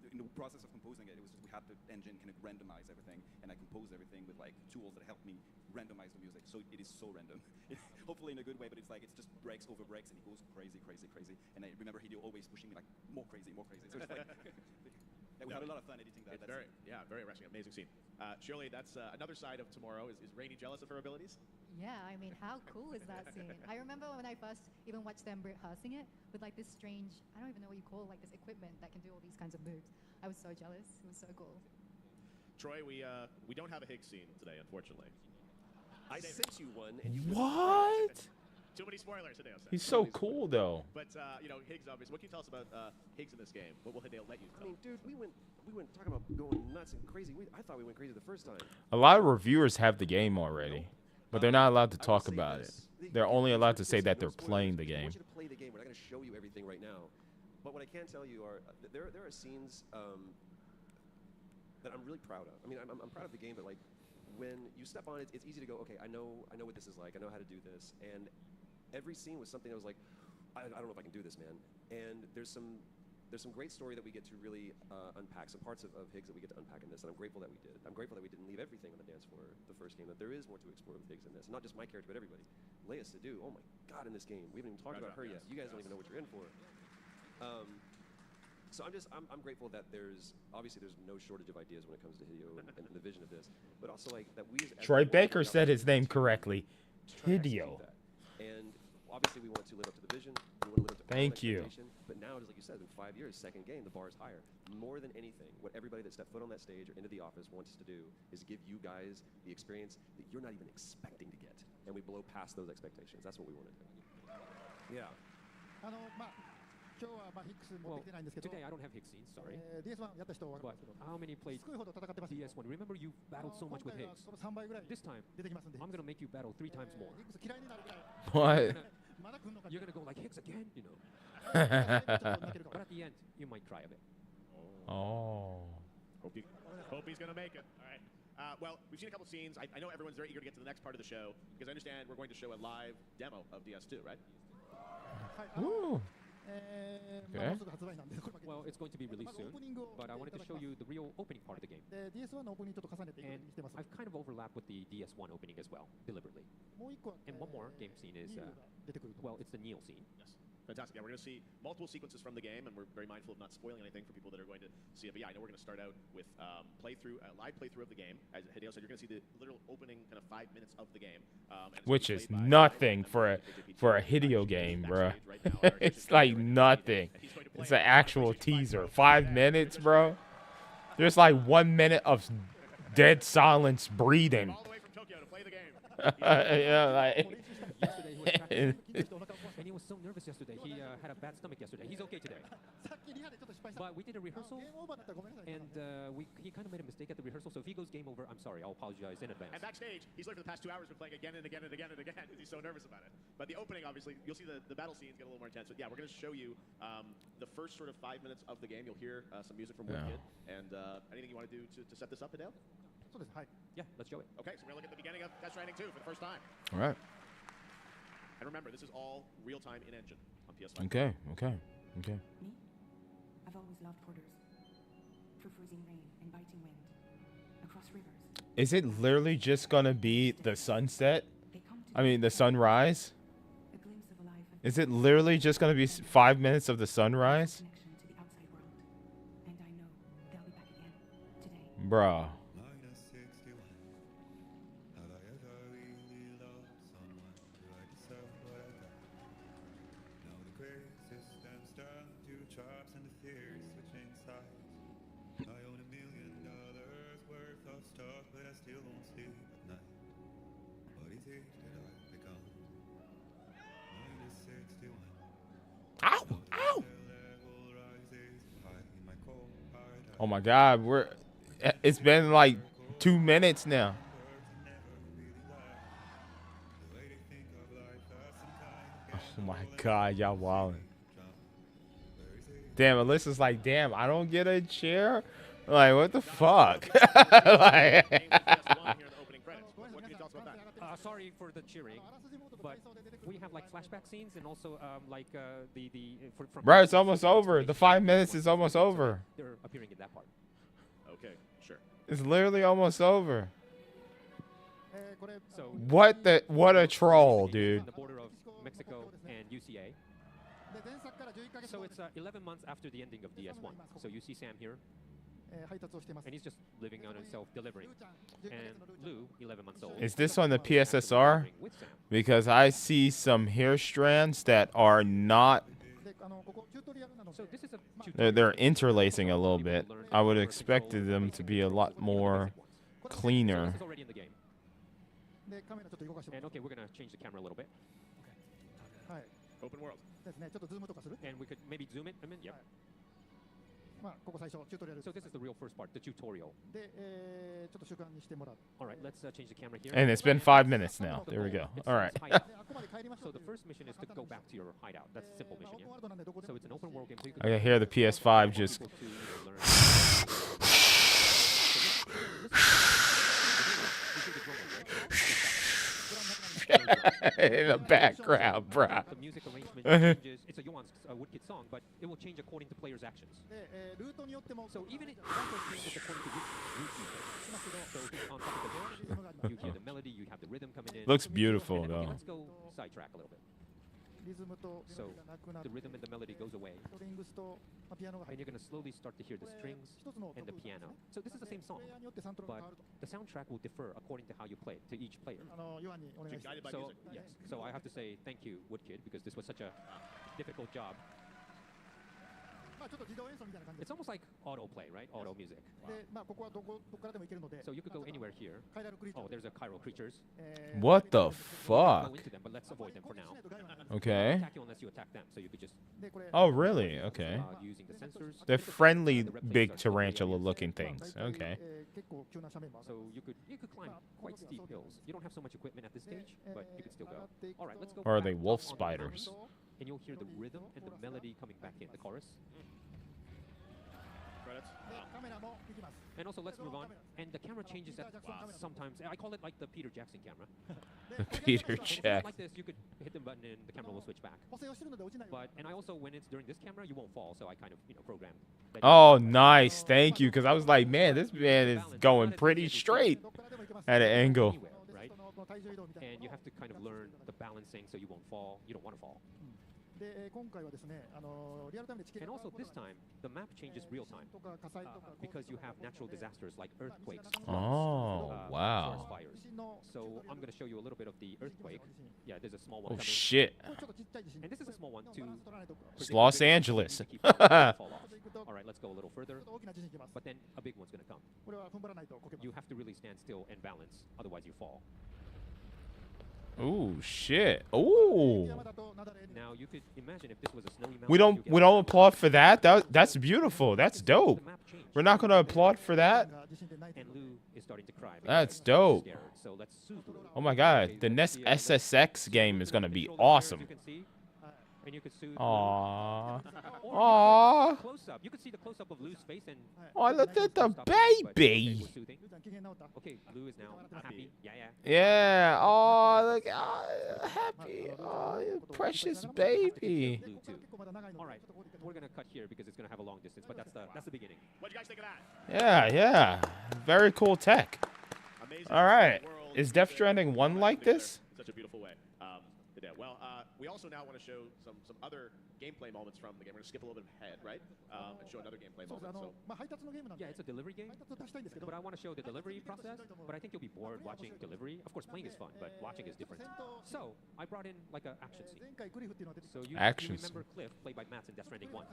in the process of composing it. It was just we had the engine kind of randomize everything, and I composed everything with like tools that helped me randomize the music. So it is so random, hopefully in a good way. But it's like it's just breaks over breaks, and it goes crazy, crazy, crazy. And I remember Hideo always pushing me like more crazy, more crazy. So it's like yeah, we had a lot of fun editing that. It's very arresting, amazing scene. Shirley, that's another side of tomorrow. Is Rainey jealous of her abilities? Yeah, I mean, how cool is that scene? I remember when I first even watched them rehearsing it with like this strange, I don't even know what you call it, like this equipment that can do all these kinds of moves. I was so jealous. It was so cool. Troy, we don't have a Higgs scene today, unfortunately. I sent you one, and you What? Too many spoilers, Hideo said. He's so cool, though. But you know, Higgs obviously. What can you tell us about Higgs in this game? What will Hideo let you tell? I mean, dude, we went talking about going nuts and crazy. I thought we went crazy the first time. A lot of reviewers have the game already, but they're not allowed to talk about it. They're only allowed to say that they're playing the game. I want you to play the game. We're not going to show you everything right now. But what I can tell you are there are scenes that I'm really proud of. I mean, I'm proud of the game, but like when you step on it, it's easy to go, okay, I know what this is like. I know how to do this. And every scene was something that was like, I don't know if I can do this, man. And there's some great story that we get to really unpack, some parts of Higgs that we get to unpack in this, and I'm grateful that we did. I'm grateful that we didn't leave everything on the dance floor the first game, that there is more to explore with Higgs in this. And not just my character, but everybody. Leia Sadu, oh my god, in this game. We haven't even talked about her yet. You guys don't even know what you're in for. So I'm grateful that there's no shortage of ideas when it comes to Hideo and the vision of this, but also like that we as Troy Baker said his name correctly. Hideo. And obviously we want to live up to the vision. We want to live up to Thank you. But now, just like you said, in 5 years, second game, the bar is higher. More than anything, what everybody that stepped foot on that stage or into the office wants us to do is give you guys the experience that you're not even expecting to get, and we blow past those expectations. That's what we want to do. Yeah. Well, today I don't have Higgs scenes, sorry. But how many played DS1? Remember you battled so much with Higgs. This time, I'm going to make you battle 3 times more. What? You're going to go like, Higgs again, you know. But at the end, you might cry a bit. Oh. Hope he's going to make it. All right. Well, we've seen a couple scenes. I know everyone's very eager to get to the next part of the show, because I understand we're going to show a live demo of DS2, right? Ooh. Okay. Well, it's going to be released soon, but I wanted to show you the real opening part of the game. And I've kind of overlapped with the DS1 opening as well, deliberately. And one more game scene is, well, it's the Neil scene. Yes. Fantastic. Yeah, we're going to see multiple sequences from the game, and we're very mindful of not spoiling anything for people that are going to see it. But yeah, I know we're going to start out with live playthrough of the game. As Hideo said, you're going to see the literal opening kind of 5 minutes of the game. Which is nothing for a Hideo game, bro. It's like nothing. It's an actual teaser. 5 minutes, bro. There's like 1 minute of dead silence breathing. Yeah, like. And he was so nervous yesterday. He had a bad stomach yesterday. He's okay today. But we did a rehearsal, and he kind of made a mistake at the rehearsal. So if he goes game over, I'm sorry. I'll apologize in advance. And backstage, he's literally for the past 2 hours been playing again and again and again and again because he's so nervous about it. But the opening, obviously, you'll see the battle scenes get a little more intense. But yeah, we're going to show you the first sort of 5 minutes of the game. You'll hear some music from Woodkid. And anything you want to do to set this up, Hideo? Yeah, let's show it. Okay, so we're going to look at the beginning of Death Stranding 2 for the first time. All right. And remember, this is all real-time in-engine on PS5. Okay. Me? I've always loved corridors. Through freezing rain and biting wind. Across rivers. Is it literally just gonna be the sunset? I mean, the sunrise? Is it literally just gonna be 5 minutes of the sunrise? Bruh. Ow! Ow! Oh my God, it's been like 2 minutes now. Oh my God, y'all wildin'. Damn, Alyssa's like, damn, I don't get a chair? Like, what the fuck? Like, sorry for the cheering, but we have like flashback scenes and also bro, it's almost over. The 5 minutes is almost over. They're appearing in that part. Okay, sure. It's literally almost over. So What a troll, dude. The border of Mexico and UCA. So it's 11 months after the ending of DS1. So you see Sam here. And he's just living on himself, delivering. And Lou, 11 months old. Is this on the PSSR? Because I see some hair strands that are not. So this is They're interlacing a little bit. I would have expected them to be a lot more cleaner. This is already in the game. And okay, we're gonna change the camera a little bit. Open world. And we could maybe zoom it a minute. Yep. So this is the real first part, the tutorial. All right, let's change the camera here. And it's been 5 minutes now. There we go. All right. So the first mission is to go back to your hideout. That's a simple mission, yeah? So it's an open world game. So I can hear the PS5 just. In the background, bruh. The music arrangement changes. It's a Johan's Woodkid song, but it will change according to players' actions. So even it also changes according to which route you take. So if on top of the hill, you hear the melody, you have the rhythm coming in. Looks beautiful, and then, though. Let's go sidetrack a little bit. So the rhythm and the melody goes away. And you're going to slowly start to hear the strings and the piano. So this is the same song, but the soundtrack will differ according to how you play it, to each player. So, yes, so I have to say thank you, Woodkid, because this was such a difficult job. It's almost like autoplay, right? Auto music. So you could go anywhere here. Oh, there's a chiral creatures. What the Go fuck? into them, but let's avoid them for now. Okay. Attack you unless you attack them, so you could just. Oh, really? Okay. Using the sensors. They're friendly, big tarantula-looking things. Okay. So you could climb quite steep hills. You don't have so much equipment at this stage, but you could still go. All right, let's go. Or are back they up wolf on the spiders? mountain, and you'll hear the rhythm and the melody coming back in, the chorus. Credits. And also, let's move on. And the camera changes at sometimes. I call it like the Peter Jackson camera. The Peter And Jackson. like this, you could hit the button and the camera will switch back. But and I also, when it's during this camera, you won't fall. So I kind of programmed. that you- Oh, nice. Thank you. Because I was like, man, this man is going pretty straight at an angle. Anywhere, right? And you have to kind of learn the balancing so you won't fall. You don't want to fall. And also this time, the map changes real time because you have natural disasters like earthquakes. Oh, wow. Forest fires. So I'm going to show you a little bit of the earthquake. Yeah, there's a small one. Oh, coming. shit. And this is a small one to. It's Los Angeles. Keep fall off. All right, let's go a little further. But then a big one's going to come. You have to really stand still and balance, otherwise you fall. Ooh, shit. Ooh. Now you could imagine if this was a snowy mountain. We don't applaud for that. That's beautiful. That's dope. We're not gonna applaud for that. And Lou is starting to cry. That's dope. Scared, so let's soothe Lou. Oh my god, the next SSX game is gonna be awesome. And you could soothe Aww. Lou. Aww. Close up. You could see the close up of Lou's face and. Oh, look at the baby. Okay, Lou is now happy. Yeah, yeah. Yeah. Oh, look. Oh, happy. Oh, you precious baby. Lou too. All right, we're gonna cut here because it's gonna have a long distance, but that's the beginning. What do you guys think of that? Yeah. Very cool tech. Amazing. All right. World. Is Death Stranding 1 like this? In such a beautiful way. Yeah. Well, we also now want to show some other gameplay moments from the game. We're going to skip a little bit ahead, right? And show another gameplay moment. So, Yeah, it's a delivery game. But I want to show the delivery process. But I think you'll be bored watching delivery. Of course, playing is fun, but watching is different. So I brought in like an action scene. So you remember Cliff, played by Matt in Death Stranding 1.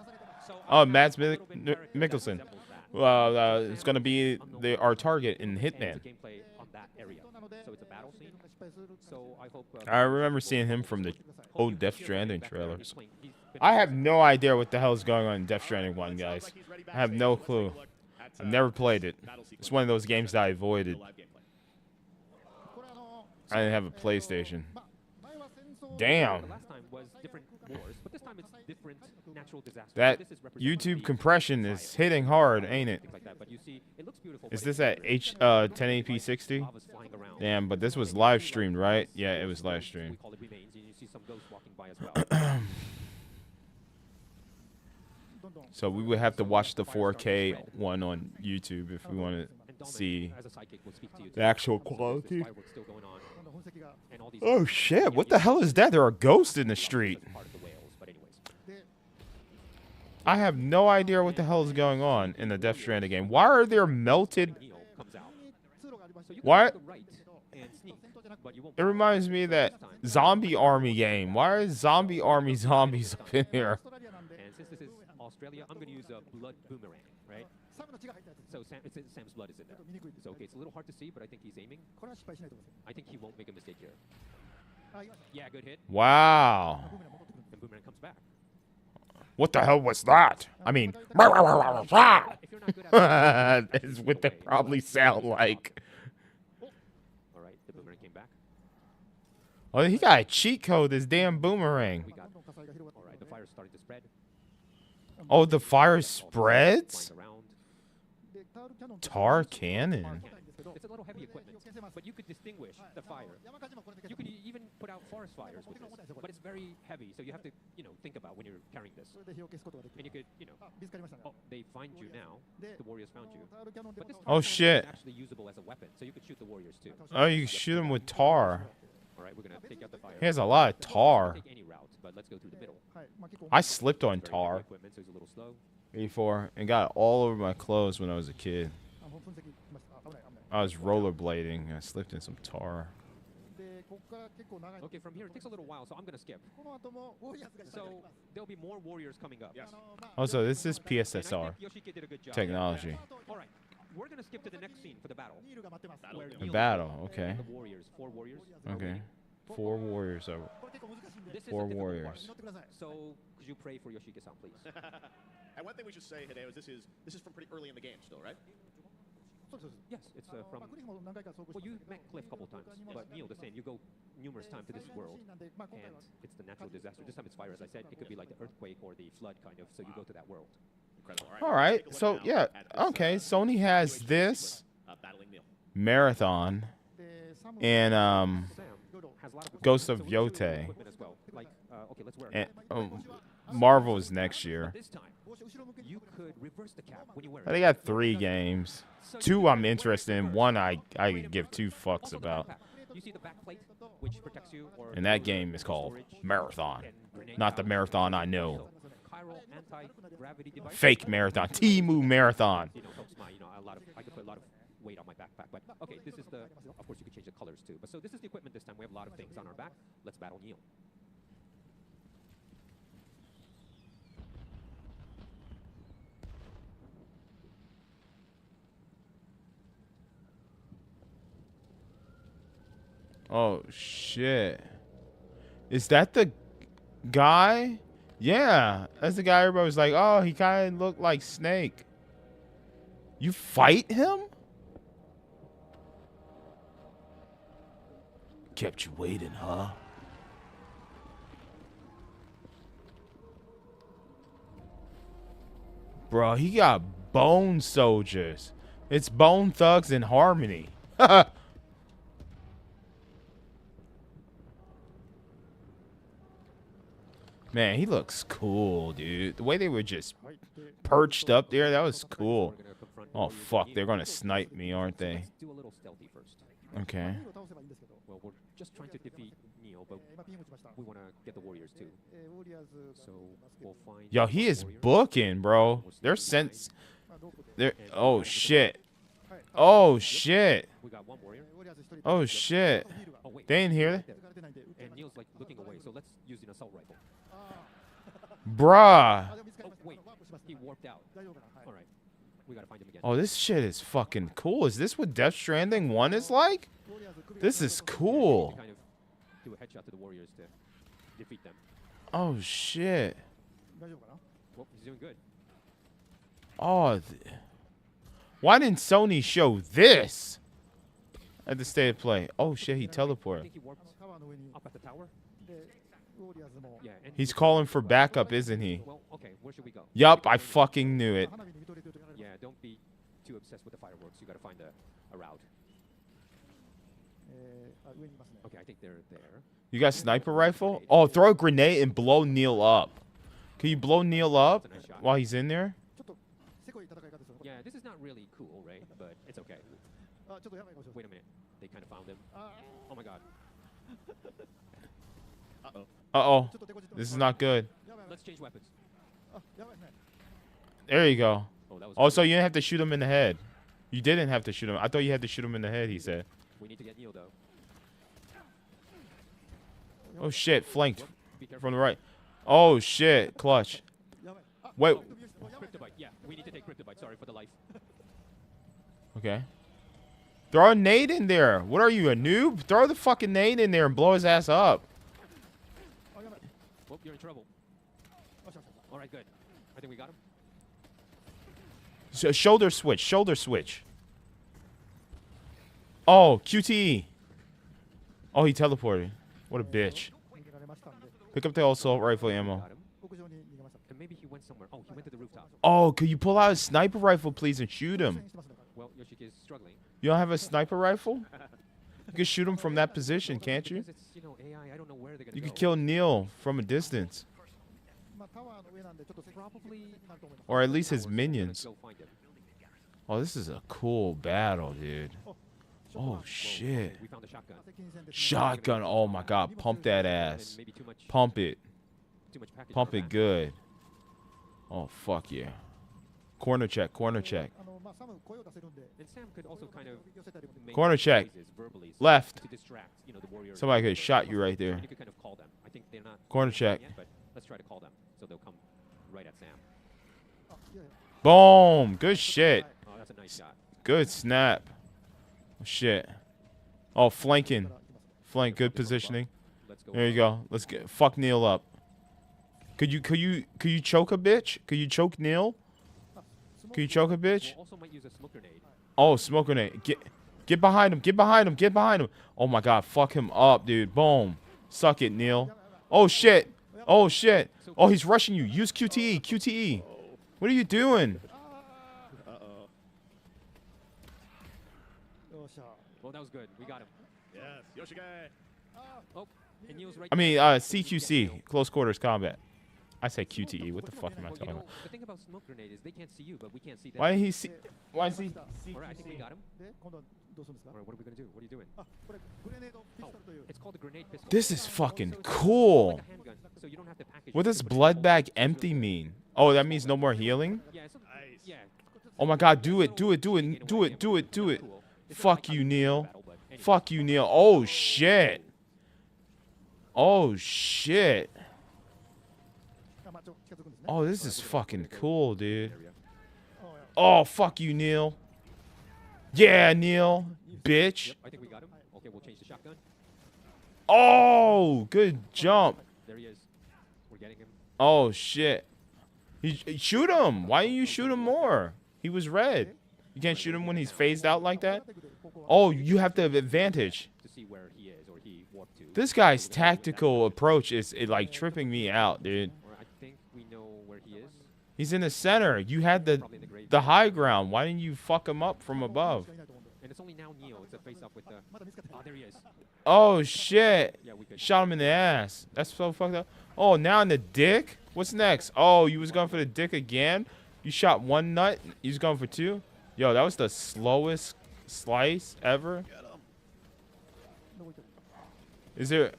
So Oh, Mads Mikkelsen. It's gonna be our target in Hitman. Gameplay on that area. So it's a battle scene. So I hope. I remember seeing him from the old Death Stranding trailers. I have no idea what the hell is going on in Death Stranding 1, guys. I have no clue. I've never played it. It's one of those games that I avoided. I didn't have a PlayStation. Damn. The last time was different wars, but this time it's different natural disasters. That This is representing YouTube the compression is hitting hard, ain't it? things like that. But you see, it looks beautiful. Is but this it's at 1080p 60? lava's flying around. Damn, but this was live streamed, right? Yeah, it was live We streamed. call it remains, and you see some ghosts walking by as well. So we would have to watch the 4K one on YouTube if we want to see As a sidekick, will speak to you the actual quality. fireworks still going on, and all these Oh shit, what the hell is that? There are ghosts in the street. part of the whales, but anyways. I have no idea what the hell is going on in the Death Stranding game. Why are there melted? Why? It reminds me of that zombie army game. Why are zombie army zombies up in here? And since this is Australia, I'm going to use a blood boomerang, right? So Sam's blood is in there. So okay, it's a little hard to see, but I think he's aiming. I think he won't make a mistake here. Yeah, good hit. Wow. And boomerang comes back. What the hell was that? I mean, is what they probably sound like. All right, the boomerang came back. Oh, he got a cheat code, this damn boomerang. All right, the fire's starting to spread. Oh, the fire spreads? Tar cannon. It's a little heavy equipment, but you could distinguish the fire. You could even put out forest fires with this, but it's very heavy, so you have to, think about when you're carrying this. And you could, oh, they find you now. The warriors found you. But this Oh, shit. is actually usable as a weapon, so you could shoot the warriors too. Oh, you can shoot him with tar. All right, we're gonna take out the fire. He has a lot of tar. Take any route, but let's go through the middle. I slipped on tar. Equipment, so it's a little slow. Before and got it all over my clothes when I was a kid. I was rollerblading. I slipped in some tar. Okay, from here it takes a little while, so I'm gonna skip. So there'll be more warriors coming up. Yes. Also, this is PSSR technology. All right, we're gonna skip to the next scene for the battle. The battle, okay. The warriors, 4 warriors. Okay, 4 warriors. This is 4 a difficult warriors. part. So could you pray for Yoshike-san, please? And one thing we should say, Hideo, is this is from pretty early in the game still, right? Yes, it's from. Well, you met Cliff a couple times, but Neil, the same. You go numerous times to this world, and it's the natural disaster. This time it's fire, as I said. It could be like the earthquake or the flood, kind of. So you go to that world. Incredible. All right, so yeah, okay. Sony has this marathon and Ghost of Yote, and Marvel is next year. You could reverse the cap when you wear it. They got 3 games. 2 I'm interested in. 1 I could give 2 fucks about. You see the back plate, which protects you, or And that game is called Marathon. Not the marathon I know. Fake marathon. Temu Marathon. Helps my, I could put a lot of weight on my backpack. But okay, this is the. Of course, you could change the colors too. But so this is the equipment this time. We have a lot of things on our back. Let's battle Neil. Oh, shit. Is that the guy? Yeah. That's the guy everybody was like, oh, he kind of looked like Snake. You fight him? Kept you waiting, huh? Bro, he got bone soldiers. It's Bone Thugs in Harmony. Man, he looks cool, dude. The way they were just perched up there, that was cool. Oh, fuck. They're going to snipe me, aren't they? Do a little stealthy first. Okay. Well, we're just trying to defeat Neo, but we want to get the warriors too. So we'll find. Yo, he is booking, bro. They're sense. They're. Oh shit. Oh shit. Oh shit. They didn't hear that. And Neil's like looking away, so let's use an assault rifle. Bruh. Oh wait, he warped out. All right, we gotta find him again. Oh, this shit is fucking cool. Is this what Death Stranding 1 is like? This is cool. Kind of do a headshot to the warriors to defeat them. Oh shit. Well, he's doing good. Oh. Why didn't Sony show this at the state of play? Oh shit, he teleported. I think he warped up at the tower. Yeah, and He's calling for backup, isn't he? Well, okay, where should we go? Yup, I fucking knew it. Yeah, don't be too obsessed with the fireworks. You gotta find a route. Okay, I think they're there. You got a sniper rifle? Oh, throw a grenade and blow Neil up. Can you blow Neil up while he's in there? Yeah, this is not really cool, right? But it's okay. Wait a minute. They kind of found him. Oh my god. Uh-oh. This is not good. Let's change weapons. There you go. Oh, that was Oh, so you didn't have to shoot him in the head. You didn't have to shoot him. I thought you had to shoot him in the head, he said. We need to get Neil, though. Oh, shit. Flanked from the right. Oh, shit. Clutch. Wait. Cryptobite. Yeah, we need to take Cryptobite. Sorry for the life. Okay. Throw a nade in there. What are you, a noob? Throw the fucking nade in there and blow his ass up. Oh, you're in trouble. All right, good. I think we got him. So shoulder switch. Shoulder switch. Oh, QTE. Oh, he teleported. What a bitch. Pick up the assault rifle ammo. And maybe he went somewhere. Oh, he went to the rooftop. Oh, could you pull out a sniper rifle, please, and shoot him? Well, Yoshiki is struggling. You don't have a sniper rifle? You can shoot him from that position, can't you? Because it's, you know, AI, I don't know where they're gonna You go. could kill Neil from a distance. Probably, Or at least his let's minions. go find him. Oh, this is a cool battle, dude. Oh, shit. We found a shotgun. Shotgun. Oh, my God. Pump that ass. Pump it. Pump it good. Oh, fuck yeah. Corner check. Corner check. And Sam could also kind of make Corner check. noises verbally Left. to distract, you know, the warrior. Somebody could have shot you right there. And you could kind of call them. I think they're not Corner check. yet, but let's try to call them so they'll come right at Sam. Boom. Good shit. Oh, that's a nice shot. Good snap. Oh, shit. Oh, flanking. Flank. Good positioning. There you go. Let's get fuck Neil up. Could you choke a bitch? Could you choke Neil? Could you choke a bitch? We'll also might use a smoke grenade. Oh, smoke grenade. Get behind him. Get behind him. Get behind him. Oh my God. Fuck him up, dude. Boom. Suck it, Neil. Oh shit. Oh shit. Oh, he's rushing you. Use QTE. QTE. What are you doing? Well, that was good. We got him. Yes, Yoshige. Oh, and Neil's right I mean, there. CQC. Close quarters combat. I say QTE. What the fuck am I Well, talking you know, about? the thing about smoke grenade is they can't see you, but we can't see them. Why did he see? Why is he? All right, I think we got him. All right, what are we gonna do? What are you doing? Oh, it's called a grenade pistol. This is So fucking it's cool. like a handgun, so you don't have to package What it, does you put it in blood a bag box. empty mean? Oh, that means no more healing? Yeah, yeah. Oh my God, do it, do it, do it, do it, do it, do it. Fuck you, Neil. Fuck you, Neil. Oh shit. Oh shit. Oh, this is fucking cool, dude. Oh, fuck you, Neil. Yeah, Neil. Bitch. Yep, I think we got him. Okay, we'll change the shotgun. Oh, good jump. There he is. We're getting him. Oh shit. Shoot him. Why didn't you shoot him more? He was red. You can't shoot him when he's phased out like that? Oh, you have to have advantage. To see where he is or he warped to. This guy's tactical approach is like tripping me out, dude. Or I think we know where he is. He's in the center. You had the high ground. Why didn't you fuck him up from above? And it's only now Neil. It's a face up with the. Oh, there he is. Oh shit. Yeah, we could. Shot him in the ass. That's so fucked up. Oh, now in the dick? What's next? Oh, you was going for the dick again? You shot one nut? You was going for two? Yo, that was the slowest slice ever. Is there...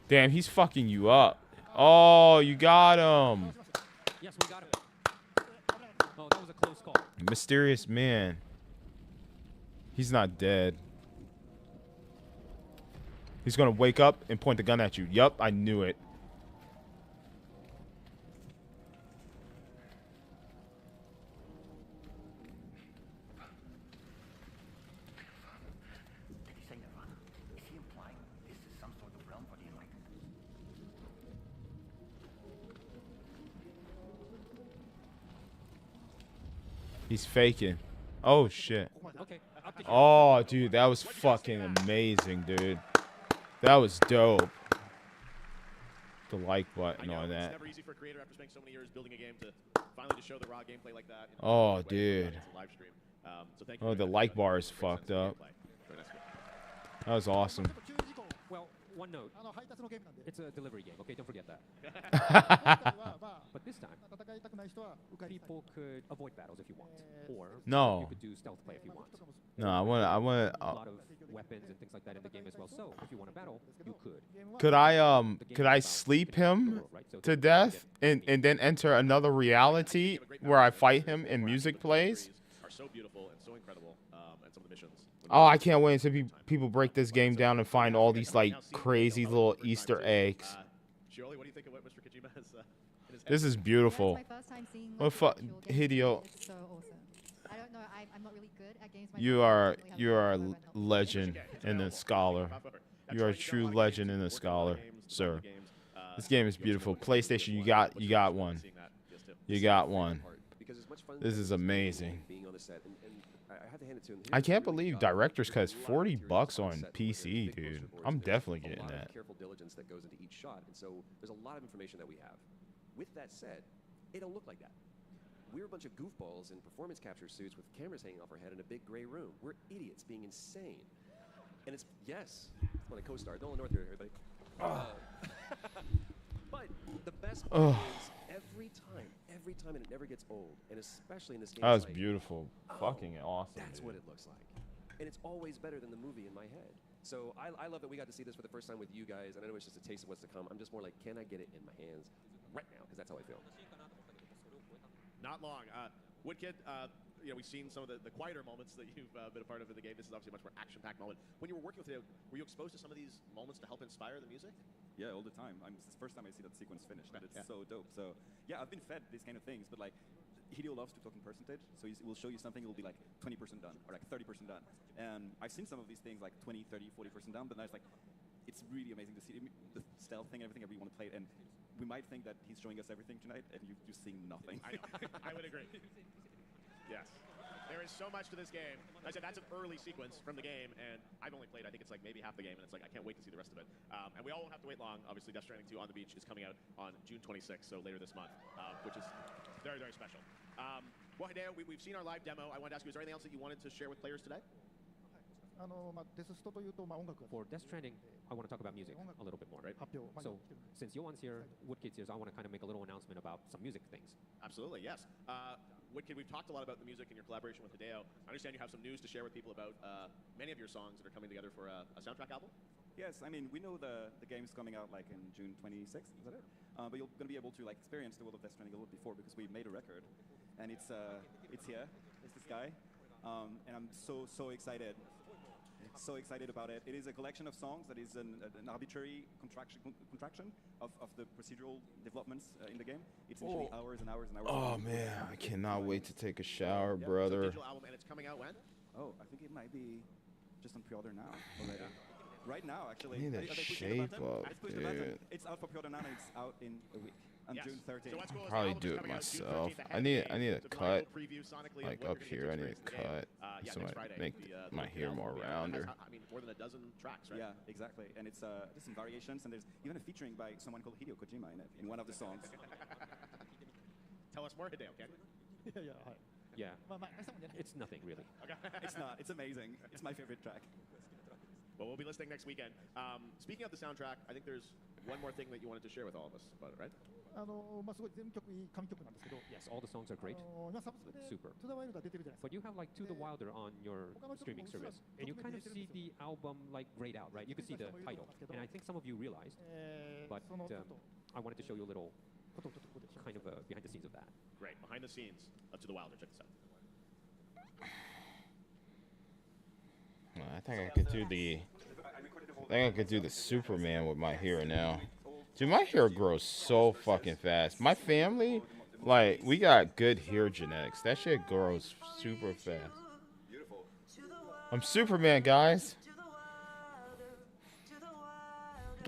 Damn, he's fucking you up. Oh, you got him. Yes, we got him. Oh, that was a close call. Mysterious man. He's not dead. He's gonna wake up and point the gun at you. Yup, I knew it. He's faking. Oh shit. Okay. Oh, dude, that was fucking amazing, dude. That was dope. The like button on It's that. never easy for a creator after spending so many years building a game to finally just show the raw gameplay like that. Oh, dude. Live stream. So thank you Oh, very the much, like everybody. bar is Great sense fucked of up. gameplay. Very nice. That was awesome. Well, one note. It's a delivery game. Okay, don't forget that. But this time, people could avoid battles if you want, or No. you could do stealth play if you want. No, I want. a lot of weapons and things like that in the game as well. So if you want to battle, you could. Could I sleep him to death and then enter another reality where I fight him and music plays? Are so beautiful and so incredible, and some of the missions. Oh, I can't wait until people break this game down and find all these like crazy little Easter eggs. Shioli, what do you think of what Mr. Kojima has in his This is beautiful. What Hideo? It's so awesome. I don't know. I'm not really good at games. You are a legend and a scholar. You are a true legend and a scholar, sir. This game is beautiful. PlayStation, you got one. You got one. This is amazing. I can't believe Director's Cut is $40 on PC, dude. I'm definitely getting a lot that. of careful diligence that goes into each shot, and so there's a lot of information that we have. With that said, it don't look like that. We're a bunch of goofballs in performance capture suits with cameras hanging off our head in a big gray room. We're idiots being insane. And it's, yes, when I co-starred, Nolan North here, everybody. But the best part is every time, and it never gets old, and especially in this game. That was like, beautiful. Fucking awesome. That's what it looks like. And it's always better than the movie in my head. So I love that we got to see this for the first time with you guys, and I know it's just a taste of what's to come. I'm just more like, can I get it in my hands right now? Because that's how I feel. Not long. Woodkid, we've seen some of the quieter moments that you've been a part of in the game. This is obviously a much more action-packed moment. When you were working with Hideo, were you exposed to some of these moments to help inspire the music? Yeah, all the time. It's the first time I see that sequence finished, and it's so dope. So yeah, I've been fed these kind of things, but like Hideo loves to talk in percentage, so he will show you something, it will be like 20% done, or like 30% done. And I've seen some of these things like 20, 30, 40% done, but now it's like, it's really amazing to see the stealth thing, everything, every want to play it, and we might think that he's showing us everything tonight, and you're seeing nothing. I know. I would agree. Yes. There is so much to this game. Like I said, that's an early sequence from the game, and I've only played, I think it's like maybe half the game, and it's like I can't wait to see the rest of it. And we all won't have to wait long. Obviously, Death Stranding 2 on the Beach is coming out on June 26th, so later this month, which is very, very special. Well, Hideo, we've seen our live demo. I wanted to ask you, is there anything else that you wanted to share with players today? For Death Stranding, I want to talk about music a little bit more. Right? So, since Johan's here, Woodkid's here, so I want to kind of make a little announcement about some music things. Absolutely, yes. Woodkid, we've talked a lot about the music and your collaboration with Hideo. I understand you have some news to share with people about many of your songs that are coming together for a soundtrack album. Yes, I mean, we know the game's coming out like in June 26th, is that it? But you're going to be able to like experience the world of Death Stranding a little before, because we made a record, and it's here. It's this guy, and I'm so excited. So excited about it. It is a collection of songs that is an arbitrary contraction of the procedural developments in the game. It's usually hours and hours and hours. Oh man, I cannot wait to take a shower, brother. It's a digital album, and it's coming out when? Oh, I think it might be just on pre-order now already. Right now, actually. I need to shape up, dude. It's out for pre-order now, and it's out in a week. On June 13th. So what's cool is Probably the do album it is coming out June myself. 13th, I need a so cut, preview sonically of like what up you're here. I gonna need get a to experience cut, in the game. so Next I Friday, make the my hair more rounder. I mean, more than a dozen tracks, right? Yeah, exactly. And it's there's some variations, and there's even a featuring by someone called Hideo Kojima in it, in one of the songs. Tell us more, Hideo, can you? Yeah. It's nothing, really. Okay. It's not. It's amazing. It's my favorite track. Well, we'll be listening next weekend. Speaking of the soundtrack, I think there's one more thing that you wanted to share with all of us about it, right? Yes, all the songs are great. It's super. But you have like To the Wilder on your streaming service, and you kind of see the album like grayed out, right? You can see the title, and I think some of you realized, but I wanted to show you a little kind of behind the scenes of that. Great, behind the scenes of To the Wilder. Check this out. I think I could do the Superman with my hair now. Dude, my hair grows so fucking fast. My family, like, we got good hair genetics. That shit grows super fast. I'm Superman, guys.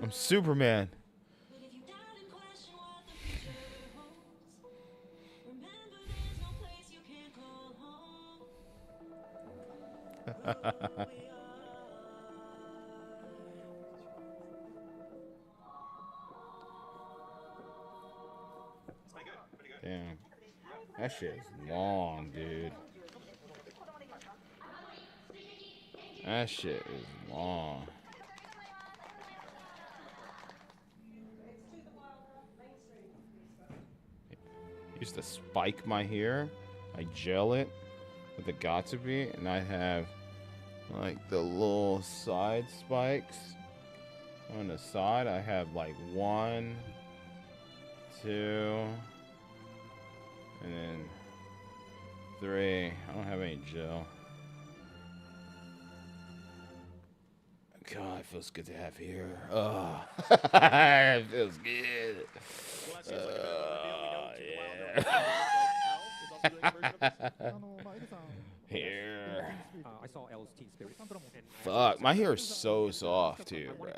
I'm Superman. Damn. That shit is long, dude. That shit is long. used to spike my hair. I gel it with the Gatsubi, and I have like the little side spikes on the side. I have like 1, 2, and then 3. I don't have any gel. God, it feels good to have hair. Oh, it feels good. Hair. I saw L's Teen Spirit. Fuck, my hair is so soft too, bro.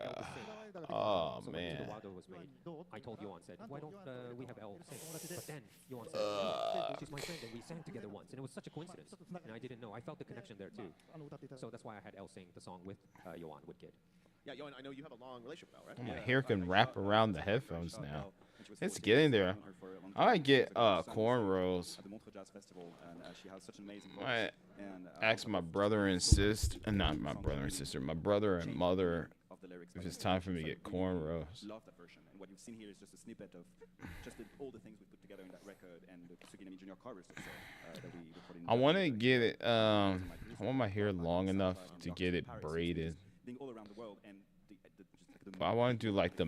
Oh so man. When Wilder was made, I told Johan, said, why don't we have L sing? But then Johan said, she's my friend, and we sang together once, and it was such a coincidence. And I didn't know. I felt the connection there too. So that's why I had L sing the song with Johan Woodkid. Yeah, Johan, I know you have a long relationship with Al, right? My hair can wrap around the headphones now. It's getting there. I might get cornrows. I ask my brother and sister, not my brother and sister, my brother and mother, if it's time for me to get cornrows. Love that version, and what you've seen here is just a snippet of just all the things we put together in that record and the Tsuginami Junior covers that we recorded. I want to get it. I want my hair long enough to get it braided. Being all around the world, and But I want to do like the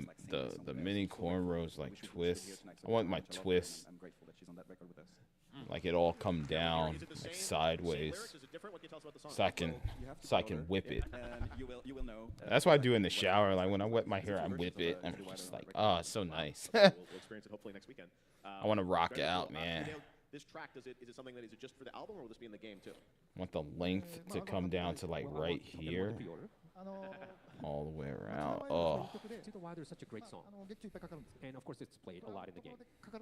mini cornrows, like twists. I want my twists, I'm grateful that she's on that record with us. like it all come down like sideways, so I can whip it. You will know. That's what I do in the shower. Like when I wet my hair, I whip it. I'm just like, oh, it's so nice. We'll experience it hopefully next weekend. I want to rock out, man. This track, is it something that is it just for the album, or will this be in the game too? I want the length to come down to like right here, all the way around. Oh. To the Wilder is such a great song. And of course it's played a lot in the game.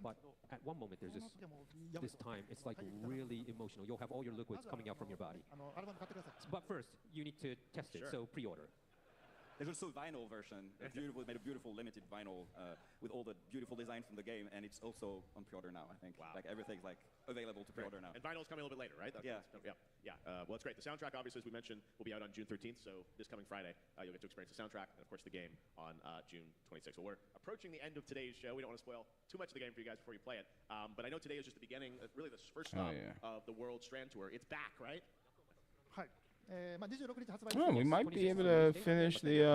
But at one moment there's this time, it's like really emotional. You'll have all your liquids coming out from your body. But first, you need to test it, so pre-order. There's also a vinyl version, made a beautiful limited vinyl with all the beautiful design from the game, and it's also on pre-order now. I think. Wow. Like everything's like available to pre-order now. And vinyl's coming a little bit later, right? Yeah. Well, it's great. The soundtrack, obviously, as we mentioned, will be out on June 13th. So this coming Friday, you'll get to experience the soundtrack and, of course, the game on June 26th. Well, we're approaching the end of today's show. We don't want to spoil too much of the game for you guys before you play it. But I know today is just the beginning, really the first stop of the World Strand Tour. It's back, right? Oh, we might be able to finish the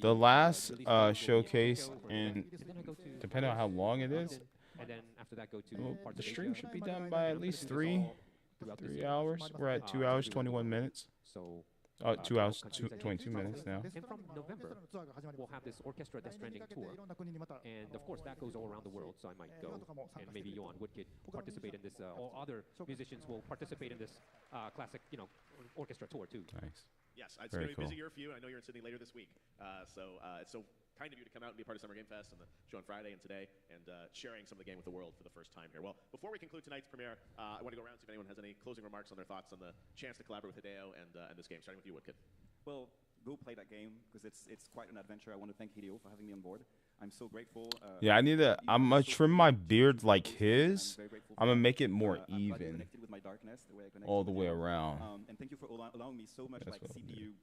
last showcase, and depending on how long it is, the stream should be done by at least 3 hours. We're at 2 hours 21 minutes. 2 hours 22 minutes now. And from November, we'll have this Orchestra Death Stranding tour. And of course, that goes all around the world, so I might go. And maybe Johan Woodkid participate in this. All other musicians will participate in this classic, orchestra tour too. Nice. Yes, it's going to be a busy year for you. I know you're in Sydney later this week. So it's so kind of you to come out and be a part of Summer Game Fest and the show on Friday and today, and sharing some of the game with the world for the first time here. Well, before we conclude tonight's premiere, I want to go around and see if anyone has any closing remarks on their thoughts on the chance to collaborate with Hideo and this game, starting with you, Woodkid. Well, go play that game because it's quite an adventure. I want to thank Hideo for having me on board. I'm so grateful. Yeah, I'm gonna trim my beard like his. I'm gonna make it more even, all the way around. And thank you for allowing me so much CPU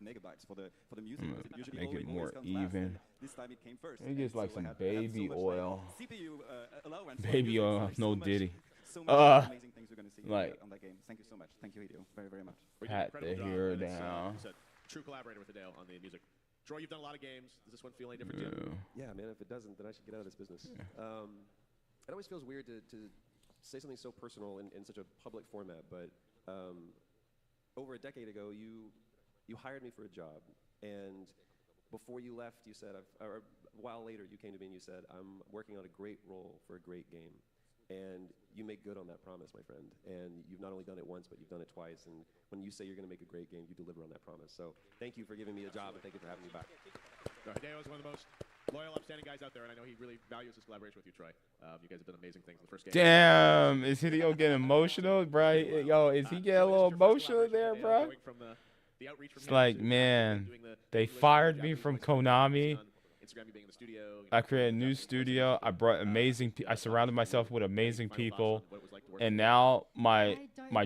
megabytes for the music. Usually make it more even. This time it came first. It gets like some baby oil. CPU allowance. Baby oil, no Diddy. So many amazing things you're gonna see on that game. Thank you so much. Thank you, Hideo, very, very much. Pat the hair down. True collaborator with Hideo on the music. Troy, you've done a lot of games. Does this one feel any different to you? Yeah, man, if it doesn't, then I should get out of this business. It always feels weird to say something so personal in such a public format, but over a decade ago, you hired me for a job, and before you left, you said, or a while later, you came to me and you said, I'm working on a great role for a great game. And you make good on that promise, my friend. And you've not only done it once, but you've done it twice. And when you say you're going to make a great game, you deliver on that promise. So thank you for giving me a job, and thank you for having me back. Hideo is one of the most loyal, upstanding guys out there, and I know he really values his collaboration with you, Troy. You guys have done amazing things in the first game. Damn, is Hideo getting emotional, bro? Yo, is he getting a little emotional there, bro? It's like, man, they fired me from Konami. I created a new studio. I brought I surrounded myself with amazing people, and now my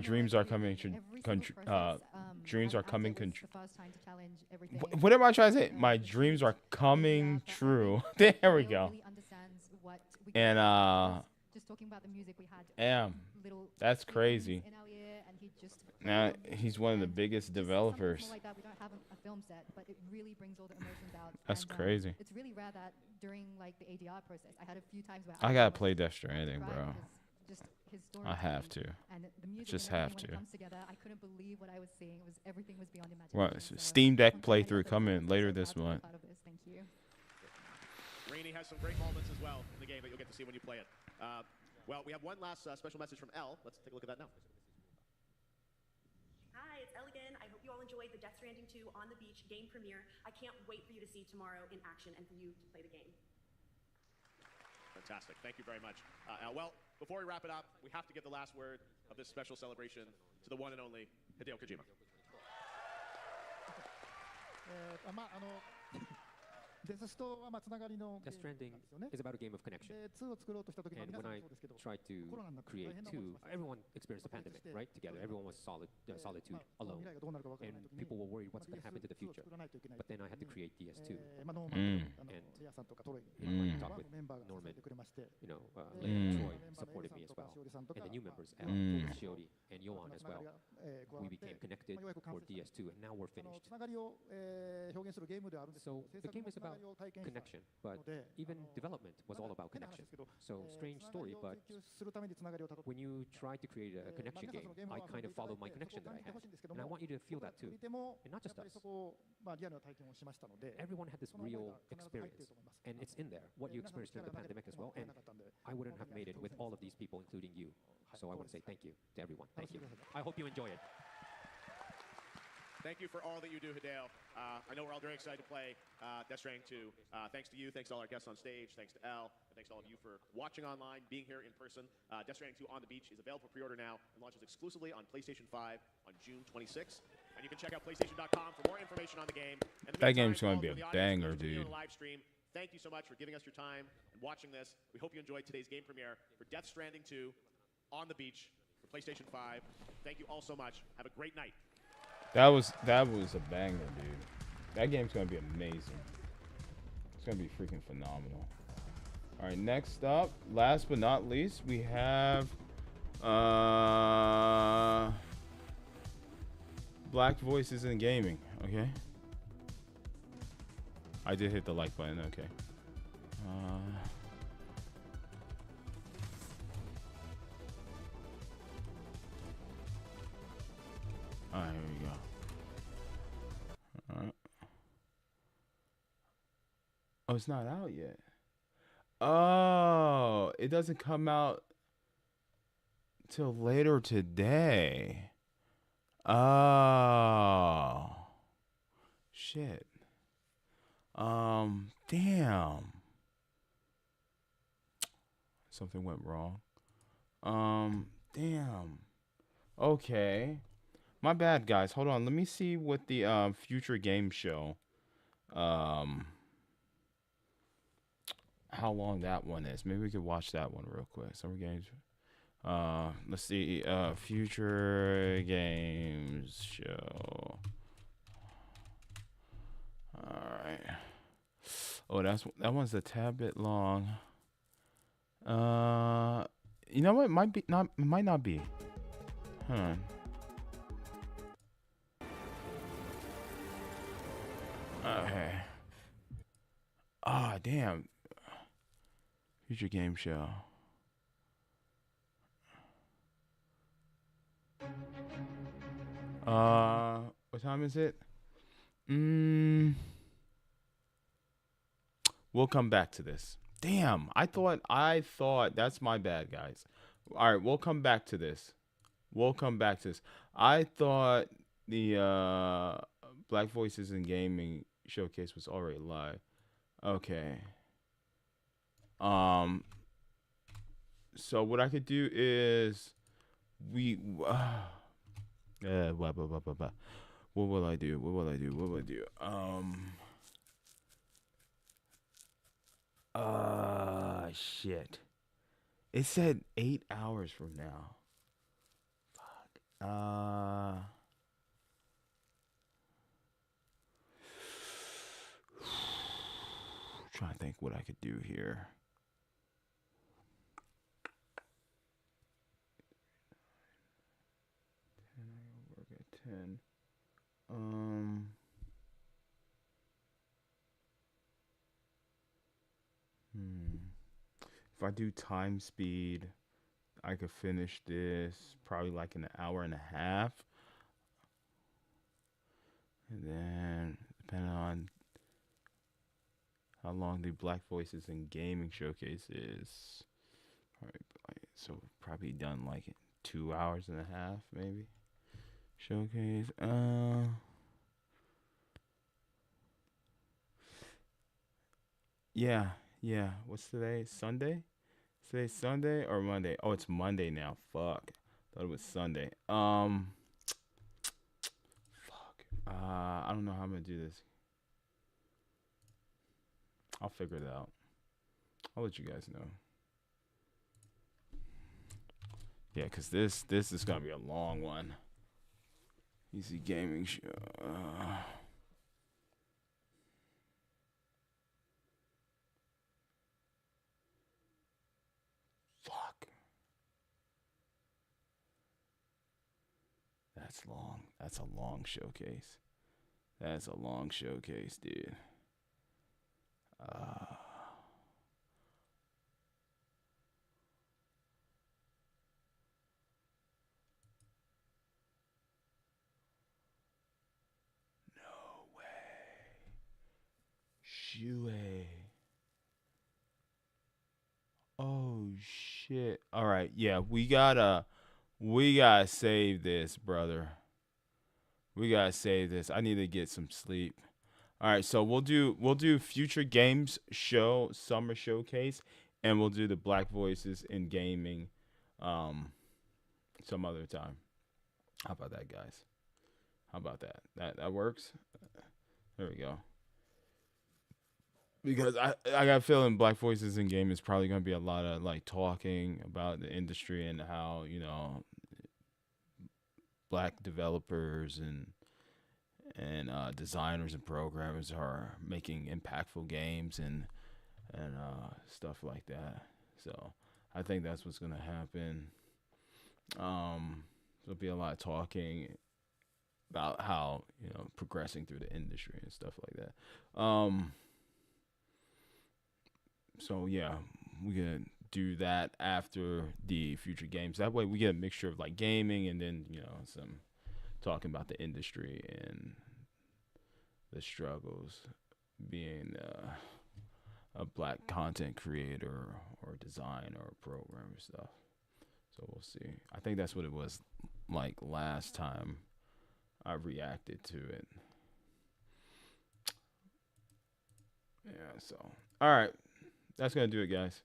dreams are coming. Dreams are coming. What am I trying to say? My dreams are coming true. There we go. And just talking about the music, we had damn, little that's feelings crazy. in our ear, and he just Now he's one of the biggest something developers. small like that. We don't have a film set, but it really brings all the emotions out. That's and, crazy. It's really rare that during like the ADR process, I had a few times where I gotta play Death Stranding, bro. Just his story. I have to. And the music Just and have everything, when to. it comes together, I couldn't believe what I was seeing. It was everything was beyond imagination. What So Steam Deck on so many playthrough other coming levels, later I'm so this proud to be month. part of this. Thank you. Rainey has some great moments as well in the game that you'll get to see when you play it. Well, we have one last special message from Elle. Let's take a look at that now. Hi, it's Elle again. I hope you all enjoyed the Death Stranding 2 on the beach game premiere. I can't wait for you to see tomorrow in action and for you to play the game. Fantastic. Thank you very much. Well, before we wrap it up, we have to give the last word of this special celebration to the one and only Hideo Kojima. Death Stranding is about a game of connection. And when I tried to create 2, everyone experienced the pandemic, right? Together, everyone was solitude, alone. And people were worried what's going to happen to the future. But then I had to create DS2. And talk with Norman, Troy supported me as well. And the new members, Al, Shiori, and Yoan as well. We became connected for DS2, and now we're finished. So the game is about connection, but even development was all about connection. So strange story, but when you try to create a connection game, I kind of follow my connection that I had, and I want you to feel that too, and not just us. Everyone had this real experience, and it's in there, what you experienced during the pandemic as well, and I wouldn't have made it with all of these people, including you. So I want to say thank you to everyone. Thank you. I hope you enjoy it. Thank you for all that you do, Hideo. I know we're all very excited to play Death Stranding 2. Thanks to you, thanks to all our guests on stage, thanks to Elle, and thanks to all of you for watching online, being here in person. Death Stranding 2 on the Beach is available for pre-order now and launches exclusively on PlayStation 5 on June 26th. And you can check out PlayStation.com for more information on the game. And That game's going to be a banger, dude. Live stream. Thank you so much for giving us your time and watching this. We hope you enjoyed today's game premiere for Death Stranding 2 on the Beach for PlayStation 5. Thank you all so much. Have a great night. That was a banger, dude. That game's gonna be amazing. It's gonna be freaking phenomenal. All right, next up, last but not least, we have Black Voices in Gaming. Okay. I did hit the like button. Okay. All right, here we go. All right. Oh, it's not out yet. Oh, it doesn't come out till later today. Oh, shit. Damn. Something went wrong. Damn. Okay. My bad, guys. Hold on. Let me see what the future game show, how long that one is. Maybe we could watch that one real quick. Summer games. Let's see. Future games show. All right. Oh, that one's a tad bit long. You know what? It might not be. Huh. Okay. Ah, damn. Future game show. What time is it? We'll come back to this. Damn, I thought that's my bad, guys. All right, we'll come back to this. I thought the Black Voices in Gaming showcase was already live. Okay. So what I could do is what will I do? Shit. It said 8 hours from now. Fuck. Trying to think what I could do here. 10. If I do time speed, I could finish this probably like in an hour and a half. And then, depending on how long the Black Voices in Gaming showcase is, so probably done like 2 hours and a half, maybe. Showcase. Yeah, yeah. What's today? Sunday? Today's Sunday or Monday? Oh, it's Monday now. Fuck. Thought it was Sunday. Fuck. I don't know how I'm gonna do this. I'll figure it out. I'll let you guys know. Yeah, cause this is gonna be a long one. Easy gaming show. Fuck. That's long. That's a long showcase. That's a long showcase, dude. No way. Shue. Oh shit. All right. Yeah, we gotta save this, brother. We gotta save this. I need to get some sleep. All right, so we'll do future games show summer showcase, and we'll do the Black Voices in Gaming, some other time. How about that, guys? How about that? That works. There we go. Because I got a feeling Black Voices in Game is probably gonna be a lot of like talking about the industry and how black developers and designers and programmers are making impactful games and stuff like that. So I think that's what's gonna happen. There'll be a lot of talking about how progressing through the industry and stuff like that. So yeah, we could do that after the future games. That way we get a mixture of like gaming and then some talking about the industry and the struggles being a black content creator or designer or programmer stuff. So we'll see. I think that's what it was like last time I reacted to it. Yeah, so all right. That's gonna do it, guys.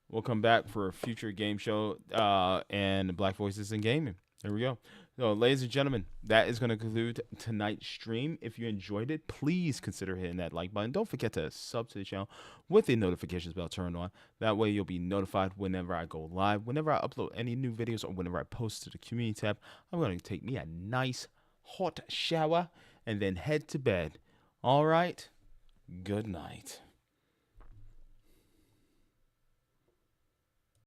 We'll come back for a future game show and Black Voices in Gaming. There we go. So, ladies and gentlemen, that is going to conclude tonight's stream. If you enjoyed it, please consider hitting that like button. Don't forget to sub to the channel with the notifications bell turned on. That way, you'll be notified whenever I go live, whenever I upload any new videos, or whenever I post to the community tab. I'm going to take me a nice hot shower and then head to bed. All right. Good night.